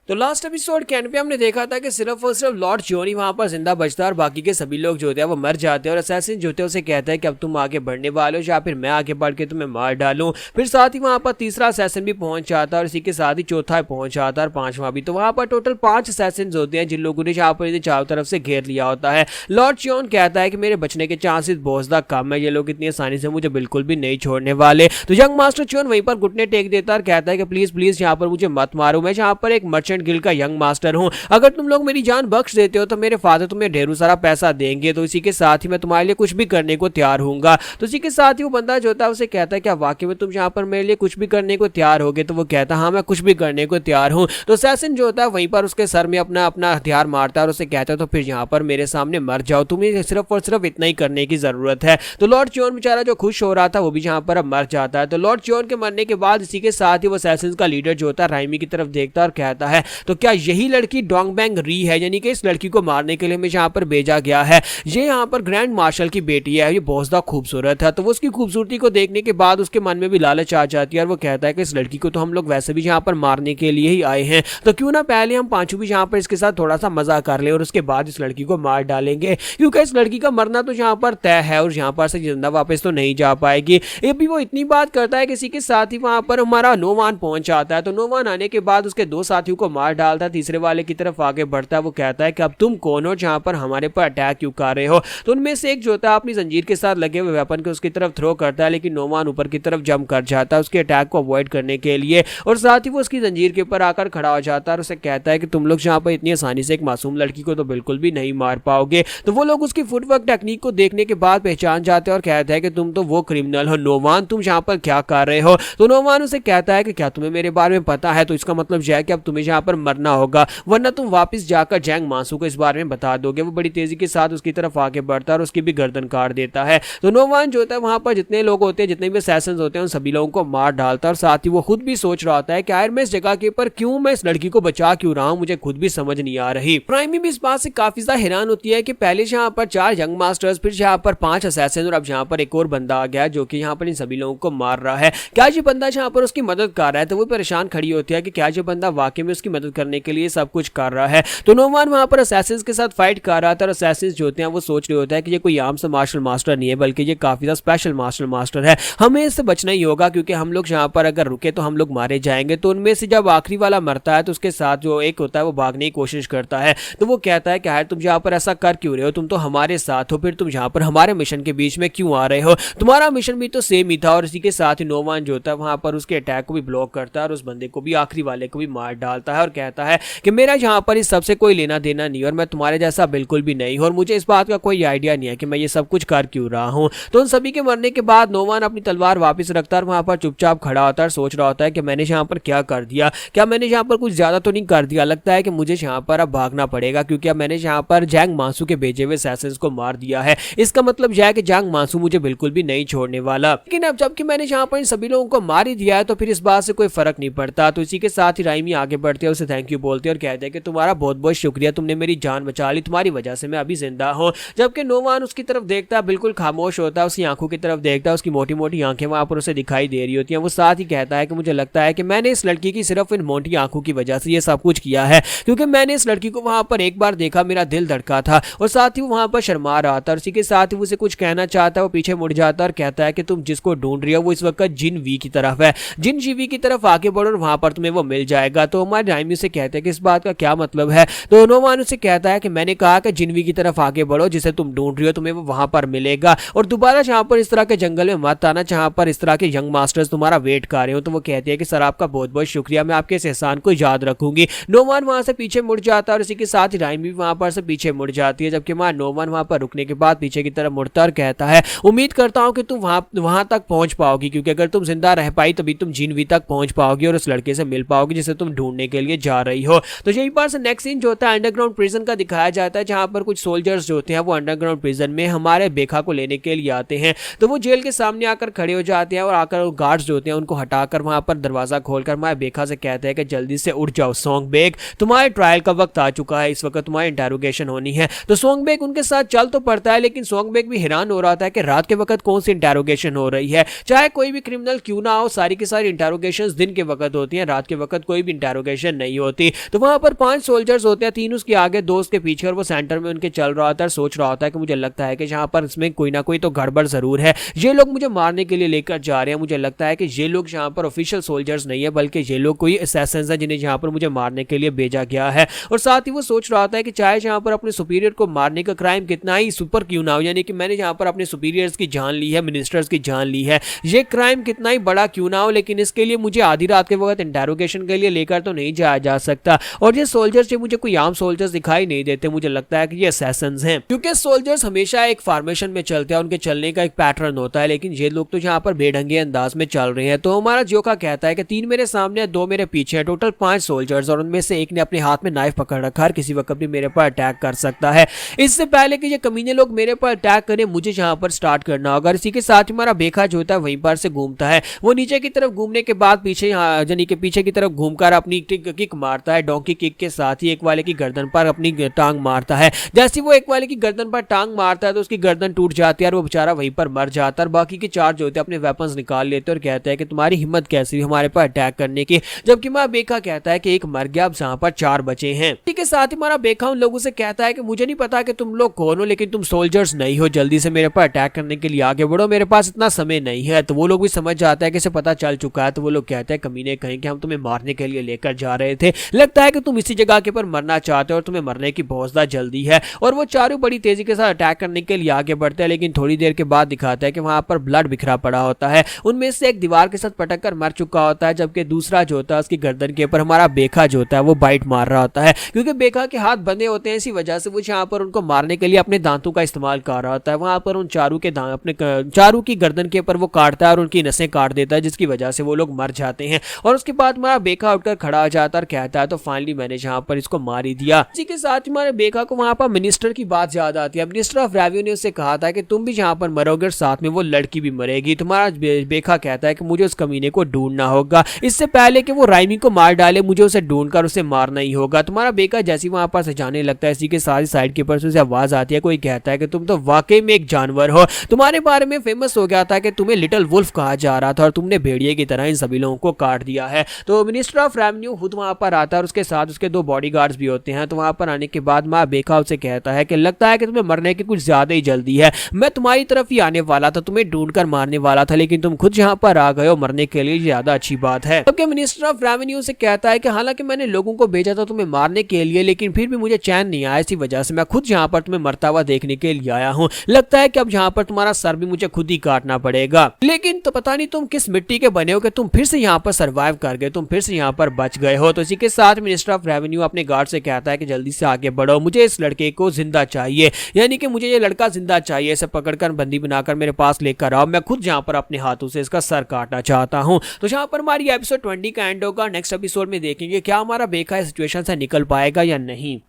तो लास्ट एपिसोड के एंड पे हमने देखा था कि सिर्फ और सिर्फ लॉर्ड चियोन ही वहां पर जिंदा बचता है और बाकी के सभी लोग जो होते हैं वो मर जाते हैं। और असैसिन जो होते हैं उसे कहता है कि अब तुम आगे बढ़ने वाले हो या फिर मैं आगे बढ़ के तुम्हें मार डालूं। फिर साथ ही वहां पर तीसरा असैसिन भी पहुंच जाता है और इसी के साथ ही चौथा पहुंच जाता है और पांचवा भी। तो वहां पर टोटल 5 असैसिन होते हैं जिन लोगों ने यहाँ पर इन्हें चारों तरफ से घेर लिया होता है। लॉर्ड चियोन कहता है कि मेरे बचने के चांसेस बहुत ज्यादा कम है, ये लोग इतनी आसानी से मुझे बिल्कुल भी नहीं छोड़ने वाले। तो यंग मास्टर चियोन वहीं पर घुटने टेक देता है और कहता है कि प्लीज प्लीज यहाँ पर मुझे मत मारो, मैं यहाँ पर एक मर्चेंट गिल्ड का यंग मास्टर हूं, अगर तुम लोग मेरी जान बख्श देते हो तो मेरे फादर तुम्हें ढेरों सारा पैसा देंगे। तो इसी के साथ ही मैं तुम्हारे लिए कुछ भी करने को तैयार हूंगा। तो इसी के साथ ही वो बंदा जो होता है उसे कहता है क्या वाकई में तुम यहाँ पर मेरे लिए कुछ भी करने को तैयार होगे। तो वो कहता है हाँ मैं कुछ भी करने को तैयार हूँ। तो असैसिन जो होता है वहीं पर उसके सर में अपना अपना हथियार मारता है और उसे कहता है तो फिर यहाँ पर मेरे सामने मर जाओ, तुम्हें सिर्फ और सिर्फ इतना ही करने की जरूरत है। तो लॉर्ड चियोन बेचारा जो खुश हो रहा था वो भी यहाँ पर अब मर जाता है। तो लॉर्ड चियोन के मरने के बाद इसी के साथ ही वो असैसिन का लीडर जो होता है राइमी की तरफ देखता है और कहता है तो क्या यही लड़की डोंगबैंग री है, यानी कि इस लड़की को मारने के लिए हमें यहाँ पर भेजा गया है। ये यहाँ पर ग्रैंड मार्शल की बेटी है, ये बहुत ज्यादा खूबसूरत है। तो वो उसकी खूबसूरती को देखने के बाद उसके मन में भी लालच आ जाती है और वो कहता है कि इस लड़की को तो हम लोग वैसे भी यहाँ पर मारने के लिए ही आए हैं, तो क्यों ना पहले हम पांचों भी यहाँ पर इसके साथ थोड़ा सा मजा कर ले और उसके बाद इस लड़की को मार डालेंगे, क्योंकि इस लड़की का मरना तो यहाँ पर तय है और यहाँ पर से जिंदा वापस तो नहीं जा पाएगी। ये भी वो इतनी बात करता है, किसी के साथ ही वहां पर हमारा नोवान पहुंच आता है। तो नोवान आने के बाद उसके 2 साथियों को मार डालता है, तीसरे वाले की तरफ आगे बढ़ता है। वो कहता है कि अब तुम कौन हो जहां पर हमारे पर अटैक क्यों कर रहे हो। तो उनमें से एक जो होता है अपनी जंजीर के साथ लगे हुए वेपन को उसकी तरफ थ्रो करता है, लेकिन नोवान ऊपर की तरफ जंप कर जाता है उसके अटैक को अवॉइड करने के लिए और साथ ही वो उसकी जंजीर के ऊपर आकर खड़ा हो जाता है और उसे कहता है कि तुम लोग जहां पर इतनी आसानी से एक मासूम लड़की को तो बिल्कुल भी नहीं मार पाओगे। तो वो लोग उसकी फुटवर्क टेक्निक को देखने के बाद पहचान जाते हैं और कहते हैं कि तुम तो वो क्रिमिनल हो नोवान, तुम यहाँ पर क्या कर रहे हो। तो नोवान उसे कहता है कि क्या तुम्हें मेरे बारे में पता है, तो इसका मतलब यह है कि अब तुम्हें यहाँ पर मरना होगा वरना तुम वापस जाकर जैंग मासू को इस बारे में बता दोगे। वो बड़ी तेजी के साथ उसकी तरफ आगे बढ़ता है और उसकी भी गर्दन काट देता है। तो नोवान जो होता है वहां पर जितने लोग होते हैं, जितने भी असैसिन्स होते हैं, उन सभी लोगों को मार डालता है और साथ ही वो खुद भी सोच रहा होता है कि यार मैं इस जगह के ऊपर क्यों, मैं इस लड़की को बचा क्यों रहा हूं, मुझे खुद भी समझ नहीं आ रही। प्राइमी भी इस बात से काफी ज्यादा हैरान होती है कि पहले यहाँ पर 4 यंग मास्टर्स, फिर यहाँ पर 5 असैसिन और अब यहाँ पर एक और बंदा आ गया जो कि यहाँ पर इन सभी लोगों को मार रहा है। क्या ये बंदा यहाँ पर उसकी मदद कर रहा है। तो वो परेशान खड़ी होती है कि क्या ये बंदा वाकई में उसकी उसकी मदद करने के लिए सब कुछ कर रहा है। तो नोमान वहां पर असैसिन्स के साथ फाइट कर रहा था और असैसिन्स जो होते हैं वो सोच रहे होता है कि ये कोई आम सा मार्शल मास्टर नहीं है बल्कि ये काफी ज्यादा स्पेशल मार्शल मास्टर है, हमें इससे बचना ही होगा क्योंकि हम लोग यहाँ पर अगर रुके तो हम लोग मारे जाएंगे। तो उनमें से जब आखिरी वाला मरता है तो उसके साथ जो एक होता है वो भागने की कोशिश करता है। तो वो कहता है कि यार तुम यहाँ पर ऐसा कर क्यों रहे हो, तुम तो हमारे साथ हो, फिर तुम यहाँ पर हमारे मिशन के बीच में क्यों आ रहे हो, तुम्हारा मिशन भी तो सेम ही था। और इसी के साथ ही नोमान जो होता है वहां पर उसके अटैक को भी ब्लॉक करता है और उस बंदे को भी आखिरी वाले को भी मार डालता है और कहता है कि मेरा यहाँ पर इस सबसे कोई लेना देना नहीं और मैं तुम्हारे जैसा बिल्कुल भी नहीं हूं और मुझे इस बात का कोई आइडिया नहीं है कि मैं ये सब कुछ कर क्यों रहा हूं। तो उन सभी के मरने के बाद नोमान अपनी तलवार वापस रखता है और वहां पर चुपचाप खड़ा होता है, सोच रहा होता है कि मैंने यहाँ पर क्या कर दिया, क्या मैंने यहाँ पर कुछ ज्यादा तो नहीं कर दिया, लगता है कि मुझे यहाँ पर अब भागना पड़ेगा क्योंकि अब मैंने यहाँ पर जैंग मांसू के भेजे हुए असैसिन्स को मार दिया है। इसका मतलब यह है कि जैंग मांसू मुझे बिल्कुल भी नहीं छोड़ने वाला। लेकिन अब जबकि मैंने यहाँ पर इन सभी लोगों को मार ही दिया है तो फिर इस बात से कोई फर्क नहीं पड़ता। तो इसी के साथ ही राइमी आगे बढ़ते हैं, उसे थैंक यू बोलते हैं और कहते हैं कि तुम्हारा बहुत बहुत शुक्रिया, तुमने मेरी जान बचा ली, तुम्हारी वजह से मैं अभी जिंदा हूँ। जबकि नोमान उसकी तरफ देखता है, बिल्कुल खामोश होता है, उसकी आंखों की तरफ देखता है, उसकी मोटी मोटी आंखें वहां पर उसे दिखाई दे रही होती हैं। वो साथ ही कहता है कि मुझे लगता है कि मैंने इस लड़की की सिर्फ इन मोटी आंखों की वजह से ये सब कुछ किया है क्योंकि मैंने इस लड़की को वहां पर एक बार देखा, मेरा दिल धड़का था और साथ ही वो वहां पर शर्मा रहा था। उसी के साथ ही उसे कुछ कहना चाहता है, वो पीछे मुड़ जाता है और कहता है कि तुम जिसको ढूंढ रही हो वो इस वक्त जिन वी की तरफ है, जिन जीवी की तरफ आगे बढ़ो और वहां पर तुम्हें वो मिल जाएगा। तो हमारे राइमी से कहते हैं कि इस बात का क्या मतलब है। तो नोमान उसे कहता है कि मैंने कहा कि जिनवी की तरफ आगे बढ़ो, जिसे तुम ढूंढ रही हो तुम्हें वो वहां पर मिलेगा और दोबारा जहां पर इस तरह के जंगल में मत आना जहां पर इस तरह के यंग मास्टर्स तुम्हारा वेट कर रहे हो। तो वो कहती है कि सर आपका बहुत बहुत शुक्रिया, मैं आपके इस एहसान को याद रखूंगी। नोमान वहां से पीछे मुड़ जाता है और इसी के साथ ही राइमी भी वहां पर से पीछे मुड़ जाती है। जबकि नोमान वहां पर रुकने के बाद पीछे की तरफ मुड़ता और कहता है उम्मीद करता हूं कि तुम वहां तक पहुंच पाओगी क्योंकि अगर तुम जिंदा रह पाई तभी तुम जिनवी तक पहुंच पाओगी और उस लड़के से मिल पाओगी जिसे तुम ढूंढने के लिए जा रही हो। तो यही पर से नेक्स्ट सीन जो होता है अंडरग्राउंड प्रिजन का दिखाया जाता है जहां पर कुछ सोल्जर्स जो होते हैं वो अंडरग्राउंड प्रिजन में हमारे बेखा को लेने के लिए आते हैं। तो वो जेल के सामने आकर खड़े हो जाते हैं और आकर गार्ड्स जो होते हैं उनको हटाकर वहां पर दरवाजा खोलकर हमारे बेखा से कहते हैं कि जल्दी से उठ जाओ सोंगबेक, तुम्हारे ट्रायल का वक्त आ चुका है, इस वक्त तुम्हारी इंटेरोगेशन होनी है। तो सोंगबेक उनके साथ चल तो पड़ता है लेकिन सोंगबेक भी हैरान हो रहा था कि रात के वक्त कौन सी इंटेरोगेशन हो रही है, चाहे कोई भी क्रिमिनल क्यों ना हो, सारी की सारी इंटेरोगेशन दिन के वक्त होती है, रात के वक्त कोई भी इंटेरोगेशन नहीं होती। तो वहां पर 5 सोल्जर्स होते हैं, 3 उसके आगे 2 उसके पीछे और वो सेंटर में उनके चल रहा होता है। सोच रहा होता है कि मुझे लगता है कि यहाँ पर इसमें कोई ना कोई तो गड़बड़ जरूर है, ये लोग मुझे मारने के लिए लेकर जा रहे हैं, मुझे लगता है कि ये लोग यहाँ पर ऑफिशियल सोल्जर्स नहीं है बल्कि ये लोग कोई असैसिन्स हैं जिन्हें यहाँ पर मुझे मारने के लिए भेजा गया है। और साथ ही वो सोच रहा होता है कि चाहे यहाँ पर अपने सुपीरियर को मारने का क्राइम कितना ही सुपर क्यों ना हो, यानी कि मैंने यहाँ पर अपने सुपीरियर्स की जान ली है, मिनिस्टर्स की जान ली है, ये क्राइम कितना ही बड़ा क्यों ना हो, लेकिन इसके लिए मुझे आधी रात के वक्त इंटेरोगेशन के लिए लेकर तो नहीं जाया जा सकता। और ये सोल्जर्स मुझे कोई आम सोल्जर्स दिखाई नहीं देते, मुझे लगता है कि ये असैसिन्स हैं क्योंकि सोल्जर्स हमेशा एक फॉर्मेशन में चलते हैं, उनके चलने का एक पैटर्न होता है, लेकिन ये लोग तो यहाँ पर बेढंगे अंदाज में चल रहे हैं। तो हमारा जोका कहता है कि 3 मेरे सामने 2 मेरे पीछे है, टोटल 5 सोल्जर्स और उनमें से एक ने अपने हाथ में नाइफ पकड़ रखा है, किसी वक्त भी मेरे पर अटैक कर सकता है। इससे पहले कि ये कमीने लोग मेरे पर अटैक करें मुझे यहाँ पर स्टार्ट करना होगा। इसी के साथ हमारा बेखा जो होता है वहीं पर से घूमता है, वो नीचे की तरफ घूमने के बाद पीछे यानी कि पीछे की तरफ घूमकर अपनी किक मारता है, डोंकी किक के साथ ही एक वाले की गर्दन पर अपनी टांग मारता है। जैसे वो एक वाले की गर्दन पर टांग मारता है तो उसकी गर्दन टूट जाती है और वो बेचारा वहीं पर मर जाता है। और बाकी के 4 जो होते हैं अपने वेपन्स निकाल लेते हैं और कहते हैं कि तुम्हारी हिम्मत कैसी हुई हमारे पर अटैक करने की। जबकि हमारा बेखा कहता है कि एक मर गया, अब यहाँ पर 4 बचे हैं। ठीक है, साथ ही हमारा बेखा उन लोगों से कहता है कि मुझे नहीं पता कि तुम लोग कौन हो लेकिन तुम सोल्जर्स नहीं हो, जल्दी से मेरे पर अटैक करने के लिए आगे बढ़ो, मेरे पास इतना समय नहीं है। तो वो लोग भी समझ जाता है कि इसे पता चल चुका है। तो वो लोग कहते हैं कमीने कहीं कि हम तुम्हें मारने के लिए लेकर जा रहे थे, लगता है कि तुम इसी जगह के पर मरना चाहते हो और तुम्हें मरने की बहुत ज्यादा जल्दी है। और वो चारों बड़ी तेजी के साथ अटैक करने के लिए आगे बढ़ते हैं, लेकिन थोड़ी देर के बाद दिखाता है कि वहां पर ब्लड बिखरा पड़ा होता है, उनमें से एक दीवार के साथ पटक कर मर चुका होता है, जबकि दूसरा जो होता है उसकी गर्दन के ऊपर हमारा बेखा जो होता है वो बाइट मार रहा होता है। क्योंकि बेखा के हाथ बंधे होते हैं, इसी वजह से वो यहाँ पर उनको मारने के लिए अपने दांतों का इस्तेमाल कर रहा होता है। वहां पर उन चारों के अपने चारों की गर्दन के ऊपर वो काटता है और उनकी नसें काट देता है, जिसकी वजह से वो लोग मर जाते हैं। और उसके बाद हमारा बेखा उठकर खड़ा हो जाता है और कहता है तो फाइनली मैंने यहाँ पर इसको मार ही दिया। इसी के साथ हमारे बेखा को वहां पर मिनिस्टर की बात याद आती है। मिनिस्टर ऑफ रेवेन्यू ने उससे कहा था कि तुम भी यहाँ पर मरोगे और साथ में वो लड़की भी मरेगी। तुम्हारा बेखा कहता है कि मुझे उस कमीने को ढूंढना होगा, इससे पहले कि वो राइमी को मार डाले मुझे उसे ढूंढकर उसे मारना ही होगा। तुम्हारा बेखा जैसे वहां पर से जाने लगता है, इसी के साथ साइड के ऊपर से आवाज आती है, कोई कहता है कि तुम तो वाकई में एक जानवर हो, तुम्हारे बारे में फेमस हो गया था कि तुम्हें लिटिल वुल्फ कहा जा रहा था और तुमने भेड़िए की तरह इन सभी लोगों को काट दिया है। तो मिनिस्टर ऑफ रेवेन्यू खुद वहां पर आता है और उसके साथ उसके 2 बॉडीगार्ड्स भी होते हैं। तो वहां पर आने के बाद माँ बेखा उसे कहता है कि लगता है कि तुम्हें मरने की कुछ ज्यादा ही जल्दी है, मैं तुम्हारी तरफ ही आने वाला था, तुम्हें ढूंढ कर मारने वाला था, लेकिन तुम खुद यहाँ पर आ गए हो मरने के लिए, ज्यादा अच्छी बात है। तब मिनिस्टर ऑफ रेवेन्यू से कहता है कि हालांकि मैंने लोगों को भेजा था तुम्हें मारने के लिए, लेकिन फिर भी मुझे चैन नहीं आया, इसी वजह से मैं खुद यहाँ पर तुम्हें मरता हुआ देखने के लिए आया हूँ। लगता है कि अब यहाँ पर तुम्हारा सर भी मुझे खुद ही काटना पड़ेगा। लेकिन तो पता नहीं तुम किस मिट्टी के बने हो कि तुम फिर से यहाँ पर सर्वाइव कर गए, तुम फिर से यहाँ पर बच गए हो। तो इसी के साथ मिनिस्टर ऑफ रेवेन्यू अपने गार्ड से कहता है कि जल्दी से आगे बढ़ो, मुझे इस लड़के को जिंदा चाहिए, यानी कि मुझे ये लड़का जिंदा चाहिए, इसे पकड़कर बंदी बनाकर मेरे पास लेकर आओ, मैं खुद यहाँ पर अपने हाथों से इसका सर काटना चाहता हूँ। तो यहाँ पर हमारी एपिसोड 20 का एंड होगा। नेक्स्ट एपिसोड में देखेंगे क्या हमारा बेखा सिचुएशन से निकल पाएगा या नहीं।